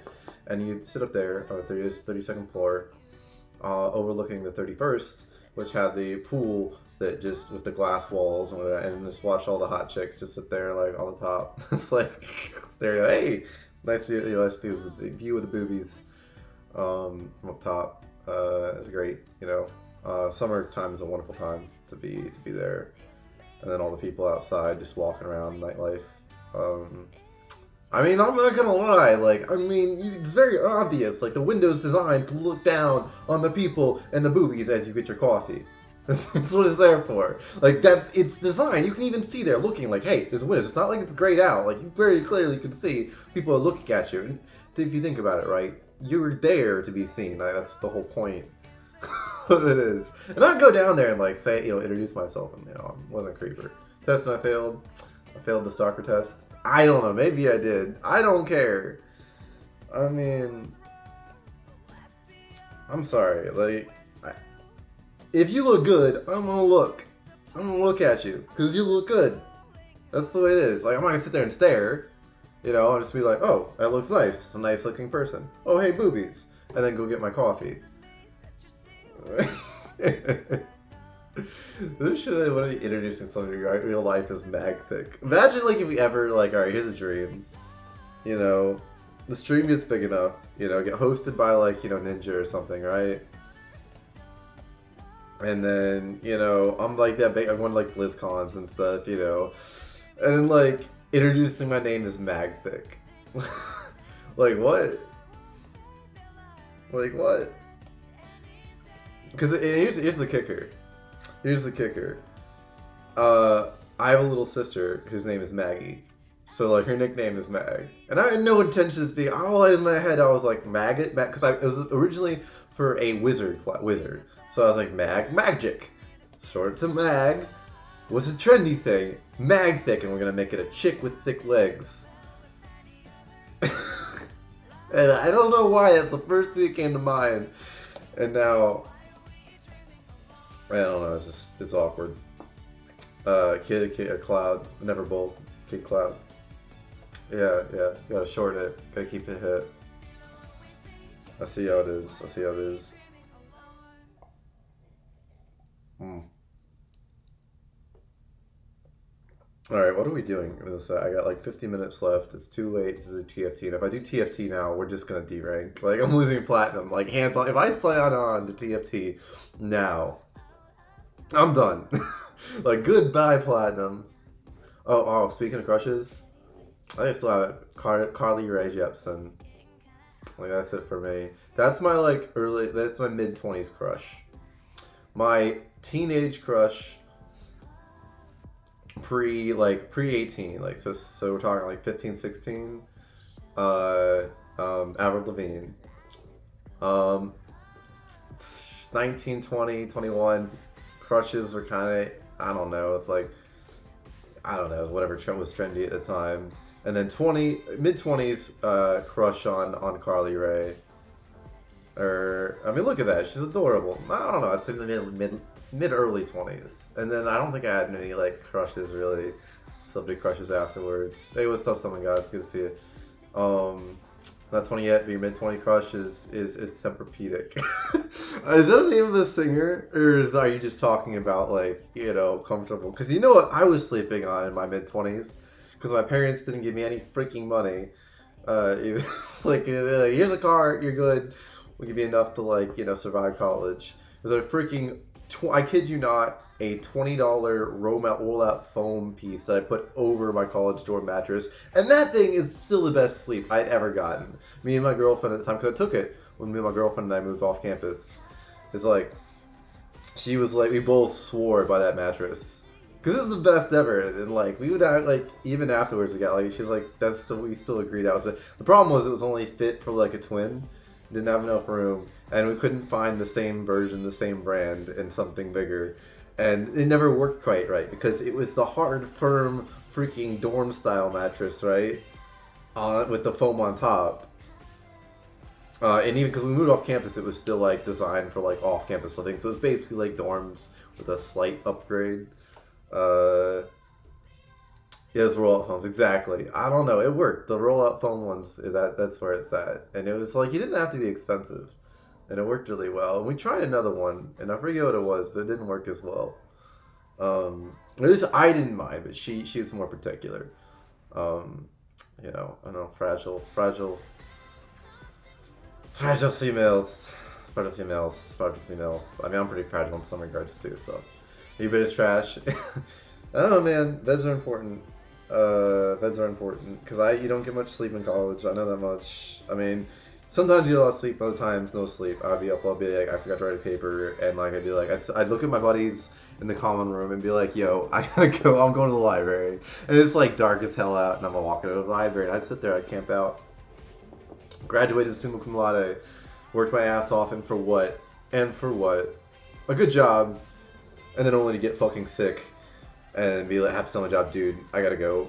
and you sit up there on the 32nd floor, overlooking the 31st, which had the pool that just with the glass walls and whatever, and just watch all the hot chicks just sit there like on the top. It's like staring at, hey, nice view, nice view of the boobies from up top. It's great, summertime is a wonderful time to be there, and then all the people outside just walking around nightlife. I mean, I'm not gonna lie, it's very obvious, like the window's designed to look down on the people and the boobies as you get your coffee. That's what it's there for. Like, it's designed. You can even see there looking like, hey, there's windows. It's not like it's grayed out. Like, you very clearly can see people are looking at you. And if you think about it, right, you're there to be seen. Like, that's the whole point of it is. And I'd go down there and, like, say, introduce myself. And, I wasn't a creeper. Test and I failed. I failed the stalker test. I don't know. Maybe I did. I don't care. I mean, I'm sorry. Like, if you look good, I'm gonna look at you because you look good. That's the way it is. Like, I'm not gonna sit there and stare. I'll just be like, oh, that looks nice. It's a nice looking person. Oh, hey, boobies, and then go get my coffee. This shit, when introducing somebody in real life is mag thick. Imagine like if we ever like, all right, here's a dream. The stream gets big enough. Get hosted by like Ninja or something, right? And then, I'm like that big, I'm going to like BlizzCons and stuff, and then like introducing my name as Magthic. Like what? Like what? Because here's the kicker. Here's the kicker. I have a little sister whose name is Maggie. So like her nickname is Mag. And I had no intention of speaking. All in my head I was like Maggot, because it was originally for a wizard. So I was like, Magic. Short to Mag was a trendy thing. Magthic, and we're gonna make it a chick with thick legs. And I don't know why, that's the first thing that came to mind. And now, I don't know, it's awkward. Kid, Cloud, never bold. Kid Cloud. Yeah, gotta shorten it, gotta keep it hit. I see how it is. Alright, what are we doing? I got like 50 minutes left. It's too late to do TFT. And if I do TFT now, we're just gonna derank. Like, I'm losing platinum. Like, hands on. If I sign on to TFT now, I'm done. Like, goodbye, platinum. Oh, speaking of crushes, I still have Carly Rae Jepsen. Like, that's it for me. That's my like early. That's my mid-20s crush. My teenage crush. Pre 18, like so we're talking like 15, 16. Avril Lavigne. 19, 20, 21. Crushes were kind of, I don't know. It's like, I don't know, whatever trend was trendy at the time. And then mid-20s, crush on Carly Rae. I mean, look at that. She's adorable. I don't know. I'd say mid-early 20s. And then I don't think I had many, like, crushes, really. Celebrity crushes afterwards. Hey, what's up, someone, guys? Good to see you. Not 20 yet, but your mid-20 crush is Tempur-Pedic. Is that the name of a singer? Or are you just talking about, like, you know, comfortable? Because you know what I was sleeping on in my mid-20s? Because my parents didn't give me any freaking money. Like, here's a car, you're good. We'll give you enough to, like, you know, survive college. It was a freaking, I kid you not, a $20 roll-out foam piece that I put over my college dorm mattress. And that thing is still the best sleep I'd ever gotten. Me and my girlfriend at the time, because I took it when me and my girlfriend and I moved off campus. It's like, she was like, we both swore by that mattress. Because this is the best ever. And like, we would act like, even afterwards, we got like, she was like, we still agreed that was, but the problem was it was only fit for like a twin. Didn't have enough room. And we couldn't find the same version, the same brand, and something bigger. And it never worked quite right because it was the hard, firm, freaking dorm style mattress, right? With the foam on top. And even because we moved off campus, it was still like designed for like off campus living. So it was basically like dorms with a slight upgrade. Yeah, those roll-out foams, exactly. I don't know, it worked. The roll-out foam ones, that's where it's at. And it was like, you didn't have to be expensive. And it worked really well. And we tried another one, and I forget what it was, but it didn't work as well. At least I didn't mind, but she was more particular. You know, I don't know, fragile females. Fragile females. I mean, I'm pretty fragile in some regards too, so. Your bed is trash. I don't know, man. Beds are important. Because you don't get much sleep in college. I know that much. I mean, sometimes you get a lot of sleep, other times no sleep. I'll be like, I forgot to write a paper, and like I'd be like, I'd look at my buddies in the common room and be like, yo, I gotta go, I'm going to the library. And it's like dark as hell out, and I'm walking to the library, and I'd sit there, I'd camp out. Graduated summa cum laude, worked my ass off, and for what? A good job, and then only to get fucking sick. And be like, have to tell my job, dude, I gotta go.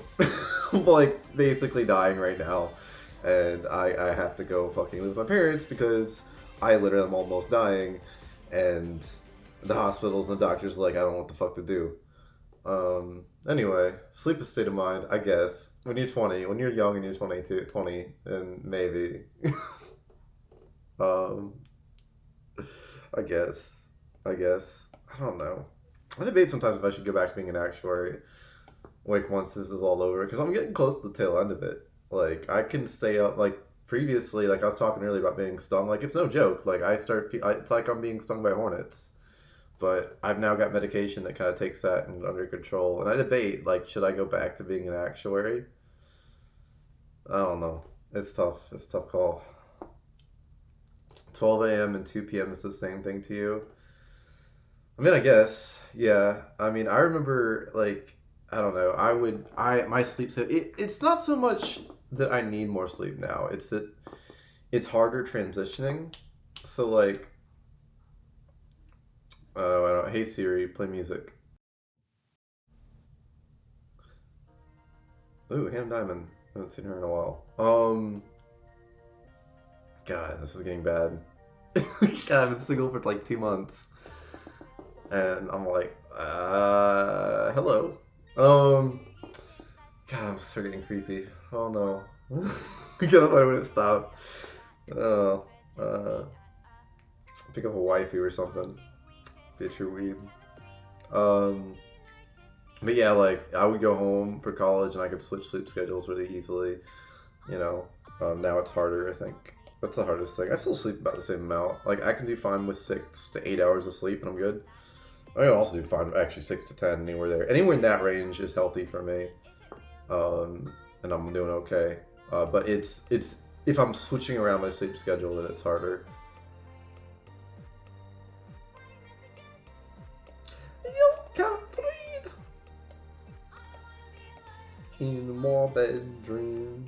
I'm like basically dying right now. And I have to go fucking live with my parents because I literally am almost dying. And the hospitals and the doctors are like, I don't know what the fuck to do. Anyway, sleep is state of mind, I guess. When you're 20, when you're young and you're 20, then maybe. I guess. I don't know. I debate sometimes if I should go back to being an actuary, like, once this is all over, because I'm getting close to the tail end of it. Like, I can stay up, like, previously, like, I was talking earlier about being stung, like, it's no joke, like, it's like I'm being stung by hornets, but I've now got medication that kind of takes that under control, and I debate, like, should I go back to being an actuary? I don't know. It's tough. It's a tough call. 12 a.m. and 2 p.m. is the same thing to you? I mean, I guess, yeah. I mean, I remember, like, I don't know, my sleep set, it's not so much that I need more sleep now, it's that it's harder transitioning. So, like, I don't know, hey Siri, play music. Ooh, Hannah Diamond, I haven't seen her in a while. God, this is getting bad. God, I've been single for like 2 months. And I'm like, hello. God, I'm so getting creepy. Oh no. We gotta find a way to stop. Pick up a waifu or something. Be a true weeb. But yeah, like, I would go home for college and I could switch sleep schedules really easily. You know, now it's harder, I think. That's the hardest thing. I still sleep about the same amount. Like, I can do fine with 6 to 8 hours of sleep and I'm good. I can also do fine, actually 6 to 10, anywhere there. Anywhere in that range is healthy for me. And I'm doing okay. But it's if I'm switching around my sleep schedule, then it's harder. bedroom.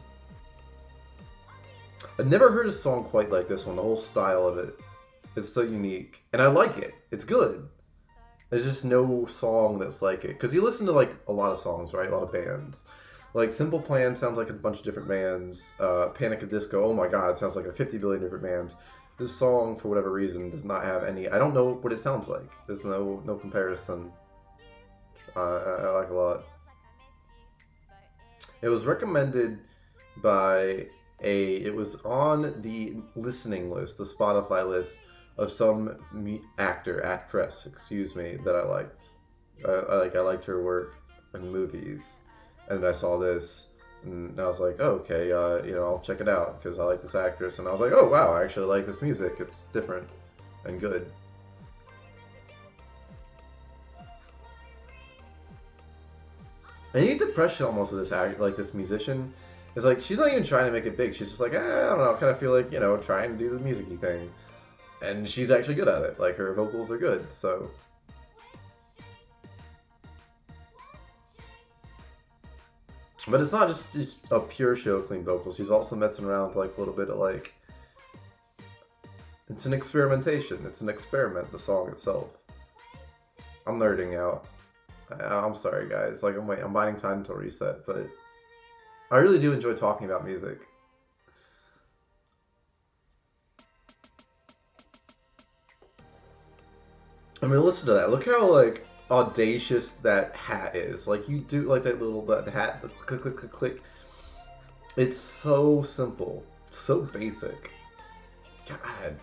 I've never heard a song quite like this one. The whole style of it. It's so unique. And I like it. It's good. There's just no song that's like it. Because you listen to like a lot of songs, right? A lot of bands. Like Simple Plan sounds like a bunch of different bands. Panic at Disco, oh my god, it sounds like a 50 billion different bands. This song, for whatever reason, does not have any... I don't know what it sounds like. There's no comparison. I like a lot. It was recommended by it was on the listening list, the Spotify list, of some actress, excuse me, that I liked. I liked her work in movies. And then I saw this, and I was like, oh, okay, I'll check it out, because I like this actress. And I was like, oh, wow, I actually like this music. It's different and good. I need depression almost with this this musician. It's like, she's not even trying to make it big. She's just like, I don't know, I kind of feel like, trying to do the music-y thing. And she's actually good at it. Like, her vocals are good, so... But it's not just a pure show of clean vocals. She's also messing around with like a little bit of like... It's an experimentation. It's an experiment, the song itself. I'm nerding out. I'm sorry, guys. Like, I'm biding time until reset, but... I really do enjoy talking about music. I mean, listen to that. Look how, like, audacious that hat is. Like, you do, like, that hat, click, click, click, click. It's so simple. So basic. God.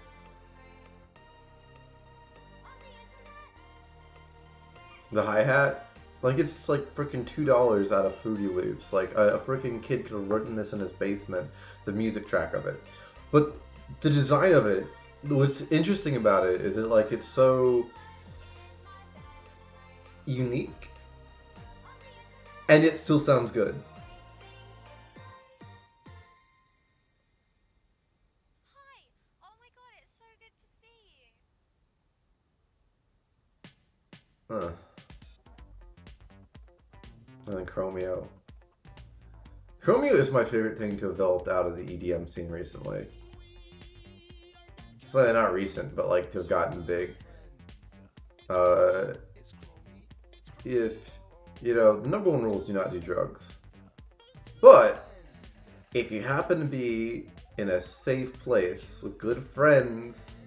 The hi-hat, like, it's like freaking $2 out of Fruity Loops. Like, a freaking kid could have written this in his basement, the music track of it. But the design of it, what's interesting about it is it's so unique. And it still sounds good.
Hi! Oh my god, it's so good to see you!
And then Chromeo. Chromeo is my favorite thing to have developed out of the EDM scene recently. It's like not recent, but like to have gotten big. If, the number one rule is do not do drugs. But, if you happen to be in a safe place with good friends,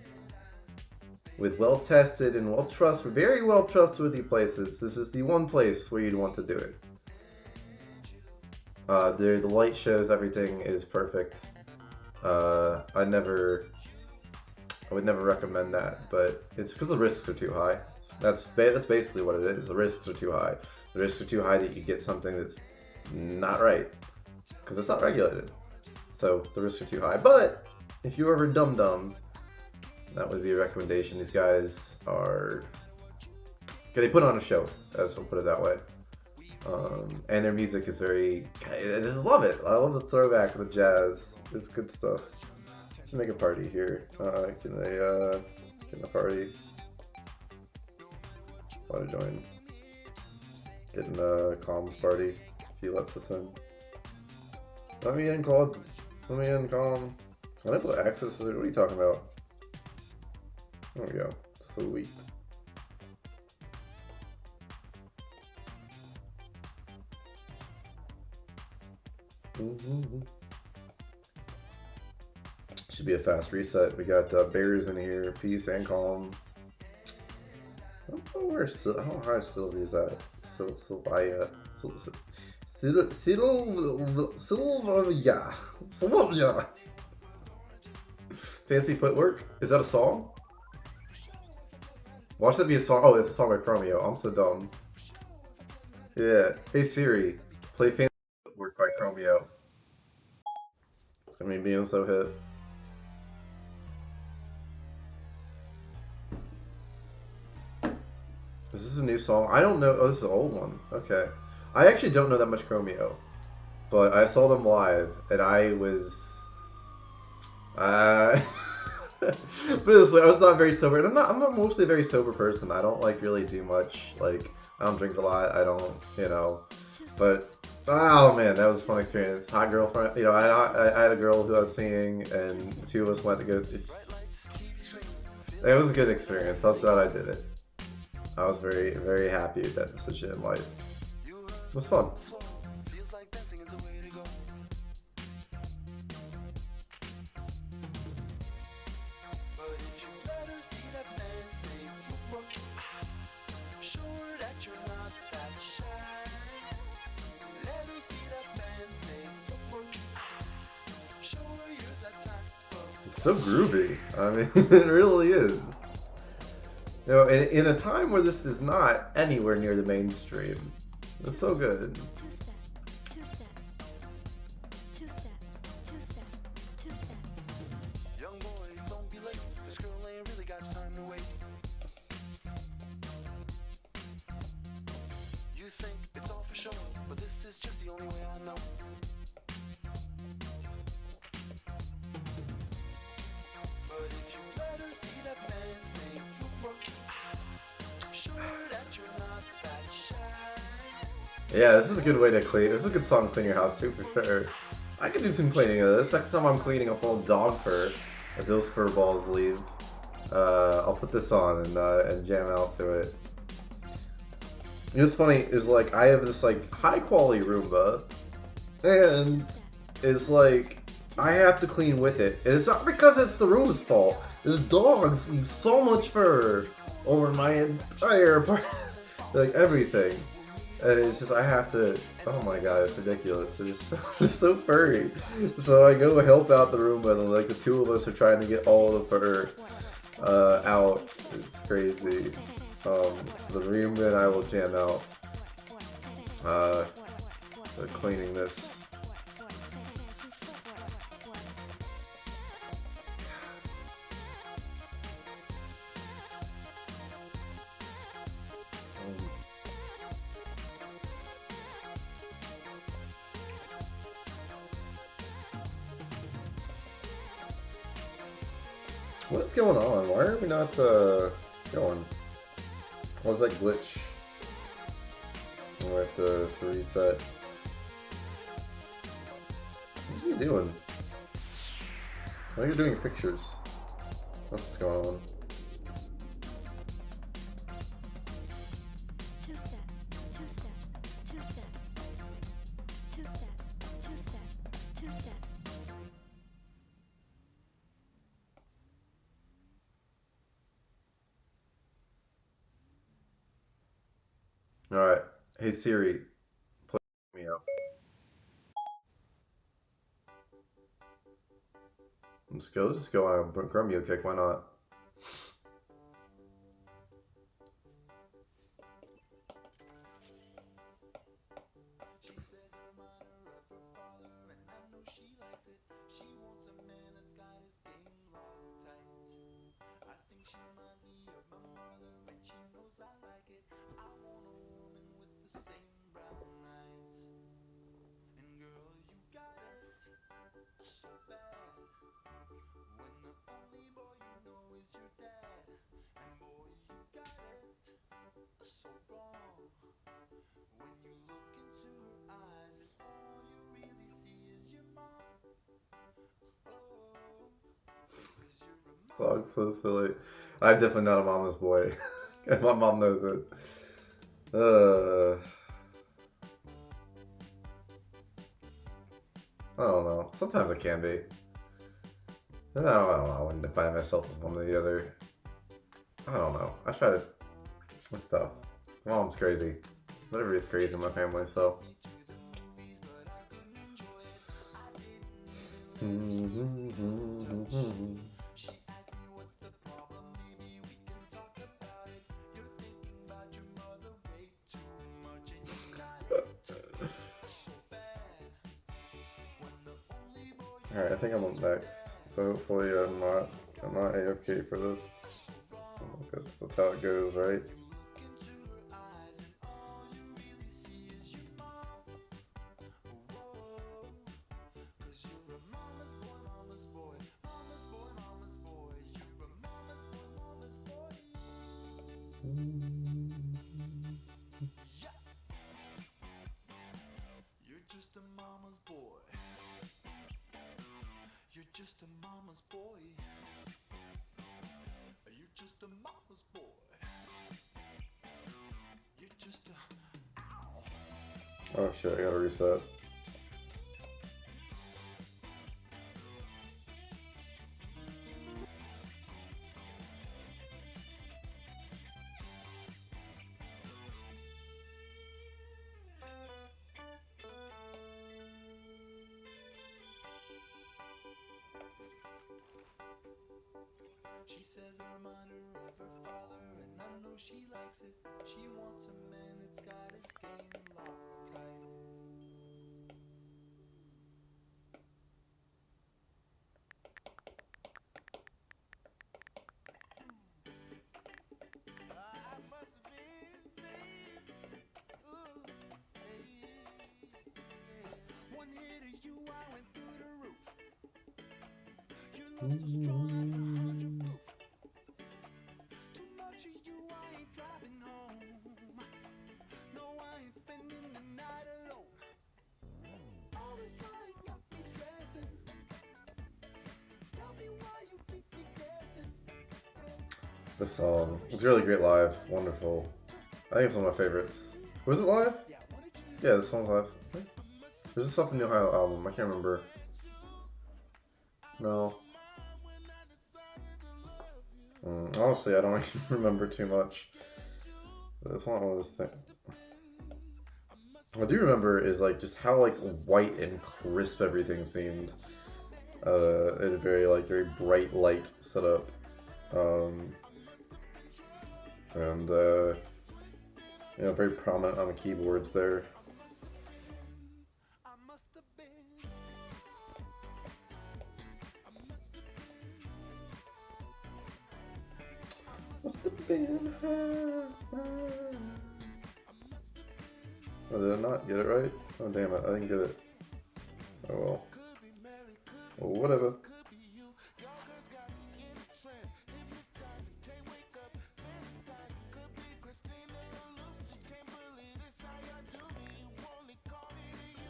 with well-tested and very well-trustworthy places, this is the one place where you'd want to do it. The light shows, everything is perfect. I would never recommend that, but it's because the risks are too high. That's basically what it is. The risks are too high. The risks are too high that you get something that's not right, because it's not regulated. So the risks are too high. But if you're ever dumb, that would be a recommendation. These guys are... Okay, they put on a show, as we'll put it that way. And their music is very... I just love it. I love the throwback of the jazz. It's good stuff. Should make a party here. Can a party? Want to join? Get in a comms party if he lets us in. Let me in, Claude. Let me in, Calm. I'm able to access it. What are you talking about? There we go. Sweet. Should be a fast reset. We got Bears in here, Peace and Calm. I don't know where how high Sylvia is at. Sylvia. Fancy Footwork? Is that a song? Watch that be a song. Oh, it's a song by Chromeo. I'm so dumb. Yeah. Hey Siri, play Fancy Footwork by Chromeo. I mean, being so hip. Is this a new song? I don't know. Oh, this is an old one. Okay. I actually don't know that much Chromeo. But I saw them live, and I was... Put it this way, I was not very sober. And I'm not mostly a very sober person. I don't, really do much. I don't drink a lot. I don't, But Oh man, that was a fun experience. Hot girlfriend, you know, I had a girl who I was seeing, and the two of us went to go. It was a good experience. I was glad I did it. I was very, very happy with that decision in life. It was fun. It's so groovy. I mean, it really is. You know, in a time where this is not anywhere near the mainstream, it's so good.
Young boy, don't be late. This girl ain't really got time to wait. You think it's all for show, but this is just the only way I know. But if you let her see that man say look, show her that you're not that shy.
Yeah, this is a good way to clean. This is a good song to clean your house too, for sure. I could do some cleaning of this. Next time I'm cleaning up old dog fur, if those fur balls leave, I'll put this on and jam out to it. You know what's funny is, like, I have this like high quality Roomba, and it's like I have to clean with it. And it's not because it's the Roomba's fault. This dogs leave so much fur over my entire part, like everything. And it's just, I have to, oh my god, it's ridiculous. It's so furry. So I go help out the Roomba, and like the two of us are trying to get all the fur out. It's crazy. So the Roomba and I will jam out cleaning this. What's going on? Why are we not going? What's that glitch? We have to reset. What are you doing? I think you're doing pictures. What's going on? Alright. Hey Siri, play me out. Let's go on a Grumio kick, why not?
She says I'm on her of her father, and I know she likes it. She wants a man that's got his game locked tight. I think she reminds me of my mother, and she knows I like it. I want a woman with the same brown eyes. And girl, you got it so bad. When the only boy you know is your dad. And boy, you got it so wrong. When you look into her eyes and all you really see is your mom. Oh, 'cause you're a
Song's so silly. I'm definitely not a mama's boy. And my mom knows it. I don't know. Sometimes I can be. I don't know. I wouldn't define myself as one or the other. I don't know. I try to. It's tough. My mom's crazy. Everybody's crazy in my family, so.
She asked me what's the problem, maybe we can talk about it. You're thinking about your mother way too much, and you got it so bad. When the only boy
Alright, I think I'm up next. So hopefully I'm not AFK for this. That's how it goes, right?
look into her eyes and all you really see is your mom. Whoa, 'cause you're a mama's boy, mama's boy, mama's boy, mama's boy. You're a mama's boy, mama's boy. Yeah. You're a mama's boy. You just a mama's boy. You just a.
Oh shit, I gotta reset.
She says a reminder of her father, and I know she likes it. She wants a man that's got his game locked tight. I must have been me. Ooh, hey, yeah. One hit of you, I went through the roof. Your love so strong, that's 100 proof. Too much of you, I ain't driving home. No, I ain't spending the night alone. All this lying got me stressing. Tell me why you keep me guessing.
This song, it's really great live. Wonderful. I think it's one of my favorites. Was it live? Yeah, this song's live. There's this off the New High album. I can't remember. No. Honestly, I don't even remember too much. It's one of those things. What I do remember is like just how like white and crisp everything seemed. In a very like very bright light setup. And you know, very prominent on the keyboards there. Must have been her. Oh, did I not get it right? Oh, damn it, I didn't get it. Oh well. Well, whatever.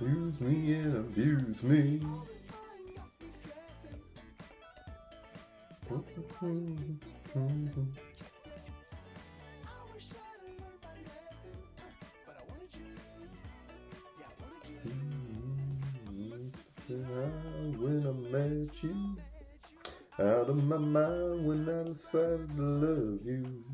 Use me and abuse me. When I met you, out of my mind when I decided to love you.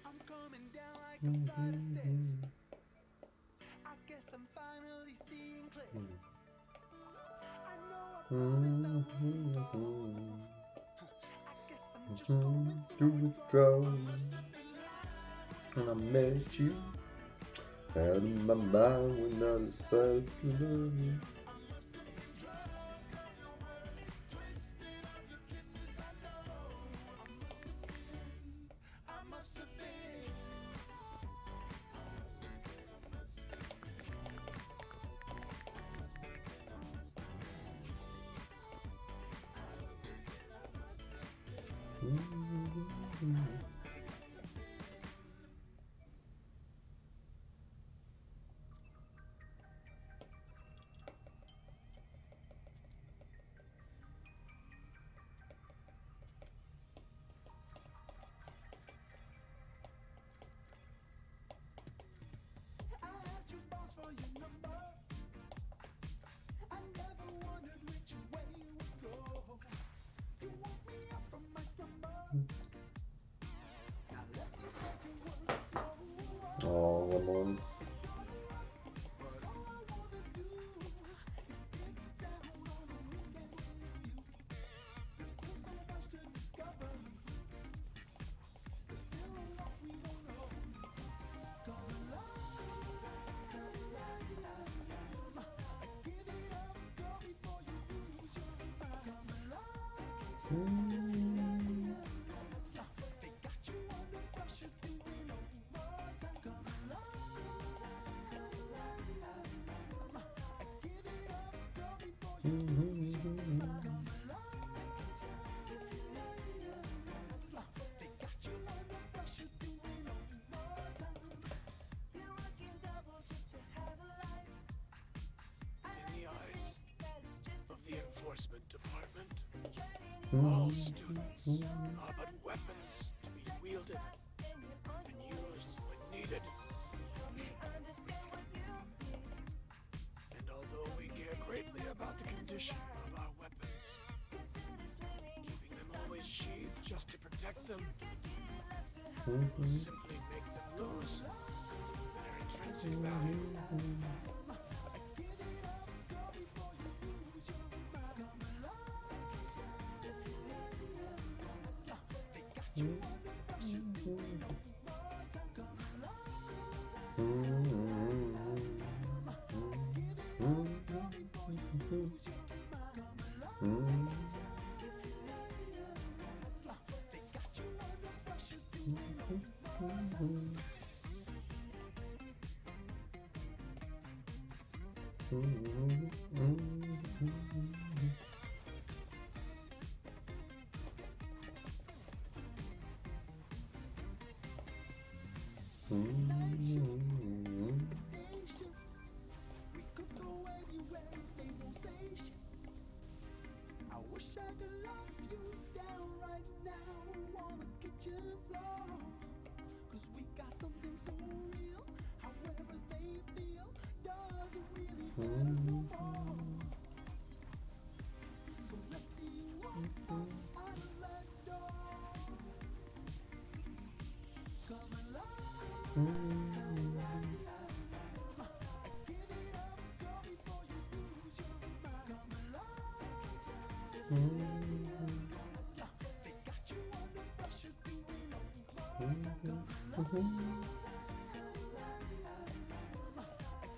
I'm coming down like a flight of stairs. I guess I'm finally seeing clear. I know I promised I wouldn't go. I guess I'm just going through
withdrawal. And I met you out of my mind when I decided to love you.
In the eyes of the enforcement department, all students are but weapons to be wielded and used when needed. And although we care greatly about the condition of our weapons, keeping them always sheathed just to protect them will simply make them lose their intrinsic value.
I wish I could lock you down right now on the kitchen floor. 'Cause we got something so real, however they feel, doesn't really matter no more. So let's see you walk out of that door. Come alive. Give it up, girl, before you lose your mind. Come alive. They got you under pressure, doing overtime.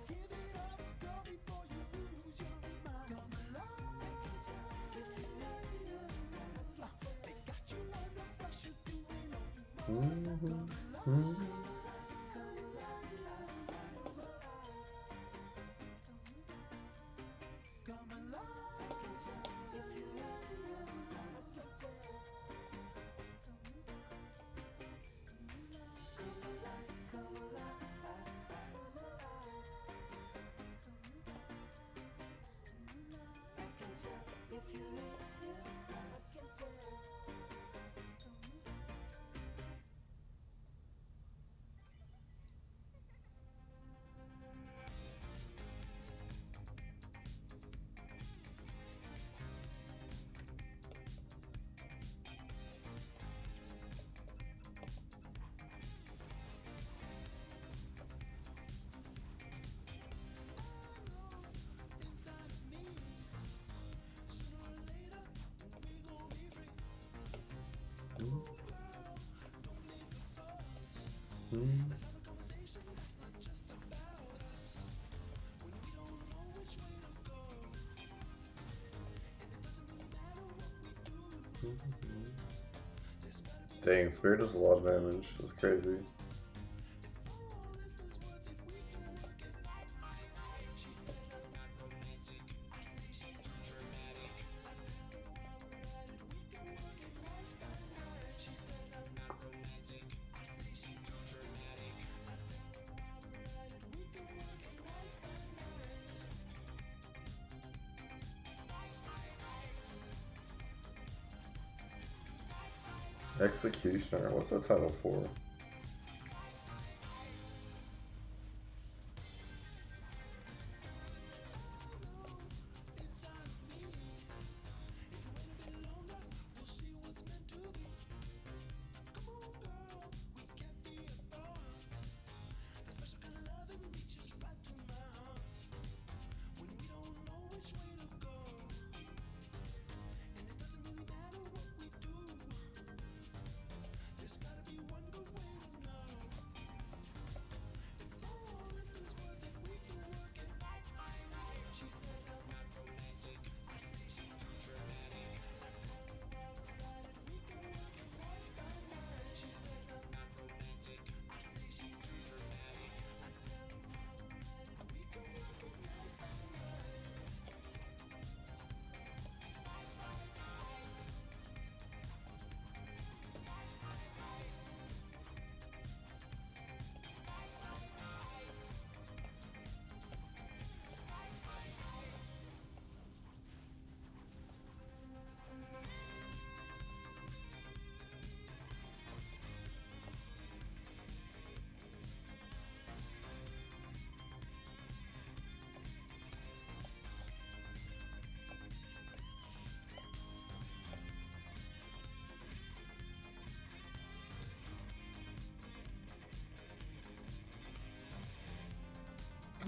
Give it up, girl, before you lose your mind. Come alive. They got you under pressure, doing overtime. Come alive.
Dang, Spirit does a lot of damage. That's crazy. Executioner, what's that title for?
There's gotta be one good way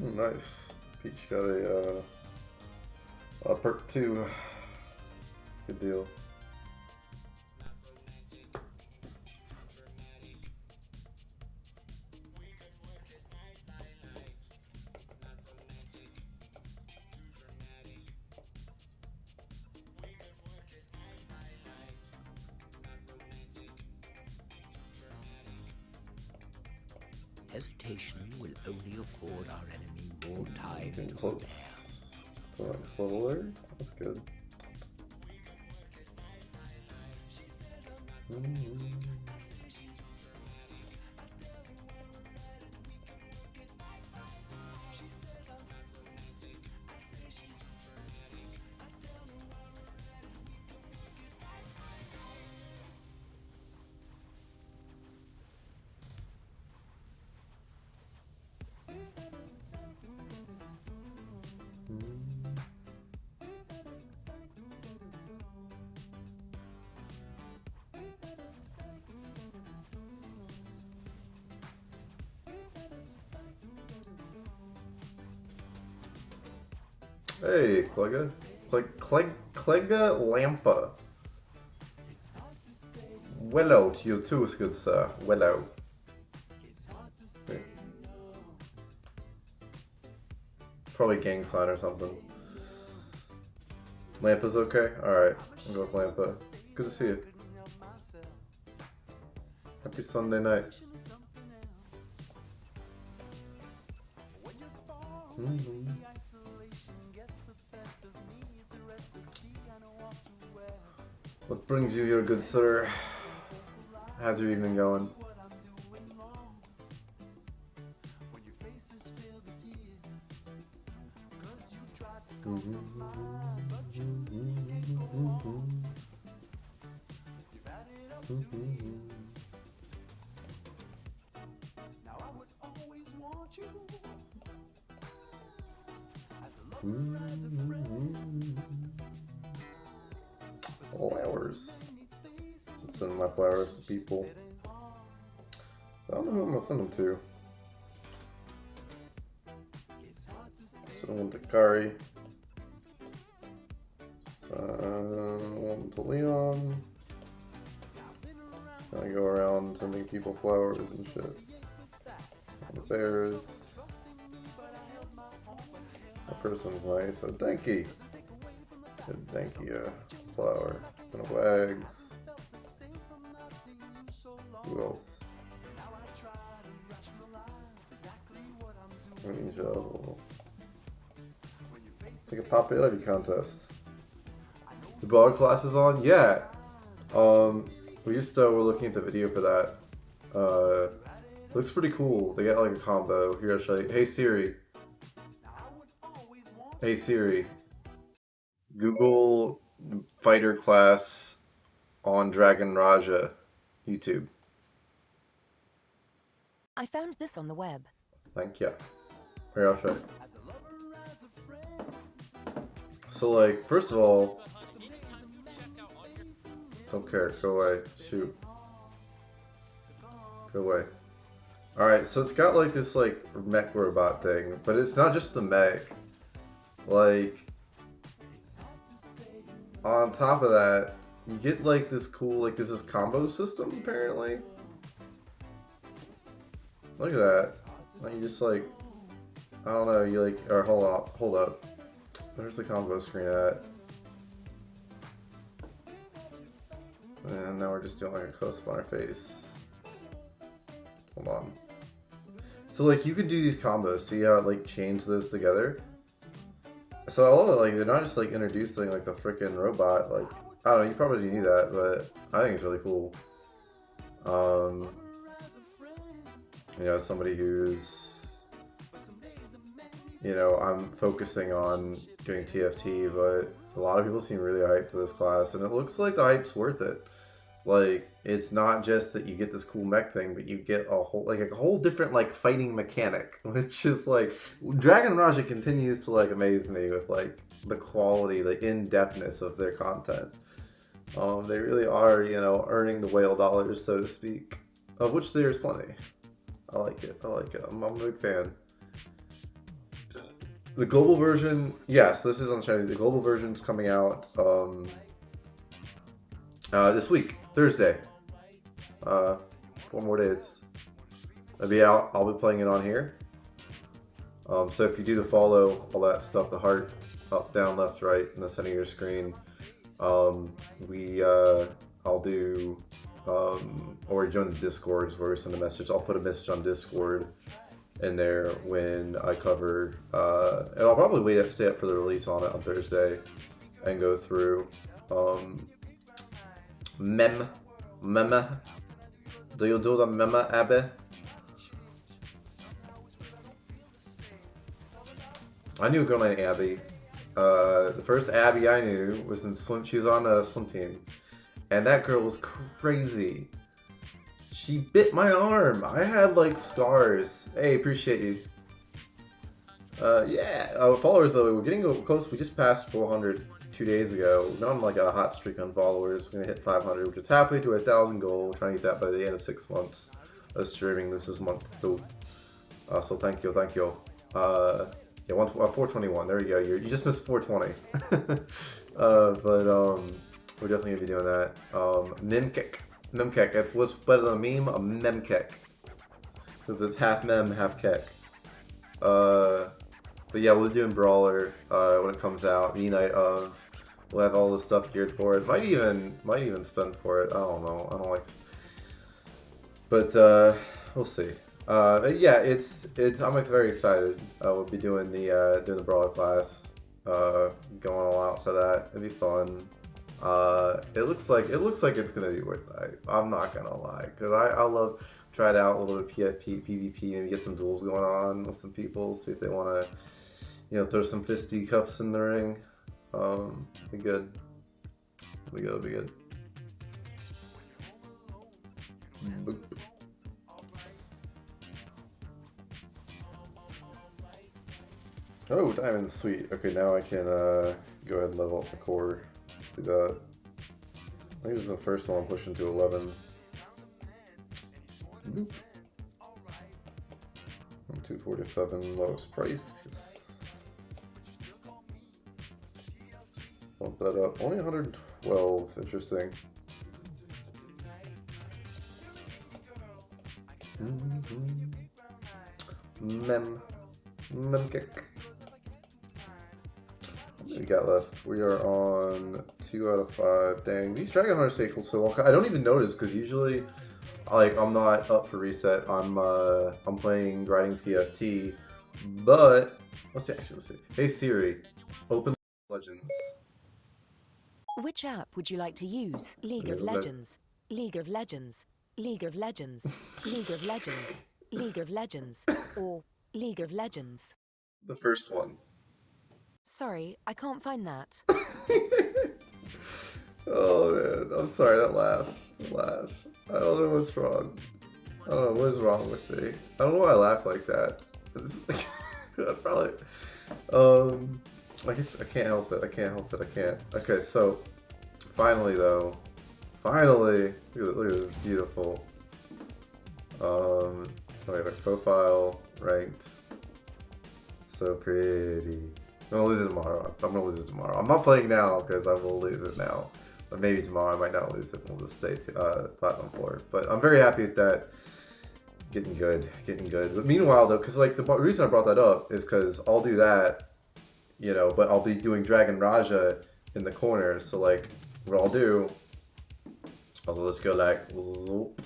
Oh, nice. Peach got a perk 2. Good deal.
Hesitation will only afford our enemy more time
Getting
to
close to the next level there. That's good. Hey, Clegga. Clegga Lampa. Wello to you too, good sir. Wello. Okay. Probably gang sign or something. Lampa's okay? Alright, I'll go with Lampa. Good to see you. Happy Sunday night. What brings you here, good sir? How's your evening going? Flowers. Just send my flowers to people. I don't know who I'm gonna send them to. Send one to Kari. Send one to Leon. I go around sending people flowers and shit. The bears. That person's nice. Oh, Danky. Good Danky flower. And a Wags. Who else? Angel. It's like a popularity contest. The bog class is on? Yeah. We just were looking at the video for that. Looks pretty cool. They got like a combo. Here, I'll show you. Hey Siri. Hey Siri. Google fighter class on Dragon Raja YouTube.
I found this on the web.
Thank you. Here, I'll show you. So, like, first of all, don't care. Go away. Shoot. Go away. Alright, so it's got like this like mech robot thing, but it's not just the mech. Like, on top of that, you get like this cool, like there's this combo system apparently. Look at that. Like, you just like, I don't know, you like, or hold up. There's the combo screen at. And now we're just doing like a close-up on our face. Hold on. So like you can do these combos, see how it like chains those together? So I love it, like they're not just like introducing like the freaking robot, like, I don't know, you probably knew that, but I think it's really cool. You know, somebody who's, you know, I'm focusing on doing TFT, but a lot of people seem really hyped for this class, and it looks like the hype's worth it. Like, it's not just that you get this cool mech thing, but you get a whole different like fighting mechanic, which is like, Dragon Raja continues to like amaze me with like the quality, the in-depthness of their content. They really are, you know, earning the whale dollars, so to speak, of which there's plenty. I like it. I'm a big fan. The global version, yes, this is on Chinese. The global version's coming out this week, Thursday. 4 more days. It'll be out. I'll be playing it on here. So if you do the follow, all that stuff, the heart, up, down, left, right, in the center of your screen, I'll do, or join the Discords where we send a message. I'll put a message on Discord in there when I cover, and I'll probably stay up for the release on it on Thursday and go through, meme. Do you do the meme, Abby? I knew a girl named Abby. The first Abby I knew was in Swim. She was on a swim team, and that girl was crazy. She bit my arm. I had like scars. Hey, appreciate you. Yeah. Followers, by the way, we're getting close. We just passed 400 2 days ago. We've been on like a hot streak on followers. We're gonna hit 500, which is halfway to our 1,000 goal. We're trying to get that by the end of 6 months of streaming. This is month 2. So thank you. Yeah, 421. There you go. You just missed 420. But we're definitely gonna be doing that. Memkek. It's what's better than a meme? A memkek. Because it's half mem, half kek. But yeah, we're doing Brawler when it comes out. The night of. We'll have all this stuff geared for it. Might even spend for it. I don't know. I don't like. But we'll see. Yeah, it's. I'm very excited. We'll be doing the Brawler class. Going all out for that. It'll be fun. It looks like it's gonna be worth it. I'm not gonna lie, because I love try it out a little bit of PvP, maybe get some duels going on with some people, see if they want to, throw some fisticuffs in the ring. Be good. Be good. Boop. Oh, diamond, sweet. Okay, now I can go ahead and level up the core. Let's do that. I think this is the first one I'm pushing to 11. Boop. 247 lowest price. Bump that up. Only 112. Interesting. Memkick. What do we got left? We are on 2 out of 5. Dang, these Dragon Hearts take so long. I don't even notice because usually, I'm not up for reset. I'm playing Grinding TFT, but let's see. Hey Siri, open Legends.
Which app would you like to use? League of Legends, League of Legends, League of Legends, League of Legends, League of Legends, or League of Legends?
The first one.
Sorry, I can't find that.
Oh man, I'm sorry, that laugh. I don't know what's wrong. I don't know what is wrong with me. I don't know why I laugh like that. This is like, probably. I guess I can't help it. I can't. Okay, so finally though, look at this, beautiful. We have a profile ranked. So pretty. I'm gonna lose it tomorrow. I'm not playing now because I will lose it now. But maybe tomorrow I might not lose it. We'll just stay platinum for it. But I'm very happy with that. Getting good. But meanwhile though, because the reason I brought that up is because I'll do that, but I'll be doing Dragon Raja in the corner. So what I'll do, I'll just go zoop,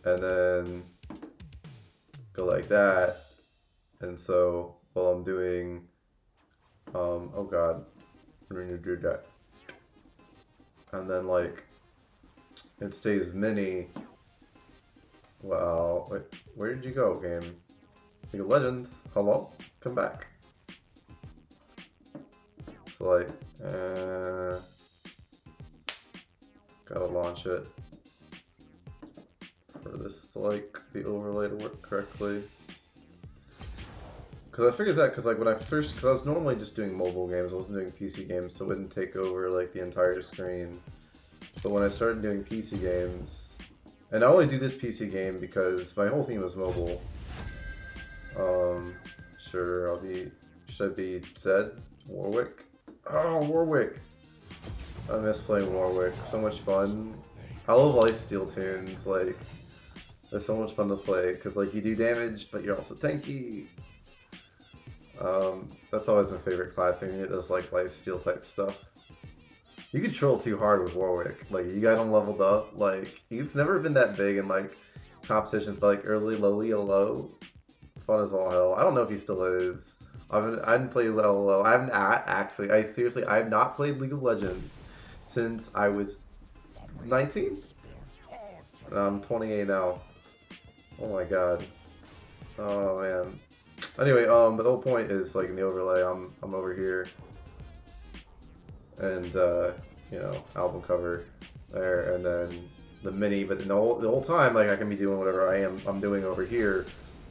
and then go like that. And so while I'm doing, oh god, I'm going to do that. And then it stays mini. Wow, wait, where did you go, game? League of Legends, hello? Come back. So gotta launch it for this to the overlay to work correctly. Because I figured that because when because I was normally just doing mobile games, I wasn't doing PC games, so it wouldn't take over the entire screen. But when I started doing PC games, and I only do this PC game because my whole theme was mobile. Sure, I'll be Should I be Zed? Warwick? Oh, Warwick! I miss playing Warwick. So much fun. I love Lifesteal tunes. Like, they're so much fun to play because like you do damage, but you're also tanky. That's always my favorite class. It does like Lifesteal type stuff. You can troll too hard with Warwick. Like you got him leveled up. Like he's never been that big in like competitions, but like early low, fun as all hell. I don't know if he still is. I haven't played LOL. I haven't actually. I have not played League of Legends since I was 19. I'm 28 now. Oh my god. Oh man. Anyway, but the whole point is like in the overlay, I'm over here, and you know, album cover there, and then the mini. But the whole time, like I can be doing whatever I'm doing over here,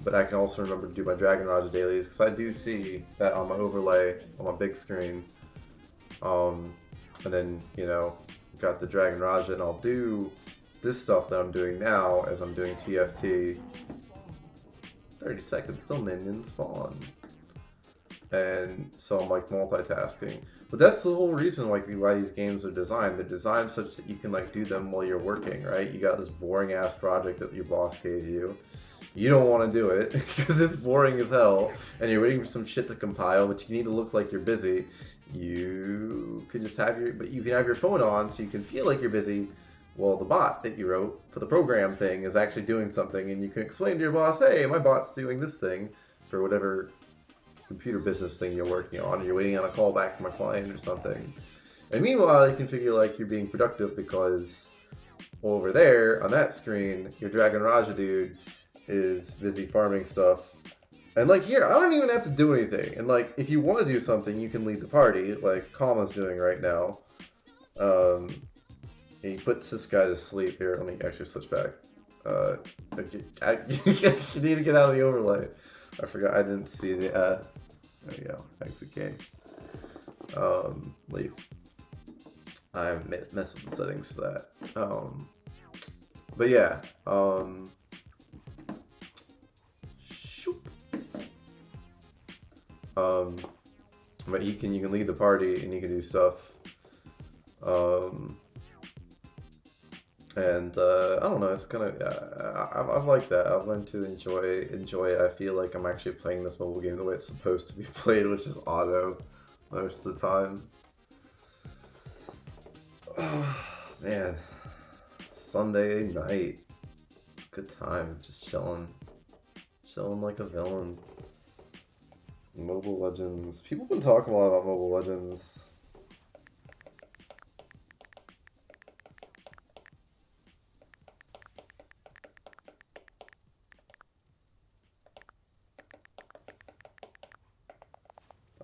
but I can also remember to do my Dragon Raja dailies because I do see that on my overlay on my big screen. And then you know, got the Dragon Raja, and I'll do this stuff that I'm doing now as I'm doing TFT. 30 seconds till minions spawn. And so I'm like multitasking. But that's the whole reason like why these games are designed. They're designed such that you can like do them while you're working, right? You got this boring ass project that your boss gave you. You don't want to do it because it's boring as hell and you're waiting for some shit to compile, but you need to look like you're busy. You could just have you can have your phone on so you can feel like you're busy. Well, the bot that you wrote for the program thing is actually doing something, and you can explain to your boss, hey, my bot's doing this thing for whatever computer business thing you're working on. You're waiting on a call back from a client or something. And meanwhile, you can figure like you're being productive because over there on that screen, your Dragon Raja dude is busy farming stuff. And like here, I don't even have to do anything. And like, if you want to do something, you can lead the party, like Kama's doing right now. He puts this guy to sleep here. Let me actually switch back. I need to get out of the overlay. I forgot. I didn't see the. There you go. Exit game. Leave. I messed with the settings for that. But yeah. Shoop. But you can lead the party and you can do stuff. And I don't know, it's kind of I've liked that. I've learned to enjoy it. I feel like I'm actually playing this mobile game the way it's supposed to be played, which is auto most of the time. Oh, man, Sunday night, good time, just chilling like a villain. Mobile Legends. People have been talking a lot about Mobile Legends.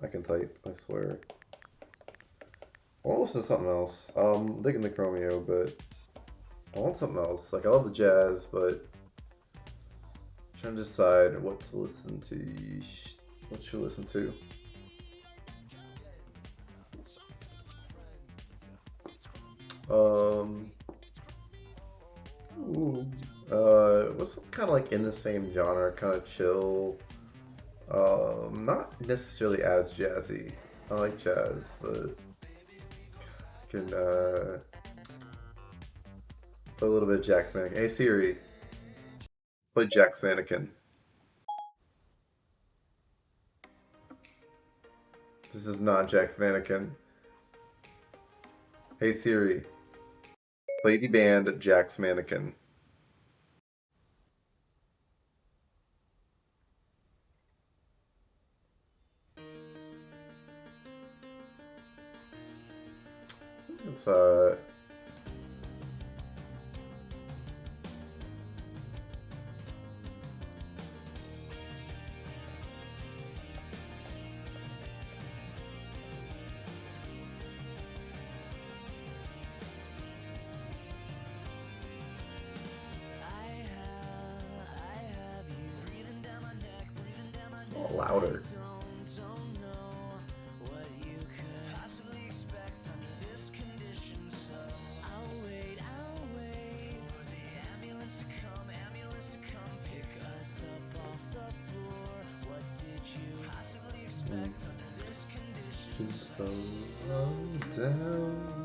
I can type, I swear. I want to listen to something else. I'm digging the Chromio, but I want something else. Like, I love the jazz, but I'm trying to decide what to listen to. What should I listen to? What's kind of like in the same genre, kind of chill. Not necessarily as jazzy. I like jazz, but can play a little bit of Jack's Mannequin. Hey Siri, play Jack's Mannequin. This is not Jack's Mannequin. Hey Siri, play the band Jack's Mannequin. It's louder. So low down.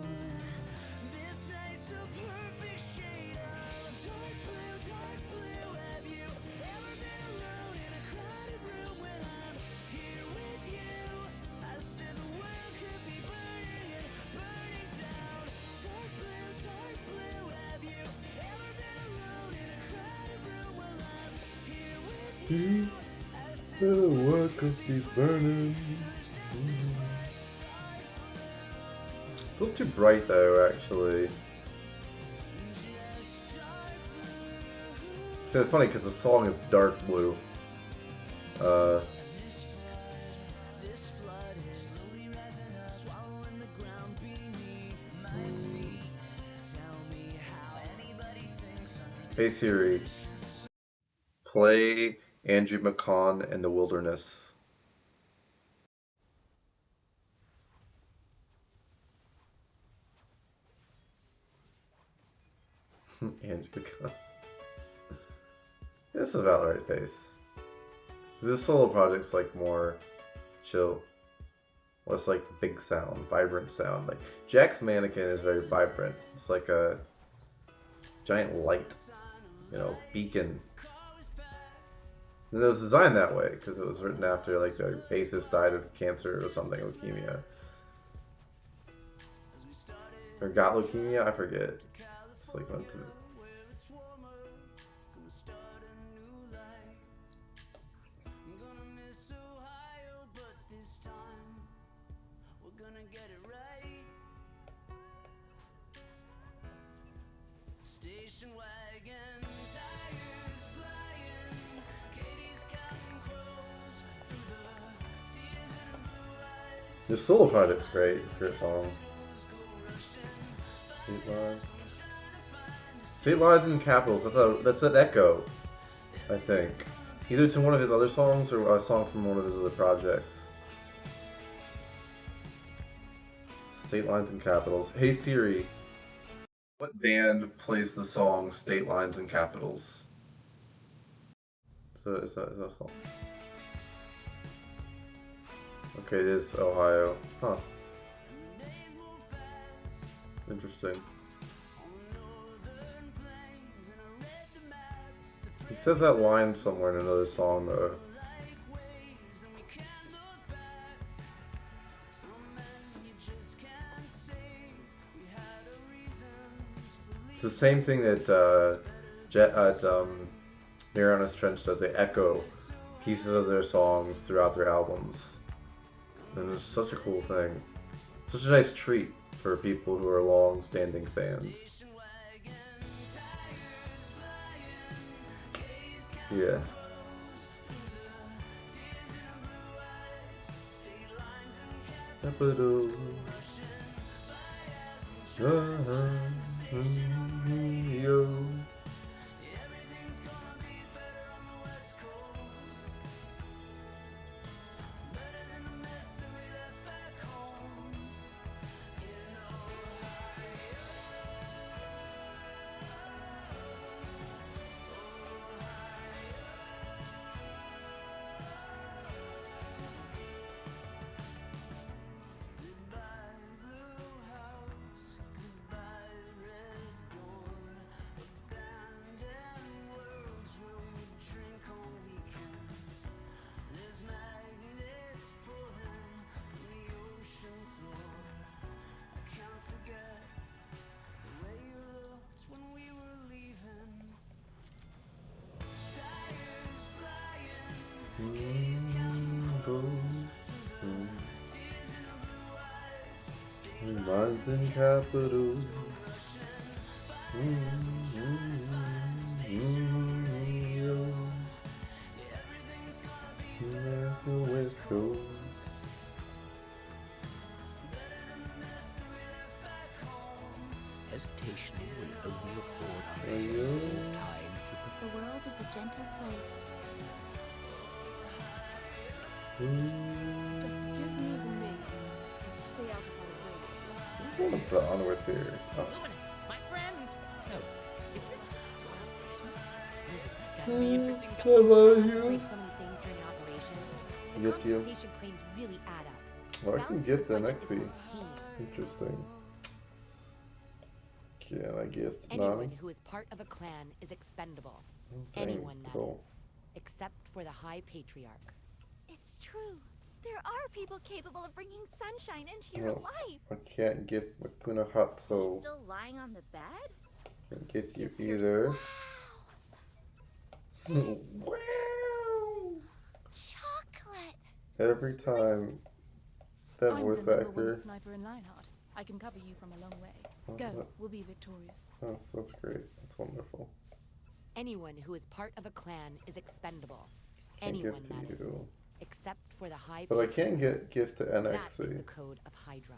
The world could be burning. It's a little too bright though, actually. It's kind of funny because the song is dark blue. Hey Siri, play Andrew McCon and the Wilderness. Andrew McCon. This is about the right pace. This solo project's like more chill. Less like big sound, vibrant sound. Like Jack's Mannequin is very vibrant. It's like a giant light, you know, beacon. And it was designed that way because it was written after like the bassist died of cancer or something, leukemia. Or got leukemia? I forget. It's like went to.
Station wagon, tires flying, Katie's cotton crows through the tears in her blue eyes.
The solo project's great. It's a great song. State Lines. State Lines and Capitals. That's an echo, I think. Either to one of his other songs or a song from one of his other projects. State Lines and Capitals. Hey Siri. What band plays the song State Lines and Capitals? So is that a song? Okay, it is Ohio. Huh. Interesting. He says that line somewhere in another song though. It's the same thing that Mariana's Trench does. They echo pieces of their songs throughout their albums. And it's such a cool thing. Such a nice treat for people who are long-standing fans. Yeah. Capital. Yo. Lines in capital. West Coast.
Hesitation will only afford our
Hey, yo.
time to
The world is a gentle place.
Just give me the name and stay out of my way.
What a bond with here. Oh.
Luminous, my friend! So, is this the start of Christmas? That'd be interesting to
I love
To
you.
break so many things during the operation. The
Get you.
compensation claims really add up.
Well, I can
Balancing
gift
the
an
budget is
Exy.
a pain.
Interesting. Can I gift
Anyone
Nami?
who is part of a clan is expendable.
Okay,
Anyone, that
cool.
is. Except for the High Patriarch.
It's true. There are people capable of bringing sunshine into your
No,
life.
I can't gift Makuna
He's
Hatso.
still lying on the bed?
Can't gift you either. Wow!
Chocolate.
Every time that
I'm
voice
the number
actor.
one sniper in Lionheart. I can cover you from a long way. Go, we'll be victorious.
That's great. That's wonderful.
Anyone who is part of a clan is expendable.
Can't
Anyone,
gift to
that is.
you.
Except for the High
But I
Patriarch.
can get gift to
That is the
NXC.
code of Hydra.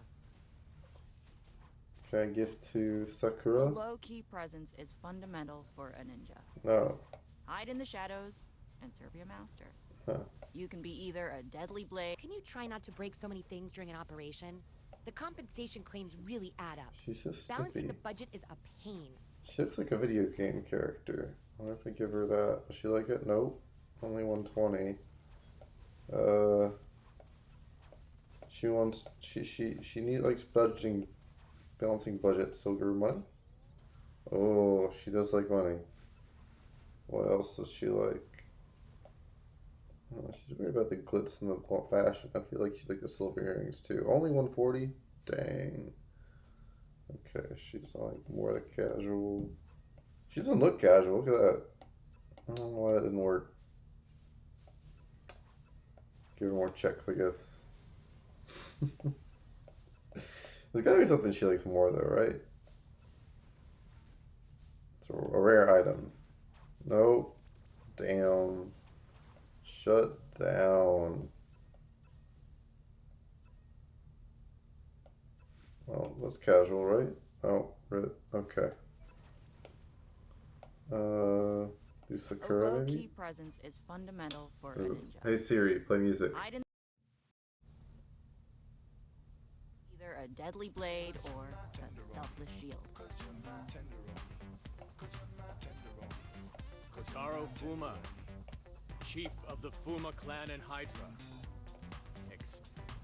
Can I gift to
A
Sakura?
low-key presence is fundamental for a ninja.
No.
Hide in the shadows and serve your master.
Huh.
You can be either a deadly blade.
Can you try not to break so many things during an operation? The compensation claims really add up.
She's just
Balancing the
stiffy.
budget is a pain.
She looks like a video game character. I wonder if I give her that. Does she like it? Nope. Only 120. She wants she likes budgeting, balancing budget. So give her money. Oh, she does like money. What else does she like? Oh, she's worried about the glitz and the fashion. I feel like she'd like the silver earrings too. Only 140. Dang. Okay, she's like more the casual. She doesn't look casual. Look at that. I don't know why that didn't work. Give her more checks, I guess. There's gotta be something she likes more, though, right? It's a rare item. Nope. Damn. Shut down. Well, that's casual, right? Oh, rip. Okay. Do
A
Sakura
low-key
maybe?
presence is fundamental for a
Ooh.
ninja.
Hey Siri, play music.
Hide in either a deadly blade or a selfless shield.
Kotaro Fuma, chief of the Fuma clan and Hydra.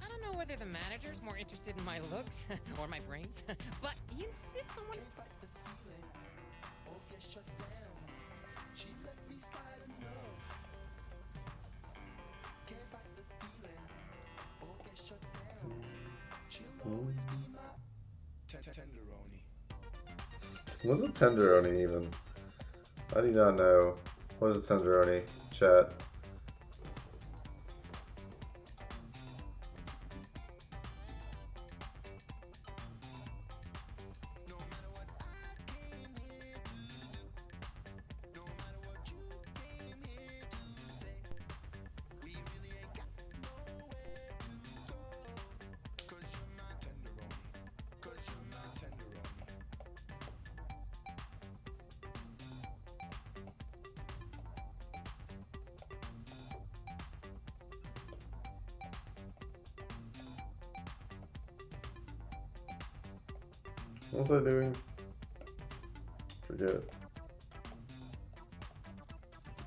I don't know whether the manager's more interested in my looks or my brains, but he insists someone.
What's a tenderoni even? I do not know. What is a tenderoni? Chat. What was I doing? Forget.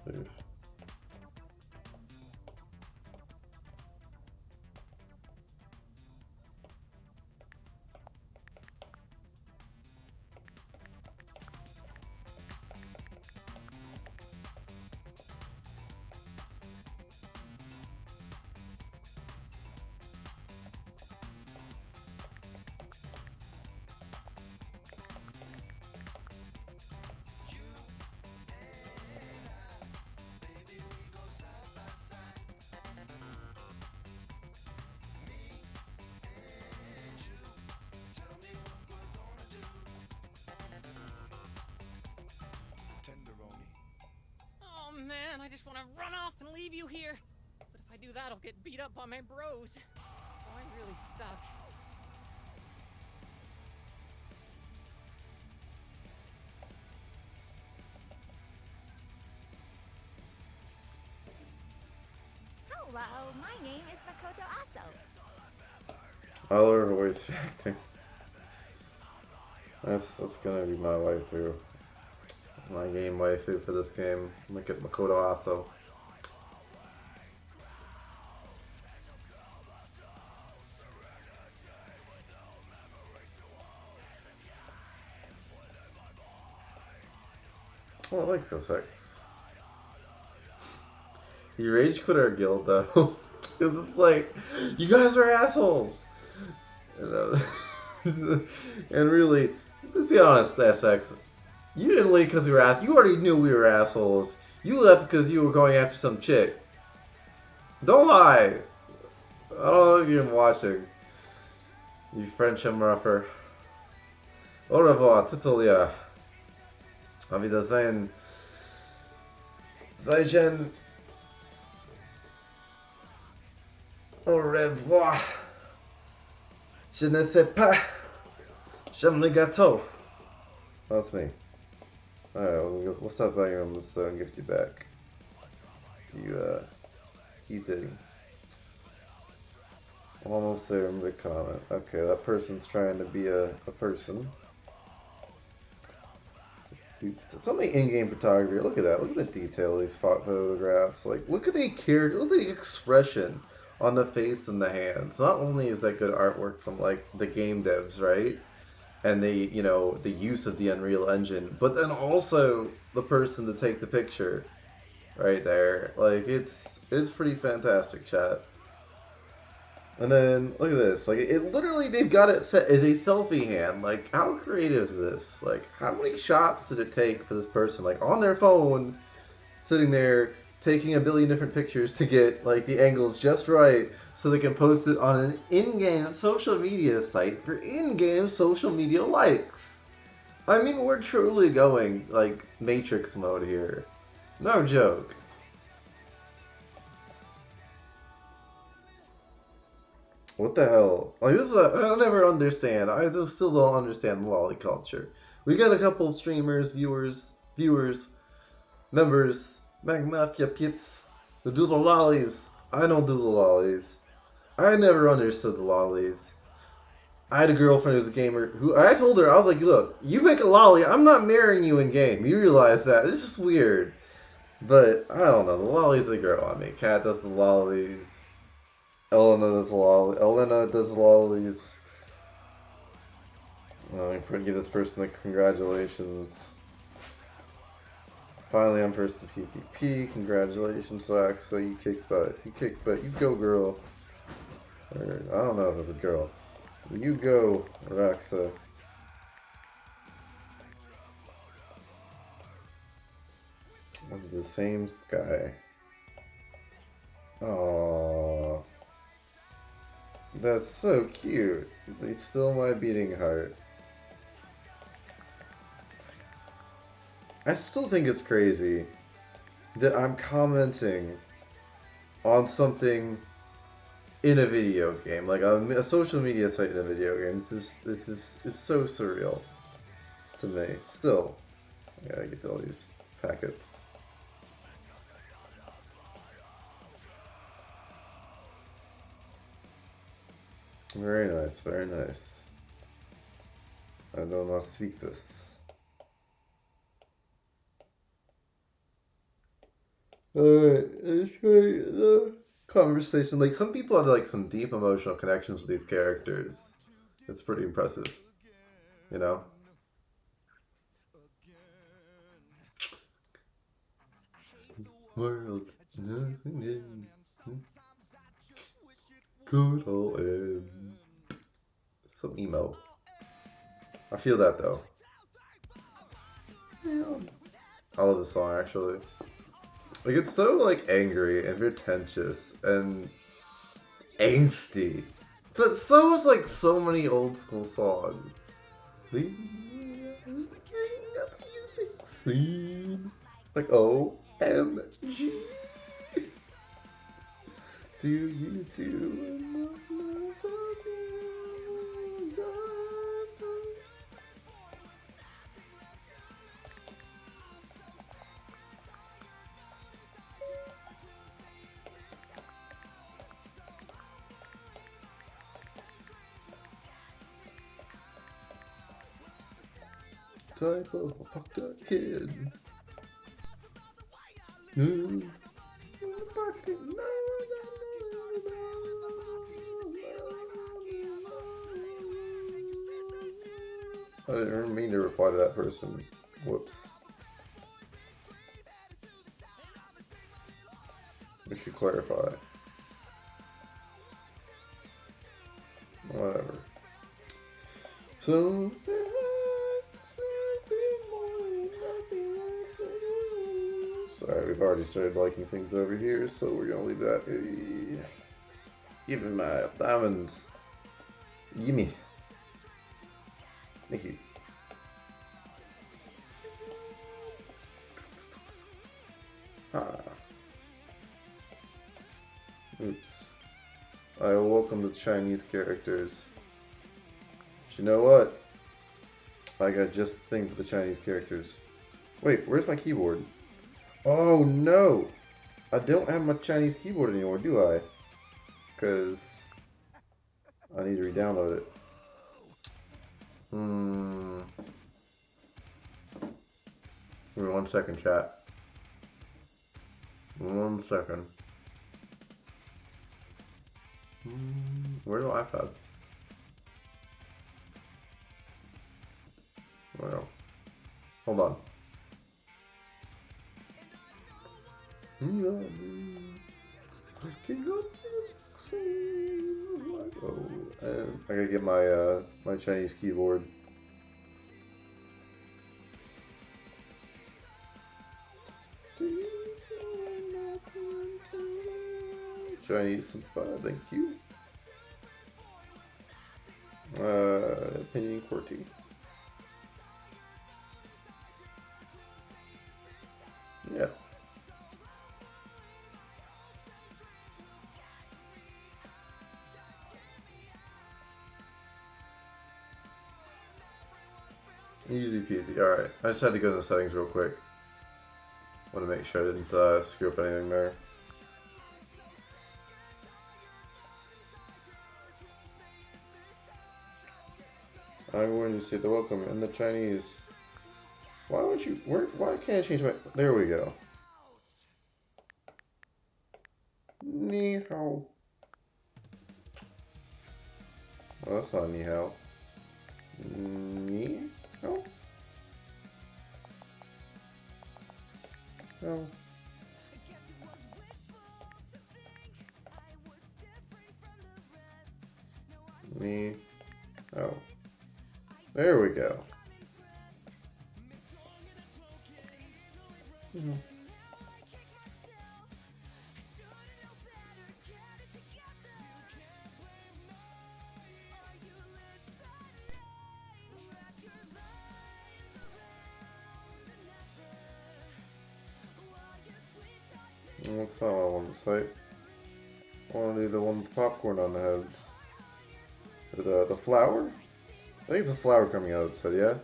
Leave.
Oh man, I just want to run off and leave you here. But if I do that, I'll get beat up by my bros. So I'm really stuck.
Hello, my name is Makoto Aso.
I learned voice acting. That's gonna be my waifu. My game waifu for this game. I'm gonna get Makoto Aso. Oh, I like SX. You rage quit our guild though. It's just like, you guys are assholes. And really, let's be honest, SX. You didn't leave because we were assholes. You already knew we were assholes. You left because you were going after some chick. Don't lie. I don't know if you're watching. You French rougher. Au revoir, Titulia. Auf Wiedersehen. Zaijian. Au revoir. Je ne sais pas. J'aime le gâteau. That's me. Alright, we'll stop by your room and gift you back. You, keep digging. Almost there, I'm gonna comment. Okay, that person's trying to be a person. Something in-game photography. Look at that. Look at the detail of these photographs. Like, look at the character. Look at the expression on the face and the hands. Not only is that good artwork from, like, the game devs, right? And the, you know, the use of the Unreal Engine. But then also the person to take the picture. Right there. Like, it's pretty fantastic, chat. And then, look at this. Like, it literally, they've got it set as a selfie hand. Like, how creative is this? Like, how many shots did it take for this person? Like, on their phone, sitting there, taking a billion different pictures to get, like, the angles just right so they can post it on an in-game social media site for in-game social media likes. I mean, we're truly going, like, Matrix mode here. No joke. What the hell? Like, this is I never understand. I just still don't understand lolly culture. We got a couple of streamers, viewers, members, MagMafia peeps, who do the lollies. I don't do the lollies. I never understood the lollies. I had a girlfriend who was a gamer who I told her, I was like, look, you make a lolly, I'm not marrying you in game. You realize that. It's just weird. But, I don't know, the lollies they grow on me. Kat does the lollies. Elena does the lollies. Elena does the lollies. I'm going to give this person the congratulations. Finally, I'm first in PvP. Congratulations, Axa. You kick butt. You kick butt. You go, girl. Or, I don't know if it's a girl. You go, Raxa. Under the same sky. Aww. That's so cute. It's still my beating heart. I still think it's crazy that I'm commenting on something in a video game, like a social media site in a video game. It's so surreal to me. Still, I gotta get all these packets. Very nice, very nice. I don't know how to speak this. Alright, let's try the conversation. Like, some people have like some deep emotional connections with these characters. It's pretty impressive. You know? World. Good old end. Some emo. I feel that though. Yeah. I love this song actually. Like, it's so like angry and pretentious and angsty, but so is like so many old school songs. We are the king of the music scene. Like OMG. Do you do type of a fucked up kid? I didn't mean to reply to that person. Whoops. I should clarify. Whatever. So sorry, we've already started liking things over here, so we're gonna leave that. Give me my diamonds. Gimme. Thank you. Oops. I welcome the Chinese characters. But you know what? I got just the thing for the Chinese characters. Wait, where's my keyboard? Oh no! I don't have my Chinese keyboard anymore, do I? Because I need to re-download it. Give me 1 second, chat. 1 second. Where's the iPad? Well, hold on. Oh, and I gotta get my my Chinese keyboard. Chinese simplified, thank you. Opinion QWERTY. Yeah. Easy peasy. Alright, I just had to go to the settings real quick. Want to make sure I didn't screw up anything there. I'm going to say the welcome in the Chinese. Why won't you? Why can't I change my? There we go. Ni hao. Well, that's not ni hao. Ni hao. No. Ni hao. There we go. That's not what I want to type. I want to do the one with popcorn on the heads. Or the flower? I think it's a flower coming out of its head, yeah?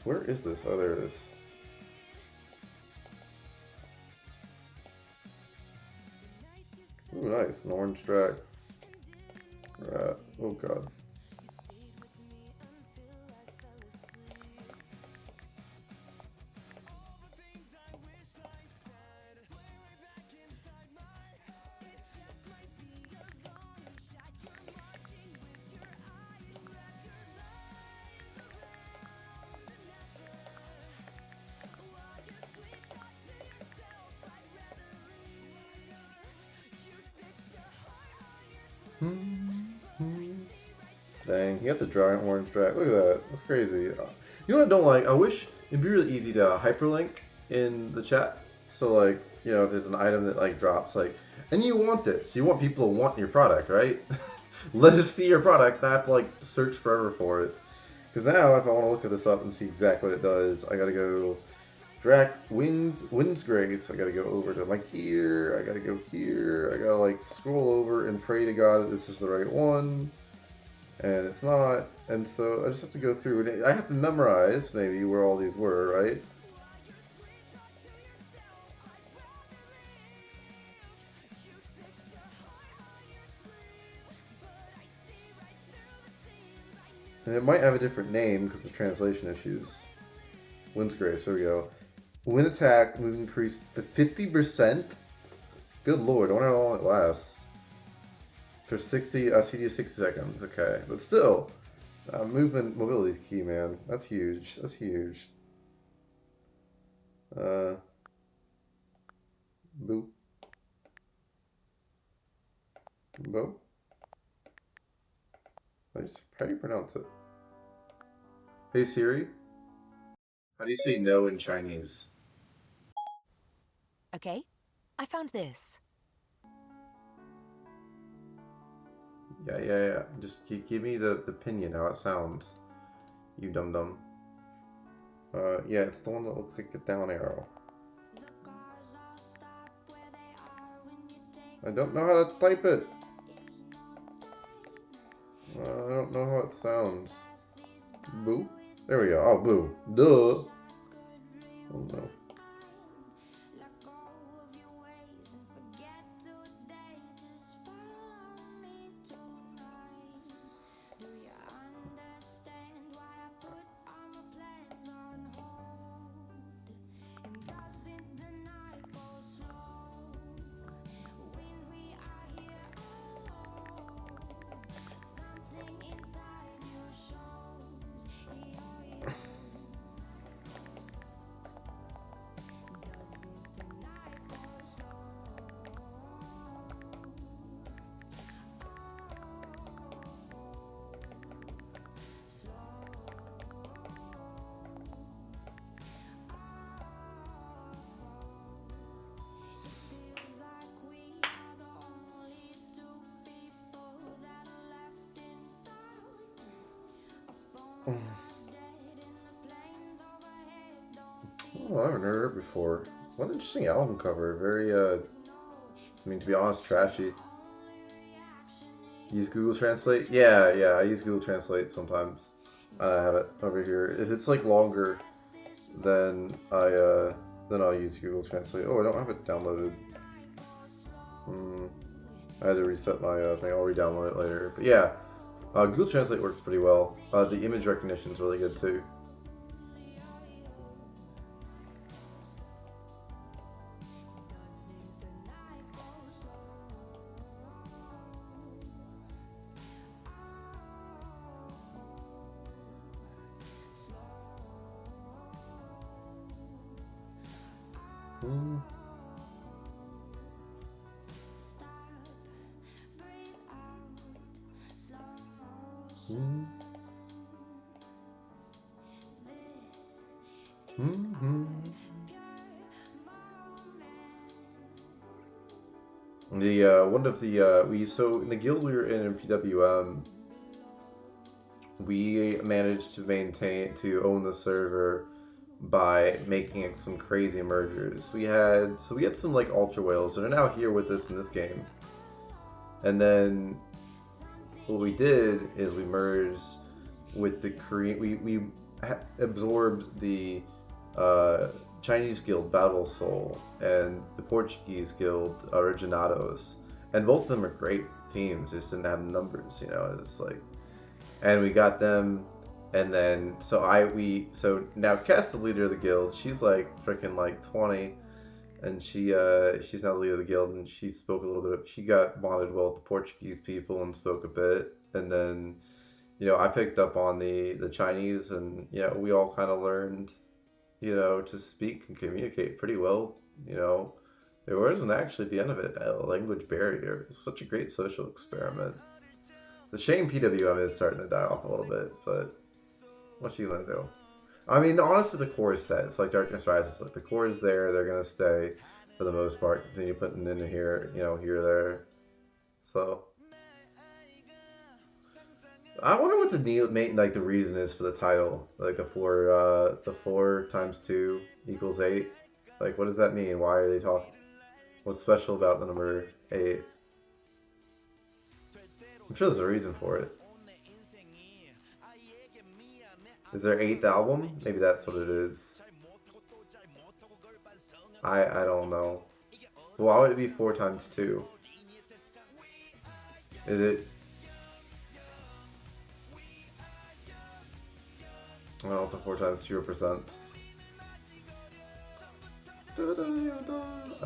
Where is this? Oh, there it is. Ooh, nice. An orange drag. Oh, God. Dang, he got the giant orange drag. Look at that. That's crazy. You know what I don't like? I wish it'd be really easy to hyperlink in the chat. So, like, you know, if there's an item that, like, drops, like, and you want this. You want people to want your product, right? Let us see your product, not have to, like, search forever for it. Because now, if I want to look at this up and see exactly what it does, I gotta go Drac Wind's Grace. I gotta go over to my gear. I gotta go here. I gotta, like, scroll over and pray to God that this is the right one. And it's not, and so I just have to go through it. I have to memorize maybe where all these were, right? And it might have a different name because of translation issues. Wind's Grace, there we go. Wind attack, move increased to 50%? Good lord, I wonder how long it lasts. For 60, CD 60 seconds, okay. But still, mobility is key, man. That's huge. That's huge. Boom. Bo? How do you pronounce it? Hey Siri? How do you say no in Chinese?
Okay, I found this.
Yeah. Just give me the opinion, how it sounds. You dum-dum. Yeah, it's the one that looks like a down arrow. I don't know how to type it. I don't know how it sounds. Boo? There we go. Oh, boo. Duh. Oh no. Oh, I haven't heard it before. What an interesting album cover. Very, I mean, to be honest, trashy. Use Google Translate? Yeah, I use Google Translate sometimes. I have it over here. If it's like longer, then I'll use Google Translate. Oh, I don't have it downloaded. I had to reset my thing. I'll re-download it later. But yeah, Google Translate works pretty well. The image recognition is really good too. One of the so in the guild we were in PWM, we managed to own the server by making some crazy mergers. We had some like ultra whales that are now here with us in this game, and then what we did is we merged with the Korean. We absorbed the Chinese guild Battle Soul and the Portuguese guild Originados, and both of them are great teams. Just didn't have numbers, you know. It's like, and we got them, and then so now Cass, the leader of the guild, she's like freaking like 20, and she's now the leader of the guild, and she spoke a little bit. She got bonded well with the Portuguese people and spoke a bit, and then, you know, I picked up on the Chinese, and you know, we all kind of learned, you know, to speak and communicate pretty well. You know, there wasn't actually at the end of it a language barrier. It's such a great social experiment. The shame PWM is starting to die off a little bit, but what you gonna do? I mean, honestly, the core is set. It's like Darkness Rises. Like the core is there. They're gonna stay for the most part. Continue putting in here, you know, here, there. So I wonder what the reason is for the title. Like the 4 times 2 equals 8. Like, what does that mean? Why are they talking? What's special about the number 8? I'm sure there's a reason for it. Is there 8th album? Maybe that's what it is. I don't know. Why would it be 4 times 2? Is it? Well, the 4 times 2 represents.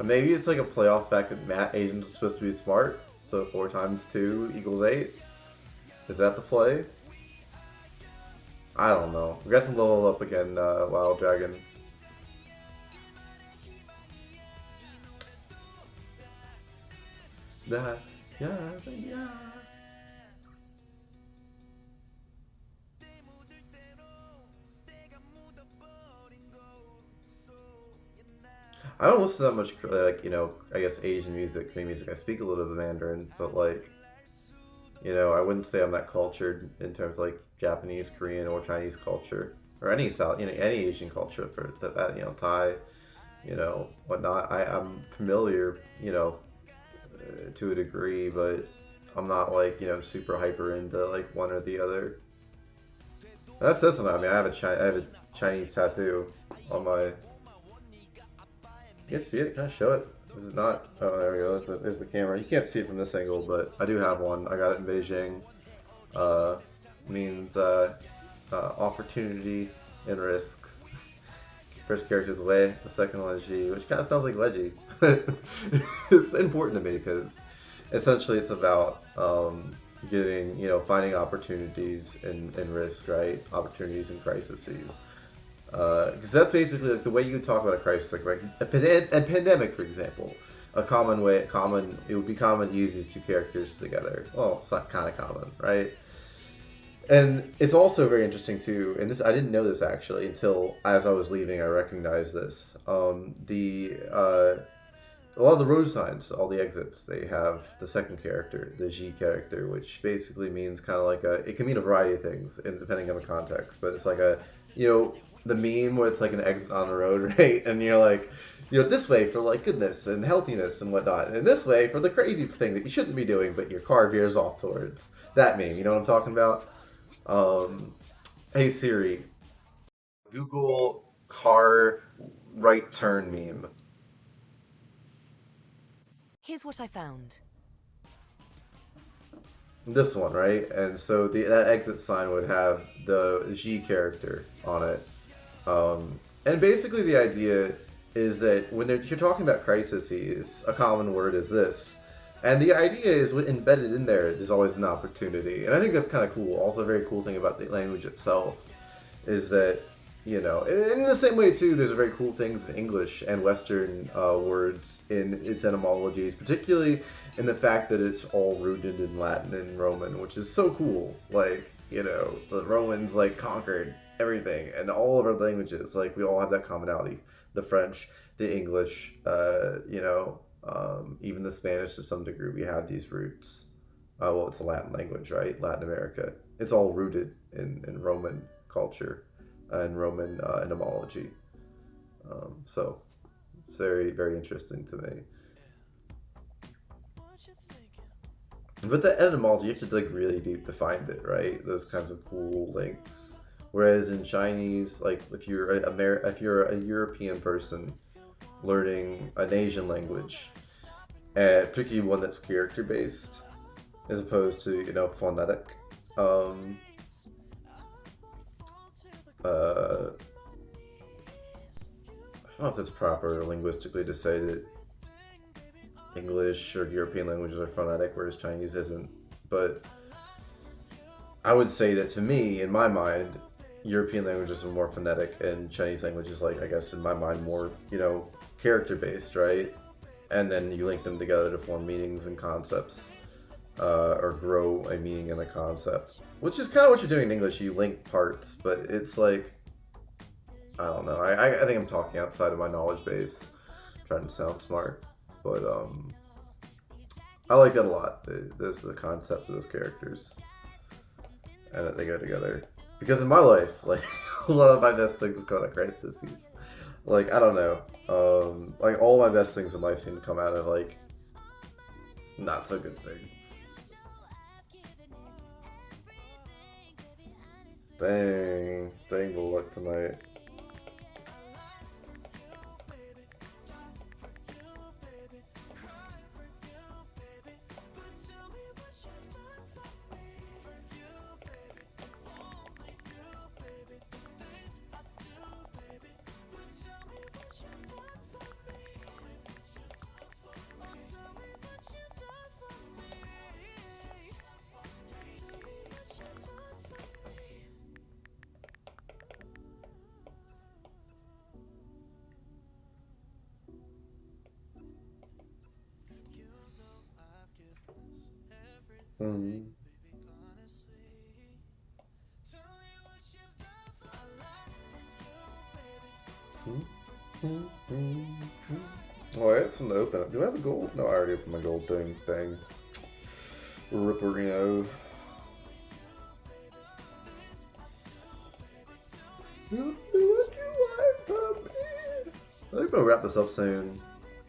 Maybe it's like a playoff fact that Matt Agent's supposed to be smart, so 4 times 2 equals 8. Is that the play? I don't know. We're getting level up again, Wild Dragon. Yeah, yeah. I don't listen to that much, like, you know, I guess Asian music, Korean music. I speak a little bit of Mandarin, but, like, you know, I wouldn't say I'm that cultured in terms of, like, Japanese, Korean, or Chinese culture, or any South, you know, any Asian culture for that, you know, Thai, you know, whatnot. I'm familiar, you know, to a degree, but I'm not, like, you know, super hyper into, like, one or the other. That says something. I mean, I have a Chinese tattoo on my. You can see it? Can I show it? Is it not? Oh, there we go. There's the camera. You can't see it from this angle, but I do have one. I got it in Beijing. Means opportunity and risk. First character is Wei, the second one is Ji, which kind of sounds like Wedgie. It's important to me because essentially it's about getting, you know, finding opportunities and risk, right? Opportunities and crises. Because that's basically like the way you would talk about a crisis, like right, a pandemic, for example. It would be common to use these two characters together. Well, it's not kind of common, right? And it's also very interesting too, and this I didn't know this actually until as I was leaving I recognized this. A lot of the road signs, all the exits, they have the second character, the Ji character, which basically means kind of like it can mean a variety of things, and depending on the context, but it's like you know, the meme where it's like an exit on the road, right? And you're like, you know, this way for like goodness and healthiness and whatnot, and this way for the crazy thing that you shouldn't be doing, but your car veers off towards. That meme, you know what I'm talking about? Hey Siri, Google car right turn meme.
Here's what I found.
This one, right? And so that exit sign would have the Ji character on it. And basically the idea is that when you're talking about crises, a common word is this. And the idea is embedded in there's always an opportunity. And I think that's kind of cool. Also a very cool thing about the language itself is that, you know, in the same way too, there's very cool things in English and Western words in its etymologies, particularly in the fact that it's all rooted in Latin and Roman, which is so cool. Like, you know, the Romans like conquered everything, and all of our languages, like we all have that commonality. The French, the English, you know, even the Spanish to some degree, we have these roots. Well, it's a Latin language, right? Latin America. It's all rooted in Roman culture and Roman etymology. So it's very, very interesting to me. But the etymology, you have to dig really deep to find it, right? Those kinds of cool links. Whereas in Chinese, like if you're a European person learning an Asian language, and particularly one that's character based, as opposed to, you know, phonetic. I don't know if that's proper linguistically to say that English or European languages are phonetic, whereas Chinese isn't. But I would say that to me, in my mind, European languages are more phonetic, and Chinese languages, like, I guess in my mind, more, you know, character based, right? And then you link them together to form meanings and concepts, or grow a meaning and a concept, which is kind of what you're doing in English. You link parts, but it's like, I don't know. I think I'm talking outside of my knowledge base, trying to sound smart, but I like that a lot. There's the concept of those characters, and that they go together. Because in my life, like, a lot of my best things come out of crises. Like, I don't know. Like, all my best things in life seem to come out of, like, not so good things. Dang the luck tonight. Mm. Oh, I had some to open. Do I have a gold? No, I already opened my gold thing. Dang. Ripperino. I think we'll wrap this up soon.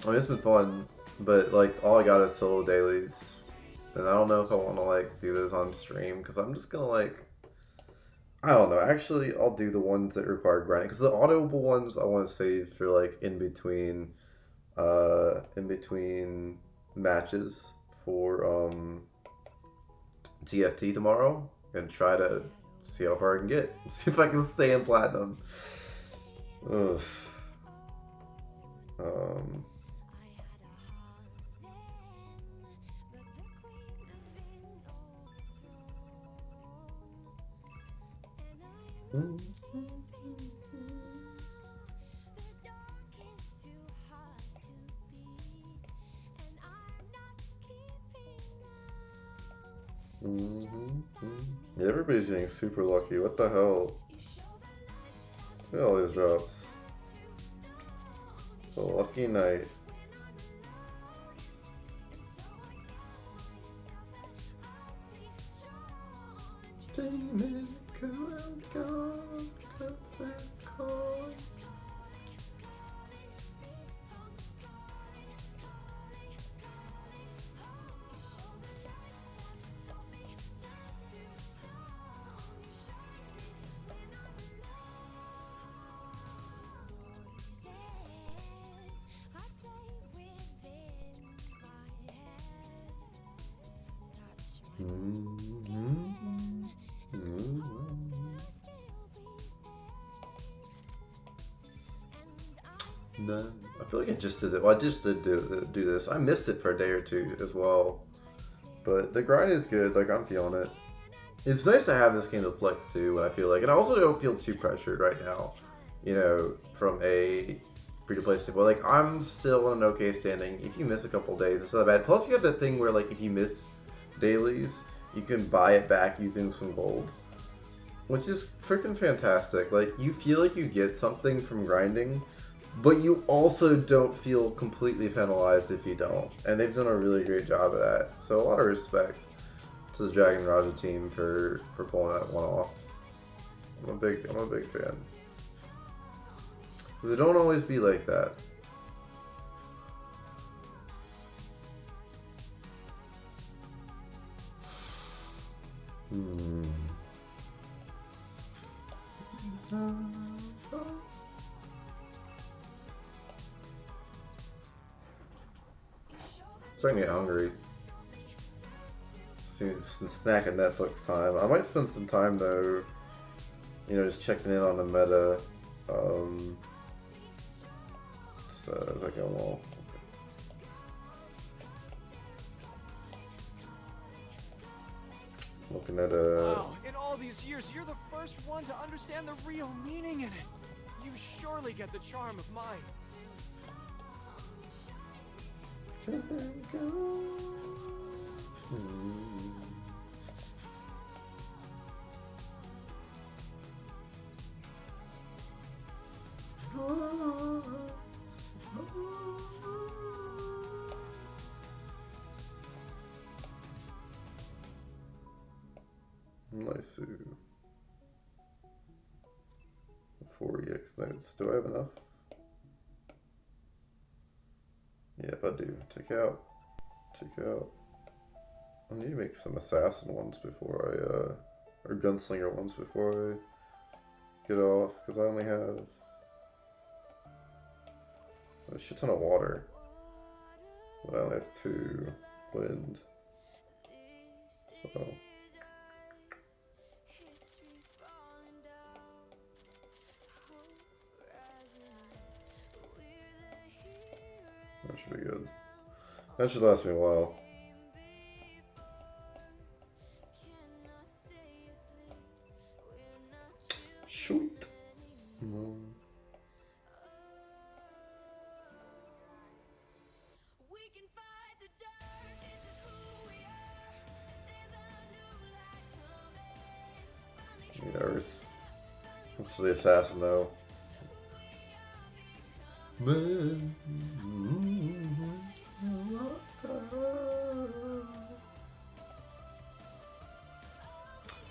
I mean, it's been fun, but like all I got is solo dailies, and I don't know if I want to like do this on stream because I'm just gonna like, I don't know. Actually, I'll do the ones that require grinding because the audible ones I want to save for like in between matches for TFT tomorrow, and try to see how far I can get. See if I can stay in platinum. Ugh. Yeah, everybody's getting super lucky. What the hell? Look at all these drops. It's a lucky night. Demon, come and go, 'cause they're cold. No, I feel like I just did it. Well, I just did do this. I missed it for a day or two as well, but the grind is good. Like I'm feeling it. It's nice to have this game to flex too. When I feel like, and I also don't feel too pressured right now. You know, from a free-to-play standpoint. Like I'm still in an okay standing. If you miss a couple days, it's not bad. Plus, you have that thing where like if you miss dailies, you can buy it back using some gold, which is freaking fantastic. Like you feel like you get something from grinding, but you also don't feel completely penalized if you don't. And they've done a really great job of that. So a lot of respect to the Dragon Raja team for pulling that one off. I'm a big fan. Because it don't always be like that. Starting to get hungry. Snack at Netflix time. I might spend some time though, you know, just checking in on the meta. As I go along. Looking at
Wow, in all these years, you're the first one to understand the real meaning in it. You surely get the charm of mine.
Nice. 4 EX notes. Do I have enough? Yep, I do. Take out. I need to make some assassin ones before I, or gunslinger ones before I get off, because I only have a shit ton of water, but I only have 2 wind, so. That should be good. That should last me a while. Shoot. So the assassin, though. Man.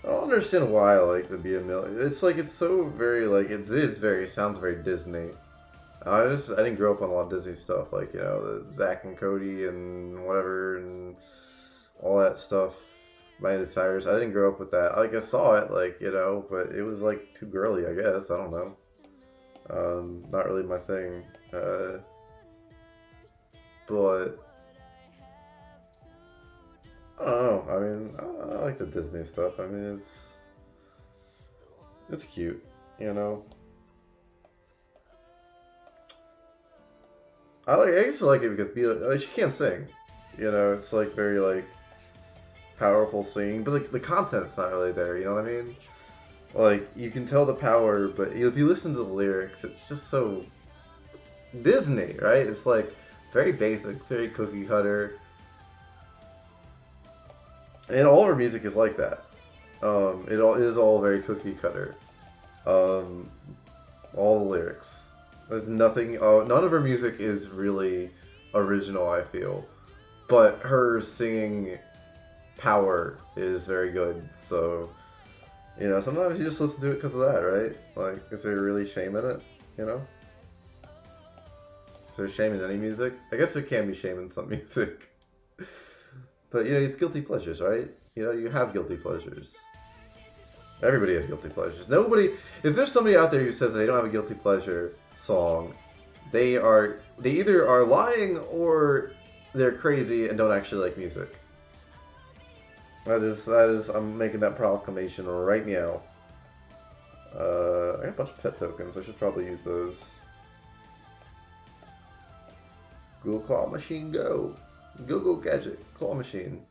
I don't understand why I like to be a million. It's like it's so very like it sounds very Disney. I didn't grow up on a lot of Disney stuff like the Zack and Cody and whatever and all that stuff. Miley Cyrus. I didn't grow up with that. Like I saw it but it was like too girly. I guess I don't know. Not really my thing. But I don't know. I mean, I like the Disney stuff. I mean, it's cute, I used to like it because she can't sing, It's like very like powerful singing, but like the content's not really there. You know what I mean? Like you can tell the power, but if you listen to the lyrics, it's just so Disney, right? It's like very basic, very cookie cutter. And all of her music is like that. It is all very cookie cutter. All the lyrics. There's nothing. None of her music is really original, I feel. But her singing power is very good. So, sometimes you just listen to it because of that, right? Like, is there really shame in it? Is there shame in any music? I guess there can be shame in some music. But, it's guilty pleasures, right? You have guilty pleasures. Everybody has guilty pleasures. If there's somebody out there who says they don't have a guilty pleasure song, they either are lying or they're crazy and don't actually like music. I'm making that proclamation right now. I got a bunch of pet tokens. I should probably use those. Google Claw Machine, go. Go Gadget, Claw Machine.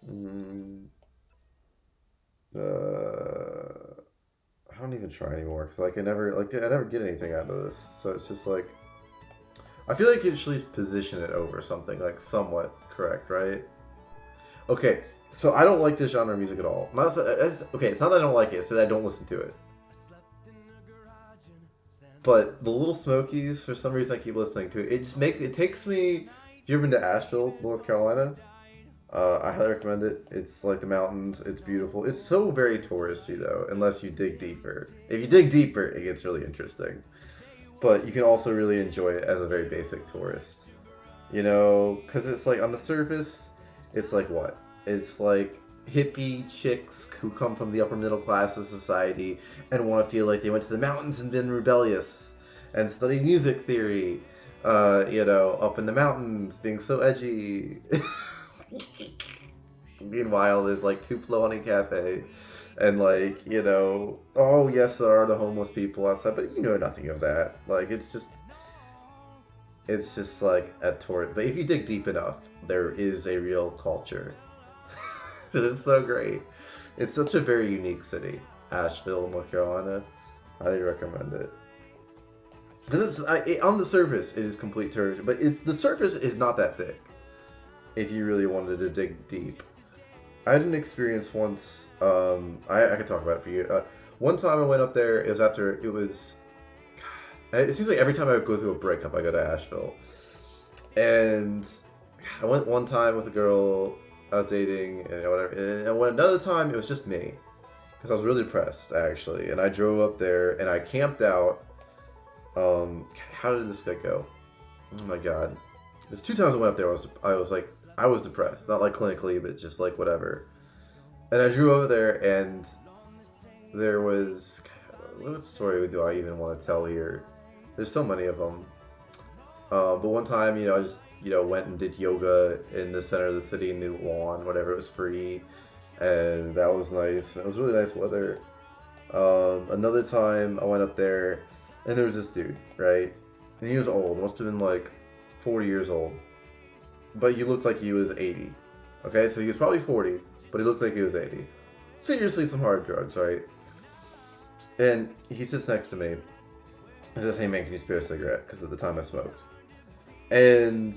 I don't even try anymore because I never get anything out of this. So it's just like I feel like you should at least position it over something like somewhat correct, right? Okay, so I don't like this genre of music at all. It's not that I don't like it; it's that I don't listen to it. But the Little Smokies, for some reason, I keep listening to it. It takes me. Have you ever been to Asheville, North Carolina? I highly recommend it. It's like the mountains. It's beautiful. It's so very touristy though, unless you dig deeper. If you dig deeper, it gets really interesting. But you can also really enjoy it as a very basic tourist. Because it's like on the surface, it's like what? It's like hippie chicks who come from the upper middle class of society and want to feel like they went to the mountains and been rebellious and studied music theory, up in the mountains, being so edgy. Meanwhile, there's like Tupelo Honey Cafe and oh yes, there are the homeless people outside, but you know nothing of that. Like it's just like a tourist. But if you dig deep enough, there is a real culture. It is so great. It's such a very unique city, Asheville, North Carolina. Highly recommend it. Because on the surface, it is complete tourism, but the surface is not that thick. If you really wanted to dig deep, I had an experience once. I could talk about it for you. One time I went up there. It seems like every time I go through a breakup, I go to Asheville. And I went one time with a girl I was dating and whatever. And another time, it was just me. Because I was really depressed, actually. And I drove up there and I camped out. How did this guy go? Oh my god. There's 2 times I went up there, I was depressed. Not like clinically, but just like whatever. And I drove over there and there was... What story do I even want to tell here? There's so many of them. But one time, I just, went and did yoga in the center of the city in the lawn, whatever. It was free. And that was nice. It was really nice weather. Another time I went up there and there was this dude, right? And he was old. Must have been like 40 years old. But he looked like he was 80. Okay, so he was probably 40, but he looked like he was 80. Seriously, some hard drugs, right? And he sits next to me. He says, "Hey man, can you spare a cigarette?" Because at the time I smoked. And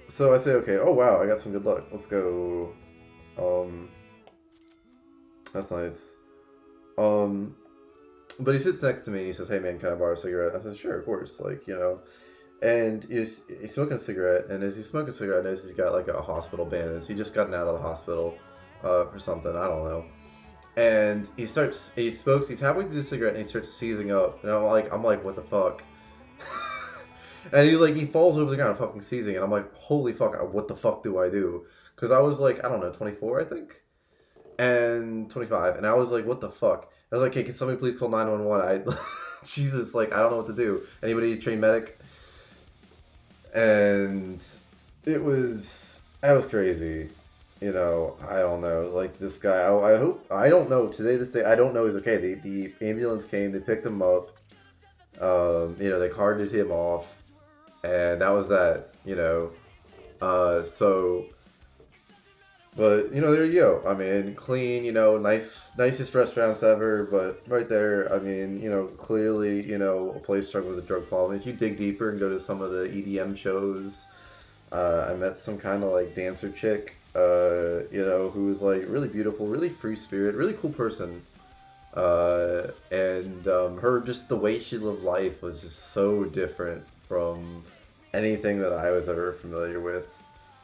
so I say, "Okay, oh wow, I got some good luck. Let's go That's nice. But he sits next to me and he says, "Hey man, can I borrow a cigarette?" I said, "Sure, of course." Like, you know. And he's smoking a cigarette, and as he's smoking a cigarette, I notice he's got like a hospital bandage. He just gotten out of the hospital for something, I don't know. And he smokes, he's halfway through the cigarette, and he starts seizing up. And I'm like, what the fuck? And he falls over the ground fucking seizing, and I'm like, holy fuck, what the fuck do I do? Because I was like, I don't know, 24, I think? And 25, and I was like, what the fuck? I was like, hey, can somebody please call 911? Jesus, like, I don't know what to do. Anybody trained medic? And that was crazy. You know, I don't know. Like, this guy, I don't know. This day, I don't know he's okay. The ambulance came, they picked him up. You know, they carted him off. And that was that, you know. But, you know, there you go. I mean, clean, you know, nicest restaurants ever. But right there, I mean, you know, clearly, you know, a place struggling with a drug problem. If you dig deeper and go to some of the EDM shows, I met some kind of, like, dancer chick, you know, who was, like, really beautiful, really free spirit, really cool person. And her, just the way she lived life was just so different from anything that I was ever familiar with.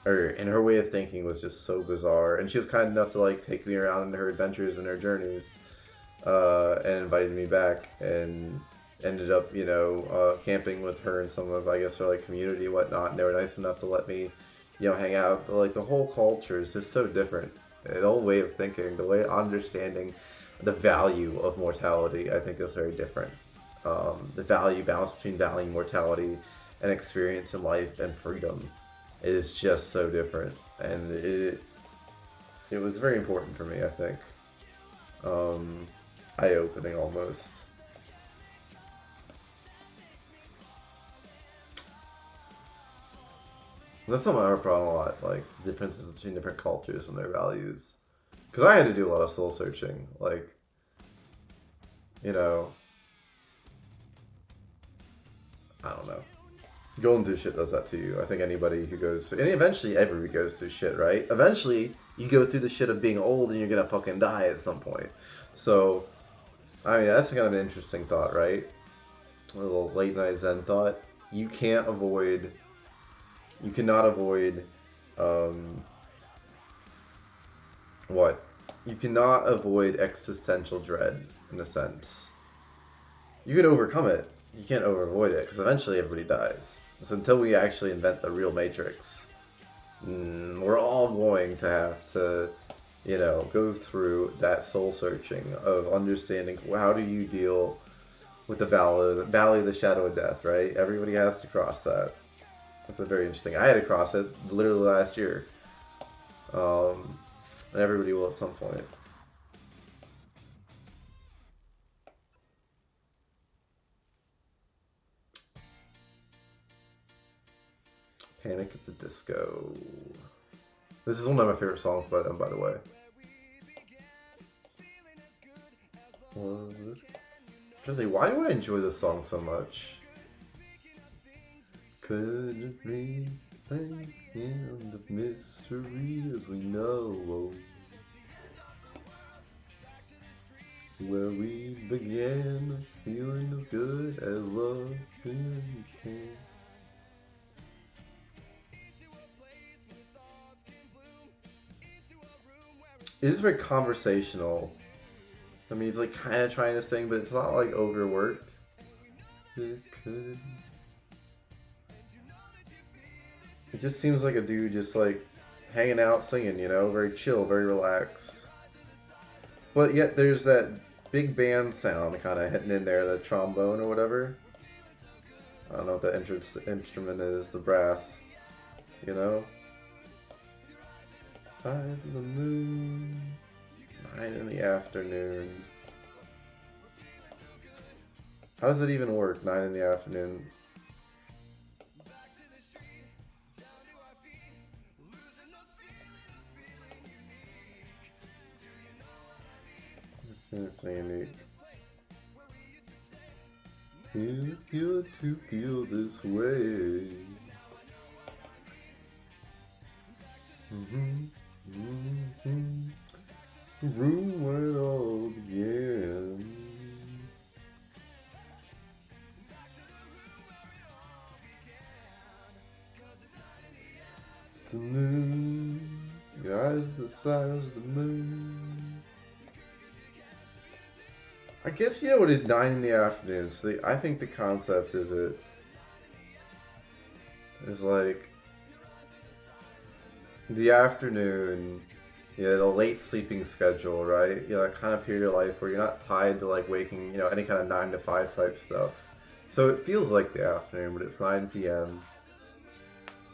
And her way of thinking was just so bizarre. And she was kind enough to, like, take me around in her adventures and her journeys, and invited me back, and ended up, you know, camping with her and some of, I guess, her, like, community and whatnot. And they were nice enough to let me, you know, hang out. But, like, the whole culture is just so different. The whole way of thinking, the way of understanding the value of mortality, I think, is very different. The balance between valuing mortality and experience in life and freedom is just so different, and it was very important for me, I think. Eye-opening almost. That's something I ever brought a lot, like differences between different cultures and their values. Because I had to do a lot of soul searching, like, you know, I don't know. Going through shit does that to you. I think anybody who goes through, and eventually everybody goes through shit, right? Eventually, you go through the shit of being old and you're gonna fucking die at some point. So, I mean, that's kind of an interesting thought, right? A little late night Zen thought. You cannot avoid, what? You cannot avoid existential dread, in a sense. You can overcome it. You can't avoid it, because eventually everybody dies. So until we actually invent the real Matrix, we're all going to have to, you know, go through that soul searching of understanding how do you deal with the valley of the shadow of death, right? Everybody has to cross that. That's a very interesting. I had to cross it literally last year, and everybody will at some point. Panic at the Disco. This is one of my favorite songs by them, by the way. Really, why do I enjoy this song so much? Could it be the end of mystery as we know? Where we began, feeling as good as love can. It is very conversational. I mean, he's like kind of trying to sing, but it's not like overworked. It just seems like a dude just like hanging out singing, you know, very chill, very relaxed. But yet there's that big band sound kind of hitting in there, the trombone or whatever. I don't know what that instrument is, the brass, you know? Size of the moon, 9 in the afternoon. How does it even work, 9 in the afternoon? Feels good to feel this way. Room where it all began. The moon, your eyes the size of the moon. I guess you know what, at 9 in the afternoon. So I think the concept is like the afternoon, you know, the late sleeping schedule, right? You know, that kind of period of life where you're not tied to like waking, you know, any kind of 9 to 5 type stuff. So it feels like the afternoon, but it's 9 p.m.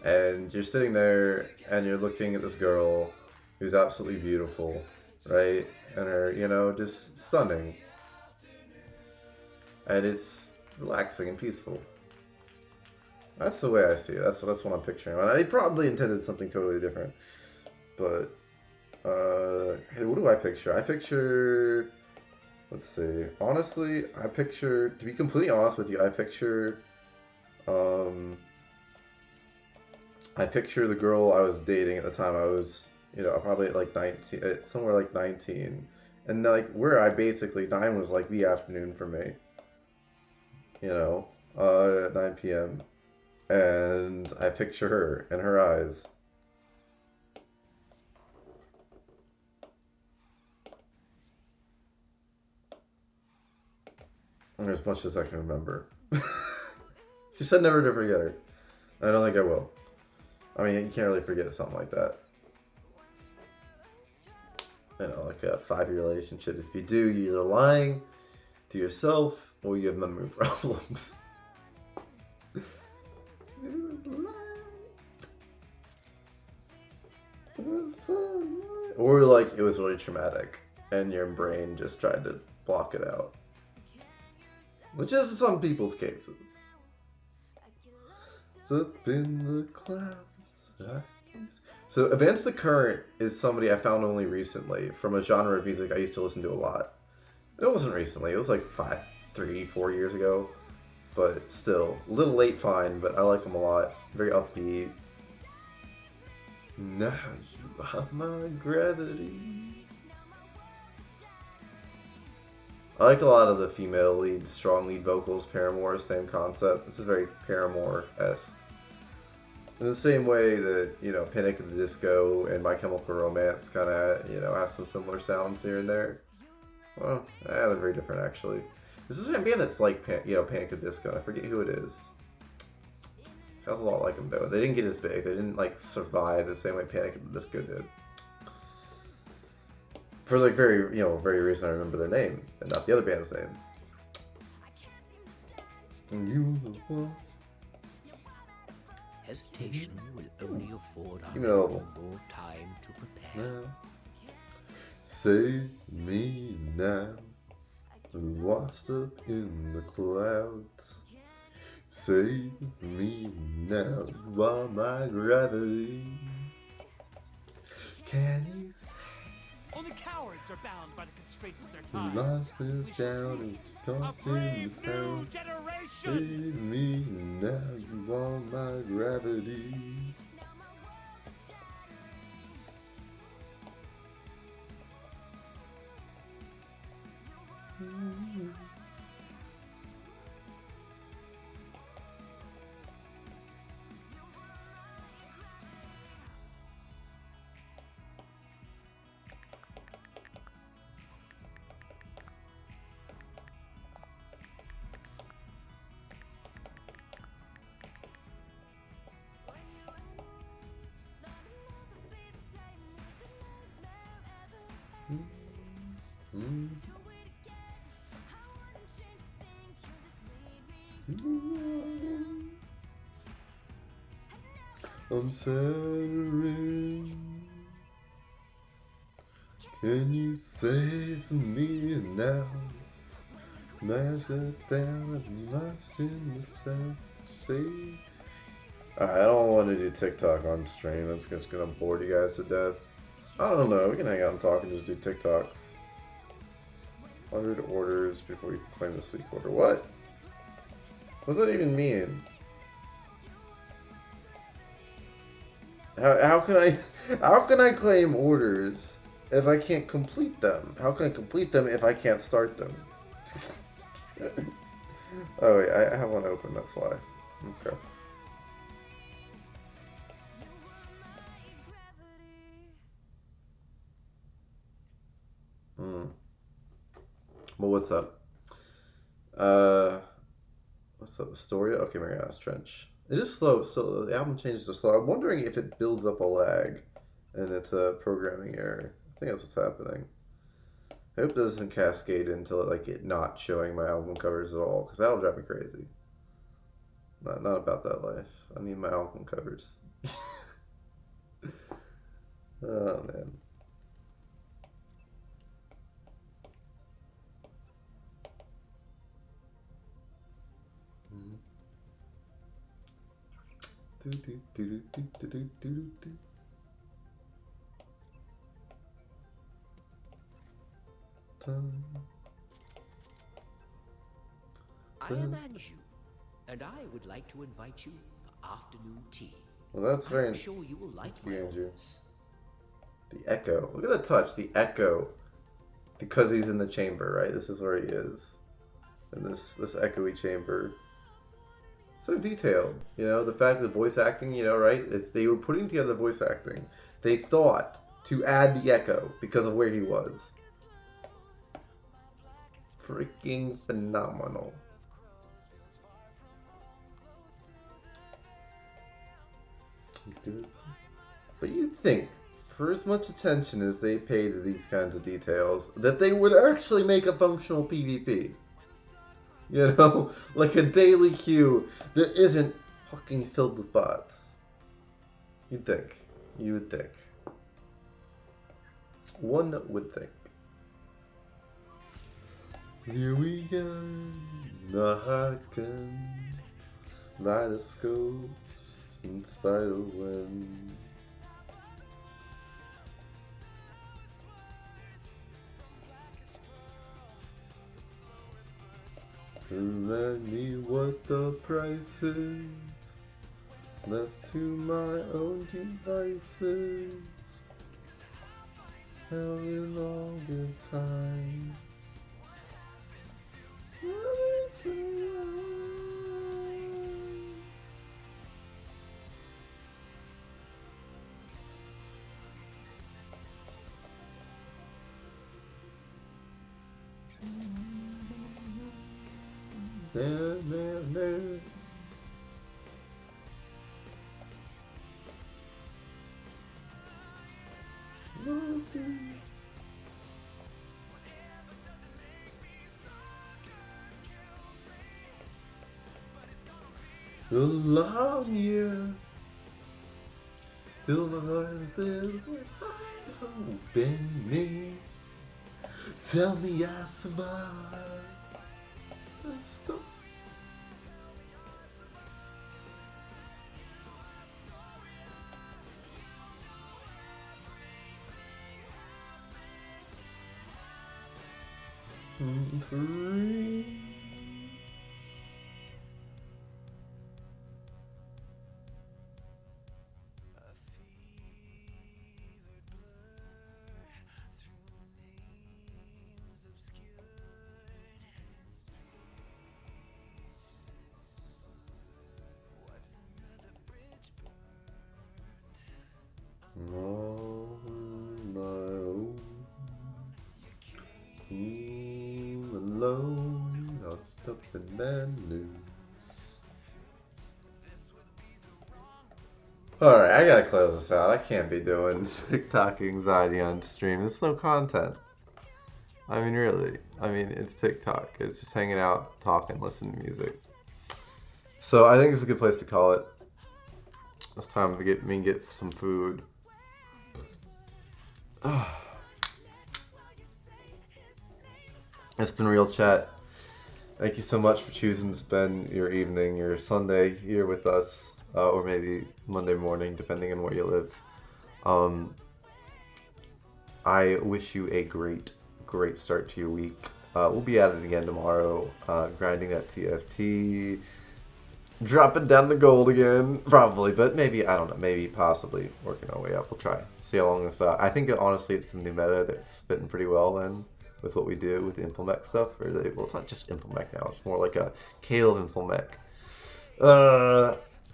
And you're sitting there and you're looking at this girl who's absolutely beautiful, right? And her, you know, just stunning. And it's relaxing and peaceful. That's the way I see it. That's what I'm picturing. And I probably intended something totally different. But, hey, what do I picture? I picture, let's see. Honestly, to be completely honest with you, I picture the girl I was dating at the time. I was, you know, probably at like 19, somewhere like 19. And like, where I basically, 9 was like the afternoon for me. You know, at 9 p.m. And I picture her and her eyes. And as much as I can remember. She said never to forget her. I don't think I will. I mean, you can't really forget something like that. You know, like a 5-year relationship. If you do, you're either lying to yourself or you have memory problems. Or like it was really traumatic and your brain just tried to block it out. Which is some people's cases. It's up in the clouds. So Advance the Current is somebody I found only recently from a genre of music I used to listen to a lot. It wasn't recently, it was like 3-4 years ago. But still, a little late find, but I like them a lot. Very upbeat. Now you are my gravity. I like a lot of the female lead, strong lead vocals. Paramore, same concept. This is very Paramore-esque. In the same way that, you know, Panic at the Disco and My Chemical Romance kind of, you know, have some similar sounds here and there. Well, they're very different actually. This is a band that's like, you know, Panic at the Disco. I forget who it is. Sounds a lot like them though. They didn't get as big. They didn't like survive the same way Panic at the Disco did. For like very reason I remember their name and not the other band's name. And you.
Hesitation will only afford our more time to prepare.
Now. Save me now. Lost up in the clouds. Save me now, you are my gravity. Can you say?
Only cowards are bound by the constraints of their time.
Lost is down and constant sound. Save me now, you are my gravity. I'm Saturn. Can you save me now? Smash it down and lost in the sound. Save. I don't want to do TikTok on stream. That's just gonna bore you guys to death. I don't know. We can hang out and talk and just do TikToks. 100 orders before you claim this week's order. What? What does that even mean? How can I claim orders if I can't complete them? How can I complete them if I can't start them? Oh wait, I have one open, that's why. Okay. Well, what's up? What's up? Astoria? Okay, Marianas Trench. It is slow, so the album changes to slow. I'm wondering if it builds up a lag and it's a programming error. I think that's what's happening. I hope this doesn't cascade into it not showing my album covers at all, because that'll drive me crazy. Not about that life. I need my album covers. Oh man.
I am Anju, and I would like to invite you for afternoon tea.
Well, that's very.
I'm sure you will like my
Anju. The echo. Look at the touch. The echo. Because he's in the chamber, right? This is where he is. In this echoey chamber. So detailed. You know, the fact that voice acting, you know, right? They were putting together voice acting. They thought to add the echo because of where he was. Freaking phenomenal. But you'd think, for as much attention as they pay to these kinds of details, that they would actually make a functional PvP. You know, like a daily queue that isn't fucking filled with bots. You'd think. You would think. One would think. Here we go. Nahakan. Lidoscopes and spiderweb. Remind me what the price is. Left to my own devices. Hell in all good time. No. A long year till the earth is open me. Tell me I survived. Stop. Free. Up in bad news. Alright, I gotta close this out. I can't be doing TikTok anxiety on stream. It's no content. I mean, really. I mean, it's TikTok. It's just hanging out, talking, listening to music. So I think it's a good place to call it. It's time to get some food. It's been Real Chat. Thank you so much for choosing to spend your evening, your Sunday here with us, or maybe Monday morning, depending on where you live. I wish you a great start to your week. We'll be at it again tomorrow, grinding that TFT, dropping down the gold again, probably, but maybe, I don't know, maybe possibly working our way up. We'll try. See how long this, I think honestly it's the new meta that's fitting pretty well in with what we do with the Infomech stuff. Or well, it's not just Infomech now, it's more like a Kale Infomech.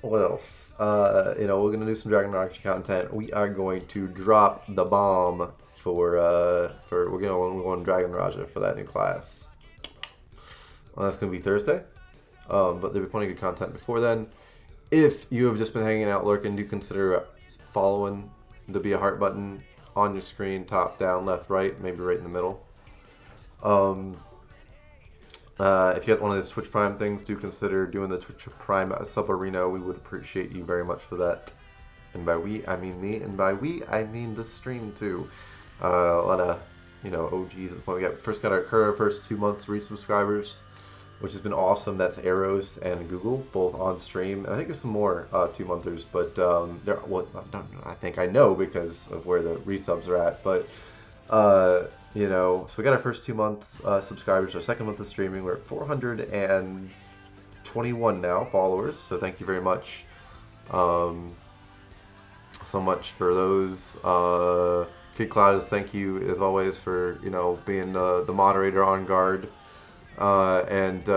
What else? You know, we're gonna do some Dragon Archer content. We are going to drop the bomb for we're going Dragon Raja for that new class. Well, that's gonna be Thursday. But there'll be plenty of good content before then. If you have just been hanging out, lurking, do consider following. There'll be a heart button on your screen, top, down, left, right, maybe right in the middle. If you have one of those Twitch Prime things, do consider doing the Twitch Prime sub arena. We would appreciate you very much for that. And by we, I mean me, and by we, I mean the stream too. A lot of, you know, OGs at the point. We got our first 2 months resubscribers, which has been awesome. That's Arrows and Google, both on stream. And I think there's some more 2-monthers, but I think I know because of where the resubs are at. But you know, so we got our first 2 months subscribers. Our second month of streaming, we're at 421 now followers. So thank you very much, so much for those. Kid Cloud, thank you as always for, you know, being the moderator on guard. And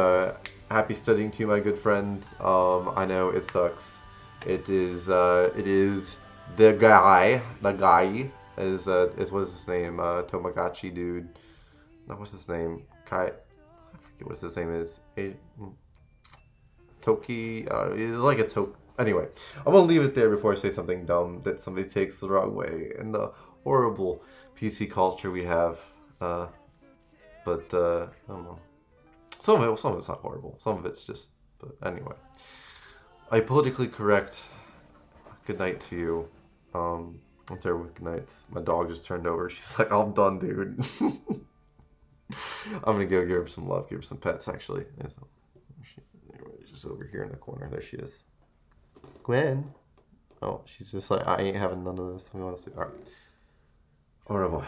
happy studying to you, my good friend. I know it sucks. It is the guy is what is his name? Tomagachi dude. No, what's his name? Kai. I forget what his name is. Toki. It's like a Toki. Anyway, I'm gonna leave it there before I say something dumb that somebody takes the wrong way and the horrible PC culture we have. But I don't know. Some of it's not horrible. Some of it's just. But anyway, a politically correct good night to you. I'm terrible with good nights. My dog just turned over. She's like, I'm done, dude. I'm gonna go give her some love, give her some pets. Actually, she's just over here in the corner. There she is. Gwen. Oh, she's just like, I ain't having none of this. I'm going to sleep. All right. Au revoir.